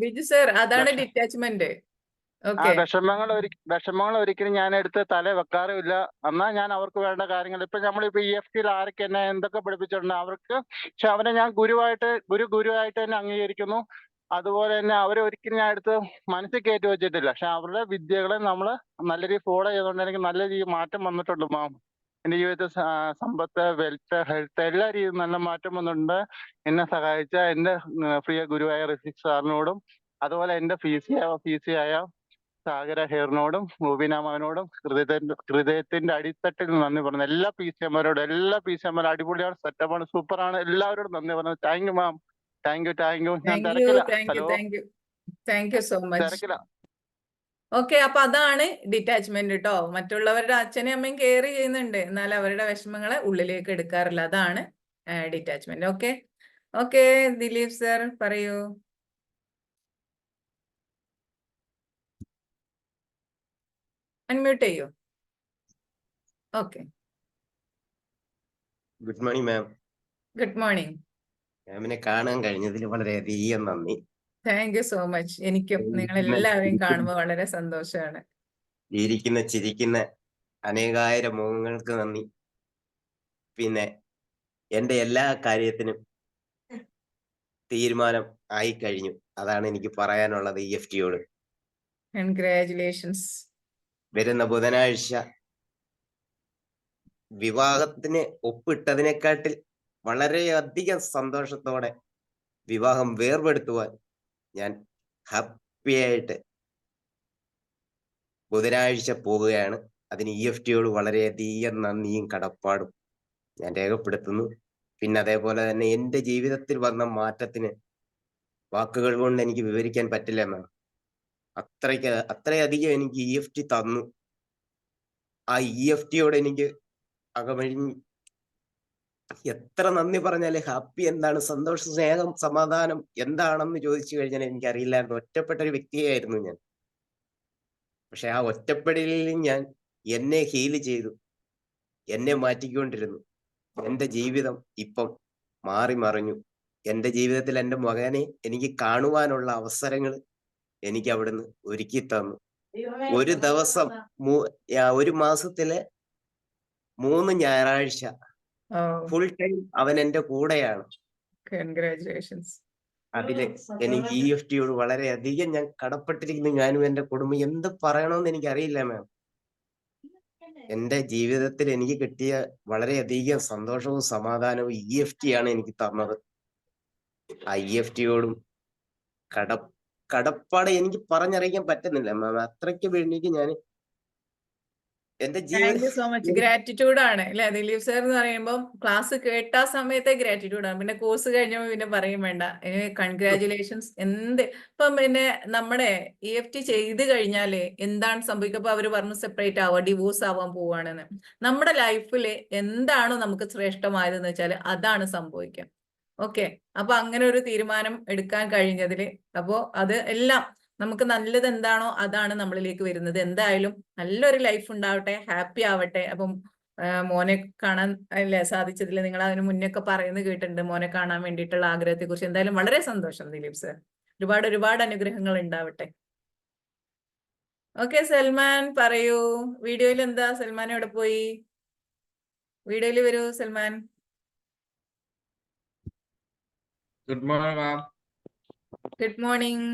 Speaker 1: ബിജു സർ, അതാണ് ഡിറ്റാച്ച്മെന്റ്.
Speaker 2: വിഷമങ്ങൾ ഒരിക്കലും ഞാൻ എടുത്ത് തല വെക്കാറുമില്ല. എന്നാൽ ഞാൻ അവർക്ക് വേണ്ട കാര്യങ്ങൾ, ഇപ്പൊ നമ്മളിപ്പോ EFT ആരൊക്കെ എന്നെ എന്തൊക്കെ പഠിപ്പിച്ചിട്ടുണ്ട് അവർക്ക്, പക്ഷെ അവരെ ഞാൻ ഗുരുവായിട്ട് തന്നെ അംഗീകരിക്കുന്നു. അതുപോലെ തന്നെ അവരെ ഒരിക്കലും ഞാൻ എടുത്ത് മനസ്സിൽ കയറ്റി വെച്ചിട്ടില്ല. പക്ഷെ അവരുടെ വിദ്യകളെ നമ്മൾ നല്ല രീതിയിൽ ഫോളോ ചെയ്തുകൊണ്ട് എനിക്ക് നല്ല രീതിയിൽ മാറ്റം വന്നിട്ടുണ്ട് മാം. എന്റെ ജീവിതത്തിൽ സമ്പത്ത്, വെൽത്ത്, ഹെൽത്ത് എല്ലാ രീതിയിലും നല്ല മാറ്റം വന്നിട്ടുണ്ട്. എന്നെ സഹായിച്ച എന്റെ പ്രിയ ഗുരുവായ ഋഷിക് സാറിനോടും, അതുപോലെ എന്റെ ഫീസിയായ സാഗര ഹെയറിനോടും റൂബിന മാമിനോടും ഹൃദയത്തിന്റെ അടിത്തട്ടിൽ നന്ദി പറഞ്ഞു. എല്ലാ PCMമാരോടും, എല്ലാ PCMമാരും അടിപൊളിയാണ്, സെറ്റപ്പാണ്, സൂപ്പറാണ്. എല്ലാവരോടും നന്ദി പറഞ്ഞു. Thank you ma'am. Thank U. ഞാൻ തിരക്കില്ല. Hello,
Speaker 1: thank you so much.
Speaker 2: തിരക്കില്ല.
Speaker 1: ഓക്കെ, അപ്പൊ അതാണ് ഡിറ്റാച്ച്മെന്റ് കേട്ടോ. മറ്റുള്ളവരുടെ അച്ഛനെയും അമ്മയും കെയർ ചെയ്യുന്നുണ്ട്, എന്നാൽ അവരുടെ വിഷമങ്ങളെ ഉള്ളിലേക്ക് എടുക്കാറില്ല. അതാണ് ഡിറ്റാച്ച്മെന്റ്. ഓക്കെ, ദിലീപ് സർ പറയൂ. അൺമ്യൂട്ട് ചെയ്യൂ. Okay.
Speaker 3: Good morning ma'am.
Speaker 1: Good morning.
Speaker 3: മാമിനെ കാണാൻ കഴിഞ്ഞതിൽ വളരെയധികം നന്ദി.
Speaker 1: Thank you so much. എനിക്കും നിങ്ങൾ എല്ലാവരെയും കാണുമ്പോൾ വളരെ സന്തോഷമാണ്.
Speaker 3: ചിരിക്കുന്ന അനേകായിരം മുഖങ്ങൾക്ക് നന്ദി. പിന്നെ എന്റെ എല്ലാ കാര്യത്തിനും തീരുമാനം ആയി കഴിഞ്ഞു. അതാണ് എനിക്ക് പറയാനുള്ളത് EFTയോട്.
Speaker 1: കൺഗ്രാറ്റുലേഷൻസ്.
Speaker 3: വരുന്ന ബുധനാഴ്ച വിവാഹത്തിന് ഒപ്പിട്ടതിനെക്കാട്ടിൽ വളരെയധികം സന്തോഷത്തോടെ വിവാഹം വേർപെടുത്തുവാൻ ഞാൻ ഹാപ്പിയായിട്ട് ബുധനാഴ്ച പോവുകയാണ്. അതിന് EFTയോട് വളരെയധികം നന്ദിയും കടപ്പാടും ഞാൻ രേഖപ്പെടുത്തുന്നു. പിന്നെ അതേപോലെ തന്നെ എന്റെ ജീവിതത്തിൽ വന്ന മാറ്റത്തിന് വാക്കുകൾ കൊണ്ട് എനിക്ക് വിവരിക്കാൻ പറ്റില്ല എന്നാണ്. അത്രയധികം എനിക്ക് EFT തന്നു. ആ EFTയോട് എനിക്ക് എത്ര നന്ദി പറഞ്ഞാല് ഹാപ്പി എന്താണ്, സന്തോഷം, സ്നേഹം, സമാധാനം എന്താണെന്ന് ചോദിച്ചു കഴിഞ്ഞാൽ എനിക്കറിയില്ലായിരുന്നു. ഒറ്റപ്പെട്ട ഒരു വ്യക്തിയായിരുന്നു ഞാൻ. പക്ഷെ ആ ഒറ്റപ്പെടലിൽ ഞാൻ എന്നെ ഹീൽ ചെയ്തു, എന്നെ മാറ്റിക്കൊണ്ടിരുന്നു. എന്റെ ജീവിതം ഇപ്പം മാറി മറിഞ്ഞു. എന്റെ ജീവിതത്തിൽ എന്റെ മകനെ എനിക്ക് കാണുവാനുള്ള അവസരങ്ങൾ എനിക്ക് അവിടുന്ന് ഒരുക്കി തന്നു. ഒരു ദിവസം ഒരു മാസത്തിലെ 3 ഞായറാഴ്ച
Speaker 1: ഓ,
Speaker 3: ഫുൾ ടൈം അവൻ എന്റെ കൂടെയാണ്.
Speaker 1: കൺഗ്രാറ്റുലേഷൻസ്.
Speaker 3: അതില് എനിക്ക് EFTയോട് വളരെയധികം ഞാൻ കടപ്പെട്ടിരിക്കുന്നു. ഞാനും എന്റെ കുടുംബം. എന്ത് പറയണമെന്ന് എനിക്കറിയില്ല മാം. എന്റെ ജീവിതത്തിൽ എനിക്ക് കിട്ടിയ വളരെയധികം സന്തോഷവും സമാധാനവും EFT ആണ് എനിക്ക് തന്നത്. ആ EFTയോടും കടപ്പാട് എനിക്ക് പറഞ്ഞറിയിക്കാൻ പറ്റുന്നില്ല മാം. അത്രയ്ക്ക് വേണ്ടിയിട്ട് ഞാൻ എന്റെ
Speaker 1: thank you so much. Gratitude ആണ് അല്ലെ ദിലീപ് സാർ എന്ന് പറയുമ്പോൾ ക്ലാസ് കേട്ട സമയത്തെ ഗ്രാറ്റിറ്റ്യൂഡ് ആണ്. പിന്നെ കോഴ്സ് കഴിഞ്ഞപ്പോൾ പിന്നെ പറയും വേണ്ട. കൺഗ്രാറ്റുലേഷൻസ്. ഇപ്പം പിന്നെ നമ്മുടെ EFT ചെയ്ത് കഴിഞ്ഞാല് എന്താണ് സംഭവിക്കുക? അപ്പൊ അവര് പറഞ്ഞു സെപ്പറേറ്റ് ആവുക, ഡിവോഴ്സ് ആവാൻ പോവാണെന്ന്. നമ്മുടെ ലൈഫിൽ എന്താണോ നമുക്ക് ശ്രേഷ്ഠമായതെന്ന് വെച്ചാൽ അതാണ് സംഭവിക്കുക. ഓക്കെ, അപ്പൊ അങ്ങനെ ഒരു തീരുമാനം എടുക്കാൻ കഴിഞ്ഞതില് അപ്പോ അത് എല്ലാം നമുക്ക് നല്ലത് എന്താണോ അതാണ് നമ്മളിലേക്ക് വരുന്നത്. എന്തായാലും നല്ലൊരു ലൈഫ് ഉണ്ടാവട്ടെ, ഹാപ്പി ആവട്ടെ. അപ്പം മോനെ കാണാൻ അല്ലേ സാധിച്ചതിൽ നിങ്ങൾ അതിന് മുന്നൊക്കെ പറയുന്നത് കേട്ടിട്ടുണ്ട്, മോനെ കാണാൻ വേണ്ടിയിട്ടുള്ള ആഗ്രഹത്തെ കുറിച്ച്. എന്തായാലും വളരെ സന്തോഷം ദിലീപ് സർ. ഒരുപാട് ഒരുപാട് അനുഗ്രഹങ്ങൾ ഉണ്ടാവട്ടെ. ഓക്കെ, സൽമാൻ പറയൂ. വീഡിയോയിൽ എന്താ? സൽമാൻ എവിടെ പോയി? വീഡിയോയിൽ വരൂ Salman.
Speaker 4: Good morning ma'am.
Speaker 1: Good morning.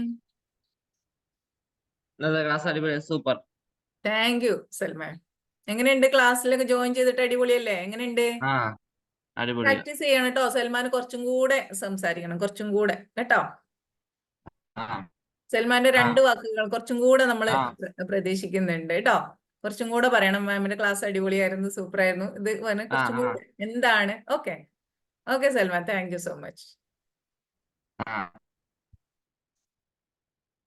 Speaker 4: ഇന്നത്തെ ക്ലാസ് അടിപൊളി, സൂപ്പർ.
Speaker 1: Thank you Salman. എങ്ങനെയുണ്ട്? ക്ലാസ്സിലൊക്കെ ജോയിൻ ചെയ്തിട്ട് അടിപൊളിയല്ലേ? എങ്ങനെയുണ്ട്?
Speaker 4: ആ അടിപൊളി.
Speaker 1: പ്രാക്ടീസ് ചെയ്യണം കേട്ടോ. സൽമാൻ കുറച്ചും കൂടെ സംസാരിക്കണം, കുറച്ചും കൂടെ കേട്ടോ.
Speaker 4: ആ
Speaker 1: സൽമാന്റെ 2 വാക്കുകൾ കുറച്ചും കൂടെ നമ്മൾ
Speaker 4: ആ.
Speaker 1: പ്രതീക്ഷിക്കുന്നുണ്ട് കേട്ടോ. കുറച്ചും കൂടെ പറയണം. മാമിന്റെ ക്ലാസ് അടിപൊളിയായിരുന്നു, സൂപ്പർ ആയിരുന്നു. ഇത് കുറച്ചും കൂടെ എന്താണ്? Okay okay Salman, thank you so much.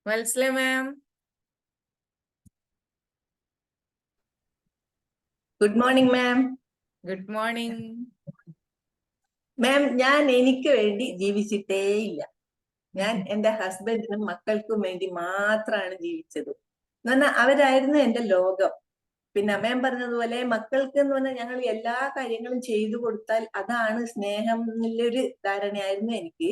Speaker 1: Vatsala ma'am.
Speaker 5: Good morning ma'am.
Speaker 1: Good morning.
Speaker 5: Ma'am, ഞാൻ എനിക്ക് വേണ്ടി ജീവിച്ചിട്ടേ ഇല്ല. ഞാൻ എന്റെ ഹസ്ബൻഡിനും മക്കൾക്കും വേണ്ടി മാത്രമാണ് ജീവിച്ചത്. എന്ന് പറഞ്ഞാൽ അവരായിരുന്നു എന്റെ ലോകം. പിന്നെ മാം പറഞ്ഞതുപോലെ മക്കൾക്ക് എന്ന് പറഞ്ഞാൽ ഞങ്ങൾ എല്ലാ കാര്യങ്ങളും ചെയ്തു കൊടുത്താൽ അതാണ് സ്നേഹം എന്നുള്ളൊരു ധാരണയായിരുന്നു എനിക്ക്.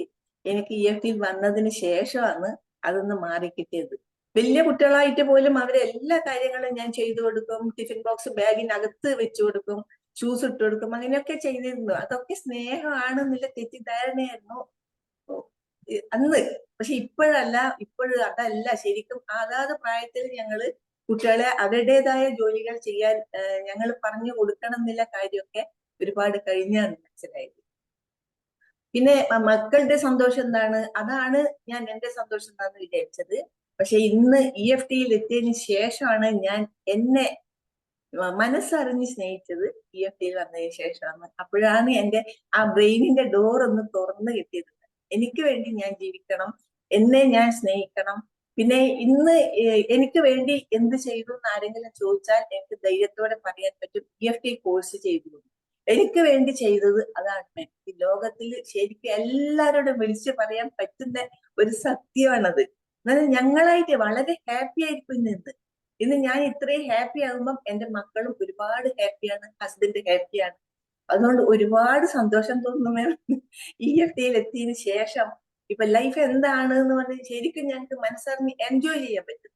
Speaker 5: EFT വന്നതിന് ശേഷമാണ് അതൊന്ന് മാറിക്കിട്ടിയത്. വലിയ കുട്ടികളായിട്ട് പോലും അവരെല്ലാ കാര്യങ്ങളും ഞാൻ ചെയ്തു കൊടുക്കും. ടിഫിൻ ബോക്സ് ബാഗിനകത്ത് വെച്ചു കൊടുക്കും, ഷൂസ് ഇട്ട് കൊടുക്കും, അങ്ങനെയൊക്കെ ചെയ്തിരുന്നു. അതൊക്കെ സ്നേഹമാണെന്നുള്ള തെറ്റിദ്ധാരണയായിരുന്നു അന്ന്. പക്ഷെ ഇപ്പോഴല്ല, അതല്ല ശരിക്കും. അതാത് പ്രായത്തിൽ ഞങ്ങള് കുട്ടികളെ അവരുടേതായ ജോലികൾ ചെയ്യാൻ ഞങ്ങൾ പറഞ്ഞു കൊടുക്കണം എന്നുള്ള കാര്യമൊക്കെ ഒരുപാട് കഴിഞ്ഞാണ് മനസ്സിലായത്. പിന്നെ മക്കളുടെ സന്തോഷം എന്താണ്, അതാണ് ഞാൻ എന്റെ സന്തോഷം എന്താന്ന് വിചാരിച്ചത്. പക്ഷെ ഇന്ന് EFTയിൽ എത്തിയതിന് ശേഷമാണ് ഞാൻ എന്നെ മനസ്സറിഞ്ഞ് സ്നേഹിച്ചത്. EFTയിൽ വന്നതിന് ശേഷമാണ്. അപ്പോഴാണ് എന്റെ ആ ബ്രെയിനിന്റെ ഡോർ ഒന്ന് തുറന്നു കിട്ടിയത്. എനിക്ക് വേണ്ടി ഞാൻ ജീവിക്കണം, എന്നെ ഞാൻ സ്നേഹിക്കണം. പിന്നെ ഇന്ന് എനിക്ക് വേണ്ടി എന്ത് ചെയ്തു എന്ന് ആരെങ്കിലും ചോദിച്ചാൽ എനിക്ക് ധൈര്യത്തോടെ പറയാൻ പറ്റും, EFT കോഴ്സ് ചെയ്തു. എനിക്ക് വേണ്ടി ചെയ്തത് അതാണ്. ഈ ലോകത്തിൽ ശരിക്കും എല്ലാവരോടും വിളിച്ചു പറയാൻ പറ്റുന്ന ഒരു സത്യമാണത്. എന്നാൽ ഞങ്ങളായിട്ട് വളരെ ഹാപ്പി ആയിരിക്കും ഇന്ന് ഞാൻ ഇത്രയും ഹാപ്പി ആകുമ്പം എന്റെ മക്കളും ഒരുപാട് ഹാപ്പിയാണ്, ഹസ്ബൻഡ് ഹാപ്പിയാണ്. അതുകൊണ്ട് ഒരുപാട് സന്തോഷം തോന്നുന്നു. EFTയിൽ എത്തിയതിനു ശേഷം ഇപ്പൊ ലൈഫ് എന്താണ് എന്ന് പറഞ്ഞാൽ ശരിക്കും ഞങ്ങൾക്ക് മനസ്സറിഞ്ഞ് എൻജോയ് ചെയ്യാൻ പറ്റും.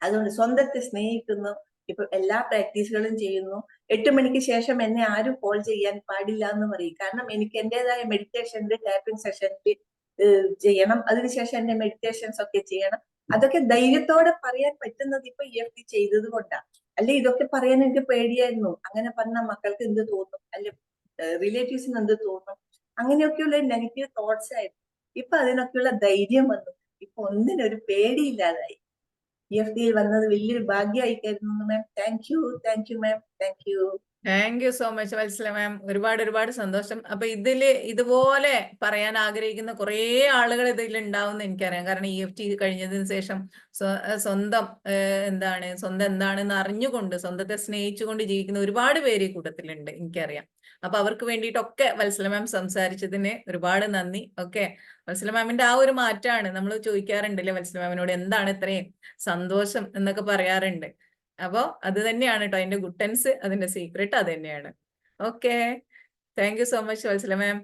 Speaker 5: അതുകൊണ്ട് സ്വന്തത്തെ സ്നേഹിക്കുന്നു. ഇപ്പൊ എല്ലാ പ്രാക്ടീസുകളും ചെയ്യുന്നു. 8 മണിക്ക് ശേഷം എന്നെ ആരും കോൾ ചെയ്യാൻ പാടില്ല എന്ന് പറയും. കാരണം എനിക്ക് എന്റേതായ മെഡിറ്റേഷന്റെ ടാപ്പിംഗ് സെഷനിൽ ചെയ്യണം. അതിനുശേഷം എന്റെ മെഡിറ്റേഷൻസ് ഒക്കെ ചെയ്യണം. അതൊക്കെ ധൈര്യത്തോടെ പറയാൻ പറ്റുന്നത് ഇപ്പൊ EFT ചെയ്തത് കൊണ്ടാണ്. അല്ലെ ഇതൊക്കെ പറയാൻ എനിക്ക് പേടിയായിരുന്നു. അങ്ങനെ പറഞ്ഞ മക്കൾക്ക് എന്ത് തോന്നും, അല്ലെ റിലേറ്റീവ്സിന് എന്ത് തോന്നും, അങ്ങനെയൊക്കെയുള്ള നെഗറ്റീവ് തോട്ട്സ് ആയിരുന്നു. ഇപ്പൊ അതിനൊക്കെയുള്ള ധൈര്യം വന്നു. ഇപ്പൊ ഒന്നിനൊരു പേടിയില്ലാതായി. EFTയിൽ വന്നത് വലിയൊരു ഭാഗ്യമായിട്ടായിരുന്നു ma'am. Thank you ma'am. Thank you.
Speaker 1: Thank you so much Vatsala ma'am. ഒരുപാട് സന്തോഷം. അപ്പൊ ഇതുപോലെ പറയാൻ ആഗ്രഹിക്കുന്ന കുറേ ആളുകൾ ഇതിൽ ഉണ്ടാവും എന്ന് എനിക്കറിയാം. കാരണം EFT കഴിഞ്ഞതിന് ശേഷം സ്വന്തം എന്താണെന്ന് അറിഞ്ഞുകൊണ്ട് സ്വന്തത്തെ സ്നേഹിച്ചുകൊണ്ട് ജീവിക്കുന്ന ഒരുപാട് പേര് ഈ കൂട്ടത്തിലുണ്ട്, എനിക്കറിയാം. അപ്പൊ അവർക്ക് വേണ്ടിയിട്ടൊക്കെ വത്സല മാം സംസാരിച്ചതിന് ഒരുപാട് നന്ദി. ഓക്കെ, വത്സല മാമിന്റെ ആ ഒരു മാറ്റമാണ് നമ്മൾ ചോദിക്കാറുണ്ടല്ലേ വത്സല മാമിനോട്, എന്താണ് ഇത്രയും സന്തോഷം എന്നൊക്കെ പറയാറുണ്ട്. അപ്പോ അത് തന്നെയാണ് കേട്ടോ അതിന്റെ ഗുട്ടൻസ്, അതിന്റെ സീക്രട്ട് അത് തന്നെയാണ്. Okay, thank you so much Vatsala ma'am.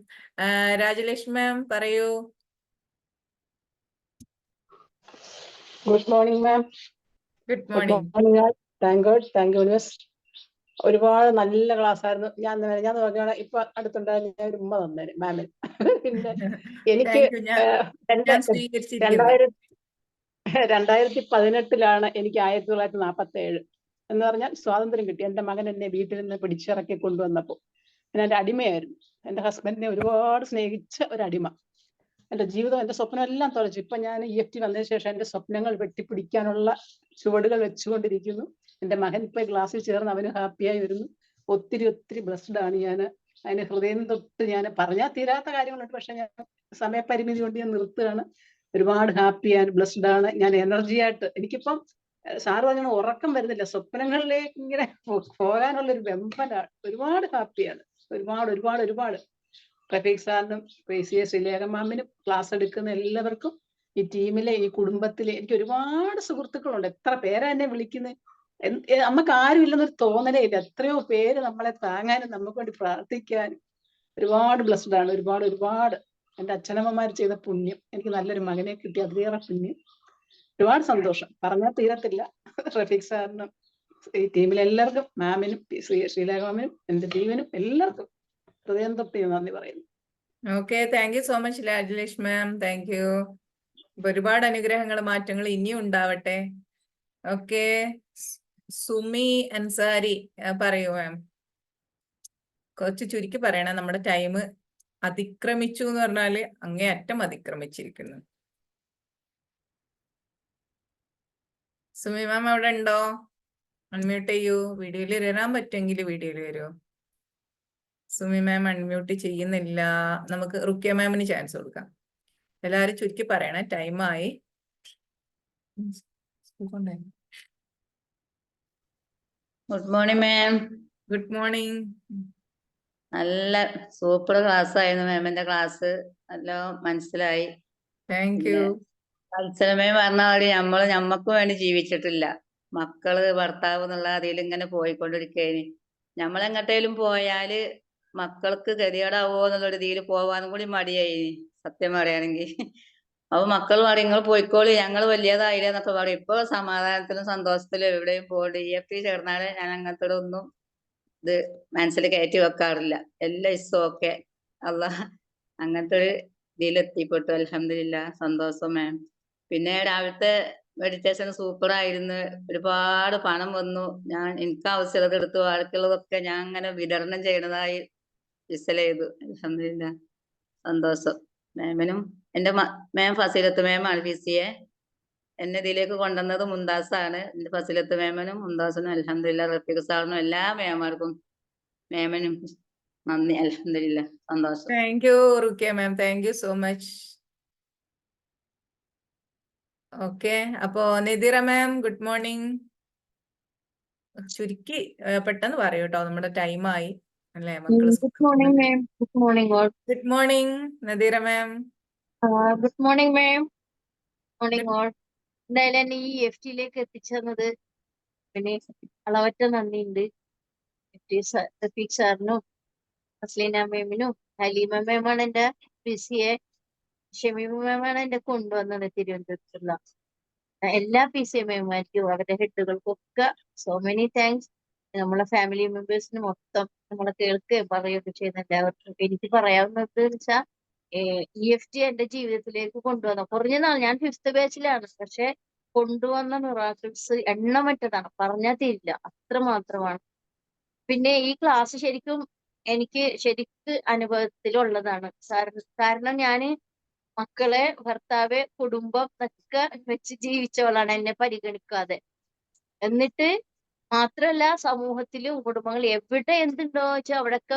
Speaker 1: Rajalakshmi ma'am പറയൂ.
Speaker 6: Good morning ma'am.
Speaker 1: Good
Speaker 6: good
Speaker 1: morning.
Speaker 6: Morning. Thank you miss. ഒരുപാട് നല്ല ക്ലാസ് ആയിരുന്നു. ഞാൻ നോക്കിയാണ് ഇപ്പൊ അടുത്തുണ്ടായിരുന്ന ഞാൻ ഒരു ഉമ്മ തന്നേരും മാമിന്. പിന്നെ എനിക്ക്
Speaker 1: താങ്ക് യു. ഞാൻ സ്വീകരിച്ചിരിക്കുന്നു.
Speaker 6: 2018 എനിക്ക് 1947 എന്ന് പറഞ്ഞാൽ സ്വാതന്ത്ര്യം കിട്ടി. എന്റെ മകൻ എന്നെ വീട്ടിൽ നിന്ന് പിടിച്ചിറക്കി കൊണ്ടുവന്നപ്പോൾ ഞാൻ എന്റെ അടിമയായിരുന്നു. എന്റെ ഹസ്ബൻഡിനെ ഒരുപാട് സ്നേഹിച്ച ഒരു അടിമ. എന്റെ ജീവിതം, എന്റെ സ്വപ്നം എല്ലാം തുലച്ചു. ഇപ്പൊ ഞാൻ EFT വന്നതിന് ശേഷം എന്റെ സ്വപ്നങ്ങൾ വെട്ടിപ്പിടിക്കാനുള്ള ചുവടുകൾ വെച്ചുകൊണ്ടിരിക്കുന്നു. എന്റെ മകൻ ഇപ്പൊ ക്ലാസ്സിൽ ചേർന്ന് അവന് ഹാപ്പിയായി വരുന്നു. ഒത്തിരി ബ്ലസ്ഡ് ആണ് ഞാൻ. അതിന് ഹൃദയം തൊട്ട് ഞാൻ പറഞ്ഞാൽ തീരാത്ത കാര്യങ്ങളുണ്ട്, പക്ഷെ ഞാൻ സമയപരിമിതി കൊണ്ട് ഞാൻ നിർത്തുകയാണ്. ഒരുപാട് ഹാപ്പിയാണ്, ബ്ലസ്ഡ് ആണ് ഞാൻ. എനർജി ആയിട്ട് എനിക്കിപ്പം സാറ് പറഞ്ഞ ഉറക്കം വരുന്നില്ല. സ്വപ്നങ്ങളിലേക്ക് ഇങ്ങനെ പോകാനുള്ള ഒരു വെമ്പലാണ്. ഒരുപാട് ഹാപ്പിയാണ്. ഒരുപാട് റഫീഖ് സാറിനും PCA ശ്രീലേഖ മാമിനും ക്ലാസ് എടുക്കുന്ന എല്ലാവർക്കും, ഈ ടീമിലെ, ഈ കുടുംബത്തിലെ എനിക്ക് ഒരുപാട് സുഹൃത്തുക്കളുണ്ട്. എത്ര പേരാ എന്നെ വിളിക്കുന്നത്. നമുക്ക് ആരും ഇല്ലെന്നൊരു തോന്നലേ ഇല്ല. എത്രയോ പേര് നമ്മളെ താങ്ങാനും നമുക്ക് വേണ്ടി പ്രാർത്ഥിക്കാനും. ഒരുപാട് ബ്ലസ്ഡ് ആണ്. ഒരുപാട് എന്റെ അച്ഛനമ്മമാർ ചെയ്ത പുണ്യം. എനിക്ക് നല്ലൊരു മകനെ കിട്ടി, അതിലേറെ പുണ്യം. ഒരുപാട് സന്തോഷം, പറഞ്ഞാൽ തീരത്തില്ല. റഫീഖ് സാറിനും ഈ ടീമിലെ എല്ലാവർക്കും, മാമിനും ശ്രീലേഖ മാമിനും എന്റെ ടീമിനും എല്ലാവർക്കും ഹൃദയം തൊട്ട് നന്ദി പറയുന്നു.
Speaker 1: Okay, thank you so much Rajalakshmi ma'am. Thank U. ഒരുപാട് അനുഗ്രഹങ്ങൾ, മാറ്റങ്ങൾ ഇനിയും ഉണ്ടാവട്ടെ. ഓക്കെ, സുമി അൻസാരി പറയൂ മാം. കുറച്ച് ചുരുക്കി പറയണം, നമ്മുടെ ടൈം അതിക്രമിച്ചു എന്ന് പറഞ്ഞാല് അങ്ങേയറ്റം അതിക്രമിച്ചിരിക്കുന്നു. സുമി മാം അവിടെ ഉണ്ടോ? അൺമ്യൂട്ട് ചെയ്യൂ. വീഡിയോയിൽ വരാൻ പറ്റുമെങ്കിൽ വീഡിയോയിൽ വരുമോ? സുമി മാം അൺമ്യൂട്ട് ചെയ്യുന്നില്ല. നമുക്ക് റുക്കിയ മാമിന് ചാൻസ് കൊടുക്കാം. എല്ലാവരും ചുരുക്കി പറയണേ, ടൈമായി.
Speaker 7: Good morning ma'am.
Speaker 1: Good morning.
Speaker 7: നല്ല സൂപ്പർ ക്ലാസ് ആയിരുന്നു മാമിന്റെ ക്ലാസ്. എല്ലാം മനസ്സിലായി.
Speaker 1: Thank you.
Speaker 7: മത്സരമേ പറഞ്ഞ പോലെ ഞമ്മക്ക് വേണ്ടി ജീവിച്ചിട്ടില്ല. മക്കള്, ഭർത്താവ് എന്നുള്ള അതിൽ ഇങ്ങനെ പോയിക്കൊണ്ടിരിക്കുകയാണ്. നമ്മളെങ്ങട്ടേലും പോയാല് മക്കൾക്ക് ഗതികേടാവോ എന്നുള്ള രീതിയിൽ പോവാനും കൂടി മടിയായി, സത്യം പറയുകയാണെങ്കിൽ. അപ്പൊ മക്കൾ പറയും നിങ്ങൾ പോയിക്കോളി, ഞങ്ങൾ വലിയതായില്ല എന്നൊക്കെ പറയും. ഇപ്പൊ സമാധാനത്തിലും സന്തോഷത്തിലും എവിടെയും പോകണ്ട. EFT ചേർന്നാല് ഞാൻ അങ്ങനത്തെ ഒന്നും ഇത് മനസ്സിൽ കയറ്റി വെക്കാറില്ല. എല്ലാം ഓക്കെ. അള്ളാഹ് അങ്ങനത്തെ ഒരു ഇതിലെത്തിപ്പെട്ടു. അൽഹംദുലില്ലാ, സന്തോഷം മാം. പിന്നെ രാവിലത്തെ മെഡിറ്റേഷൻ സൂപ്പർ ആയിരുന്നു. ഒരുപാട് പണം വന്നു. എനിക്ക് ആവശ്യമുള്ളത് എടുത്തു, ബാക്കിയുള്ളതൊക്കെ ഞാൻ അങ്ങനെ വിതരണം ചെയ്യുന്നതായി ചെയ്തു. അൽഹംദുലില്ലാ, സന്തോഷം. മാമിനും എന്റെ മാം ഫസീലത്ത് മാമാണ് PCA. എന്നെ ഇതിലേക്ക് കൊണ്ടുവന്നത് മുംതാസാണ്. എന്റെ ഫസീലത്ത് മാമിനും മുംതാസിനും അൽഹംദുലില്ലാ, റഫീഖ് സാറിനും എല്ലാ മാമാർക്കും മാമിനും നന്ദി. അൽഹംദുലില്ലാ, സന്തോഷം.
Speaker 1: Thank you ruqyah ma'am. Thank you so much. Okay, അപ്പോ നിതിറ മാം ഗുഡ് മോർണിംഗ്. ചുരുക്കി പെട്ടെന്ന് പറയൂ കേട്ടോ, നമ്മുടെ ടൈമായി അല്ലേ മക്കള്.
Speaker 8: Good morning ma'am. Good morning all.
Speaker 1: Good morning Nadeera ma'am.
Speaker 8: Good morning ma'am. Morning all. എന്തായാലും എന്നെ ഈ EFT-യിലേക്ക് എത്തിച്ചെന്നത് പിന്നെ അളവറ്റ നന്ദിയുണ്ട്. റഫീഖ് സാറിനും അസ്ലീന മാമിനും. ഹലീമ മാമാണ് എന്റെ PCA. ഷമീമ മാമാണ് എന്റെ കൊണ്ടുവന്നത് തിരുവനന്തപുരത്തുള്ള. എല്ലാ PCA മാമാർക്കും അവരുടെ ഹെഡുകൾക്കൊക്കെ സോ മെനി താങ്ക്സ്. നമ്മളെ ഫാമിലി മെമ്പേഴ്സിന് മൊത്തം നമ്മളെ കേൾക്കുകയും പറയുകയൊക്കെ ചെയ്യുന്ന എല്ലാവർക്കും. എനിക്ക് പറയാവുന്നത് വെച്ചാൽ EFT എന്റെ ജീവിതത്തിലേക്ക് കൊണ്ടുവന്ന കുറഞ്ഞ നാൾ, ഞാൻ 5th ബാച്ചിലാണ്, പക്ഷെ കൊണ്ടുവന്ന മിറാക്കിൾസ് എണ്ണമറ്റതാണ്, പറഞ്ഞാൽ തീരില്ല, അത്രമാത്രമാണ്. പിന്നെ ഈ ക്ലാസ് ശരിക്കും എനിക്ക് അനുഭവത്തിലുള്ളതാണ്. കാരണം ഞാന് മക്കളെ, ഭർത്താവ്, കുടുംബം ഒക്കെ വെച്ച് ജീവിച്ചവളാണ്, എന്നെ പരിഗണിക്കാതെ. എന്നിട്ട് മാത്രല്ല സമൂഹത്തിലും കുടുംബങ്ങൾ എവിടെ എന്തുണ്ടോ വെച്ചാൽ അവിടെയൊക്കെ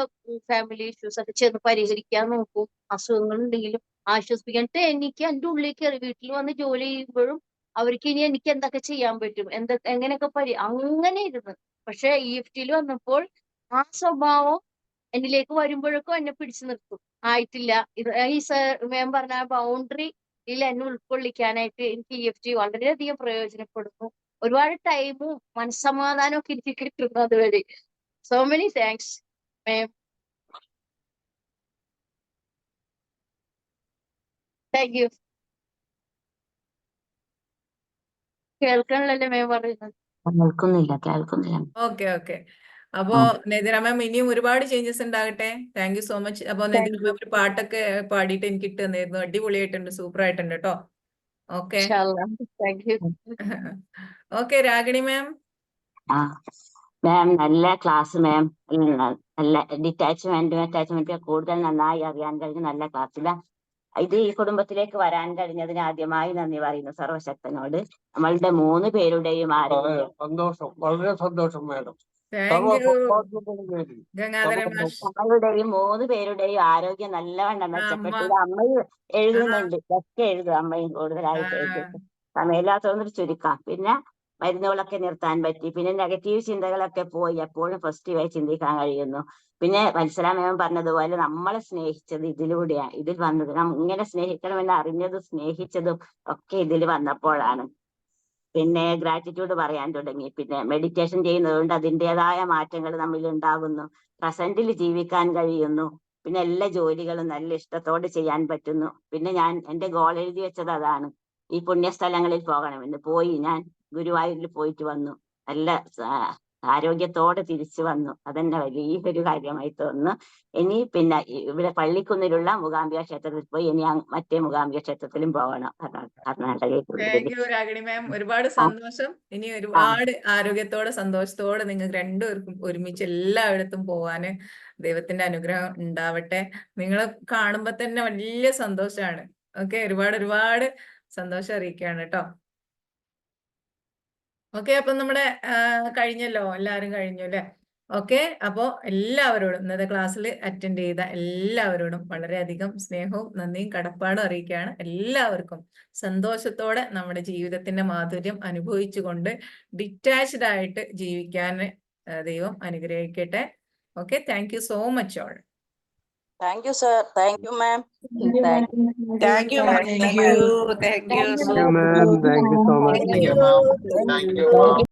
Speaker 8: ഫാമിലി ഇഷ്യൂസ് ഒക്കെ ചെന്ന് പരിഹരിക്കാൻ നോക്കും. അസുഖങ്ങൾ ഉണ്ടെങ്കിലും ആശ്വസിപ്പിക്കാൻ. എനിക്ക് എൻ്റെ ഉള്ളിൽ കയറി വീട്ടിൽ വന്ന് ജോലി ചെയ്യുമ്പോഴും അവർക്ക് ഇനി എനിക്ക് എന്തൊക്കെ ചെയ്യാൻ പറ്റും, എങ്ങനെയൊക്കെ അങ്ങനെ ഇരുന്ന്. പക്ഷെ EFT വന്നപ്പോൾ ആ സ്വഭാവം എന്നിലേക്ക് വരുമ്പോഴേക്കും എന്നെ പിടിച്ചു നിർത്തും. ആയിട്ടില്ല, ഇത് ഈ മാം പറഞ്ഞ ബൗണ്ടറിയിൽ എന്നെ ഉൾക്കൊള്ളിക്കാനായിട്ട് എനിക്ക് EFT വളരെയധികം പ്രയോജനപ്പെടുന്നു. ഒരുപാട് ടൈമും മനസ്സമാധാനവും ഒക്കെ എനിക്ക് കിട്ടുന്നു അതുവഴി. So many thanks ma'am. Thank you. കേൾക്കണല്ലോ മാം പറയുന്നത്?
Speaker 7: കേൾക്കുന്നില്ല.
Speaker 1: Okay okay. അപ്പോ നെതിര മാം ഇനിയും ഒരുപാട് ചേഞ്ചസ് ഉണ്ടാകട്ടെ. Thank you so much. അപ്പൊ നെതിര മാം ഒരു പാട്ടൊക്കെ പാടിയിട്ട് എനിക്ക് ഇട്ട് തന്നിരുന്നു. അടിപൊളിയായിട്ടുണ്ട്, സൂപ്പർ ആയിട്ടുണ്ട് കേട്ടോ. Okay
Speaker 8: thank you.
Speaker 1: Okay Ragini ma'am.
Speaker 7: Ma'am നല്ല ക്ലാസ് മാം. നല്ല അറ്റാച്ച്മെന്റ് കൂടുതൽ നന്നായി അറിയാൻ കഴിഞ്ഞു. നല്ല ക്ലാസ്സില. ഇത് ഈ കുടുംബത്തിലേക്ക് വരാൻ കഴിഞ്ഞതിന് ആദ്യമായി നന്ദി പറയുന്നു സർവശക്തനോട്. നമ്മളുടെ 3 പേരുടെയും ആരോഗ്യം
Speaker 2: സന്തോഷം, വളരെ സന്തോഷം മാഡം.
Speaker 1: താങ്ക് യു ഗംഗാധര മാഷ്.
Speaker 7: നമ്മളുടെയും 3 പേരുടെയും ആരോഗ്യം നല്ലവണ്ണം മെച്ചപ്പെട്ടു. അമ്മയും എഴുതുന്നുണ്ട്, ഒക്കെ എഴുതും. അമ്മയും കൂടുതലായിട്ട് എഴുതും. സമയമില്ലാത്തതൊന്നും ചുരുക്കാം. പിന്നെ മരുന്നുകളൊക്കെ നിർത്താൻ പറ്റി. പിന്നെ നെഗറ്റീവ് ചിന്തകളൊക്കെ പോയി. എപ്പോഴും പോസിറ്റീവായി ചിന്തിക്കാൻ കഴിയുന്നു. പിന്നെ മത്സരാമയം പറഞ്ഞതുപോലെ നമ്മളെ സ്നേഹിച്ചത് ഇതിലൂടെയാണ്. ഇതിൽ വന്നത് ഇങ്ങനെ സ്നേഹിക്കണമെന്ന് അറിഞ്ഞതും സ്നേഹിച്ചതും ഒക്കെ ഇതിൽ വന്നപ്പോഴാണ്. പിന്നെ ഗ്രാറ്റിറ്റ്യൂഡ് പറയാൻ തുടങ്ങി. പിന്നെ മെഡിറ്റേഷൻ ചെയ്യുന്നതുകൊണ്ട് അതിൻ്റെതായ മാറ്റങ്ങൾ നമ്മിൽ ഉണ്ടാകുന്നു. പ്രസന്റിൽ ജീവിക്കാൻ കഴിയുന്നു. പിന്നെ എല്ലാ ജോലികളും നല്ല ഇഷ്ടത്തോടെ ചെയ്യാൻ പറ്റുന്നു. പിന്നെ ഞാൻ എൻ്റെ ഗോൾ എഴുതി വെച്ചത് അതാണ്, ഈ പുണ്യസ്ഥലങ്ങളിൽ പോകണമെന്ന്. പോയി ഞാൻ ഗുരുവായൂരിൽ പോയിട്ട് വന്നു. നല്ല ആരോഗ്യത്തോടെ തിരിച്ചു വന്നു. അതെന്നെ വലിയൊരു കാര്യമായി തോന്നുന്നു. ഇനി പിന്നെ ഇവിടെ പള്ളിക്കുന്നിലുള്ള മൂകാംബിക ക്ഷേത്രത്തിൽ പോയി ഇനി മറ്റേ മൂകാംബിക ക്ഷേത്രത്തിലും പോകണം, കർണാടകയിൽ.
Speaker 1: താങ്ക് യു രാഗിണി മാം. ഒരുപാട് സന്തോഷം. ഇനി ഒരുപാട് ആരോഗ്യത്തോടെ സന്തോഷത്തോടെ നിങ്ങൾക്ക് രണ്ടുപേർക്കും ഒരുമിച്ച് എല്ലായിടത്തും പോവാന് ദൈവത്തിന്റെ അനുഗ്രഹം ഉണ്ടാവട്ടെ. നിങ്ങളെ കാണുമ്പോ തന്നെ വലിയ സന്തോഷമാണ്. ഓക്കെ, ഒരുപാട് സന്തോഷം അറിയിക്കുകയാണ് കേട്ടോ. ഓക്കെ, അപ്പൊ നമ്മുടെ കഴിഞ്ഞല്ലോ, എല്ലാവരും കഴിഞ്ഞു അല്ലെ? ഓക്കെ, അപ്പോ എല്ലാവരോടും ഇന്നത്തെ ക്ലാസ്സിൽ അറ്റൻഡ് ചെയ്ത എല്ലാവരോടും വളരെയധികം സ്നേഹവും നന്ദിയും കടപ്പാടും അറിയിക്കുകയാണ്. എല്ലാവർക്കും സന്തോഷത്തോടെ നമ്മുടെ ജീവിതത്തിന്റെ മാധുര്യം അനുഭവിച്ചുകൊണ്ട് ഡിറ്റാച്ച്ഡ് ആയിട്ട് ജീവിക്കാൻ ദൈവം അനുഗ്രഹിക്കട്ടെ. Okay, thank you so much all.
Speaker 9: Thank you, sir. Thank you, ma'am.
Speaker 10: Thank you, ma'am.
Speaker 1: Thank
Speaker 10: Thank
Speaker 1: you.
Speaker 10: you. Thank you so
Speaker 2: Thank you, ma'am. Thank you so much.
Speaker 1: Thank you.
Speaker 8: Thank you.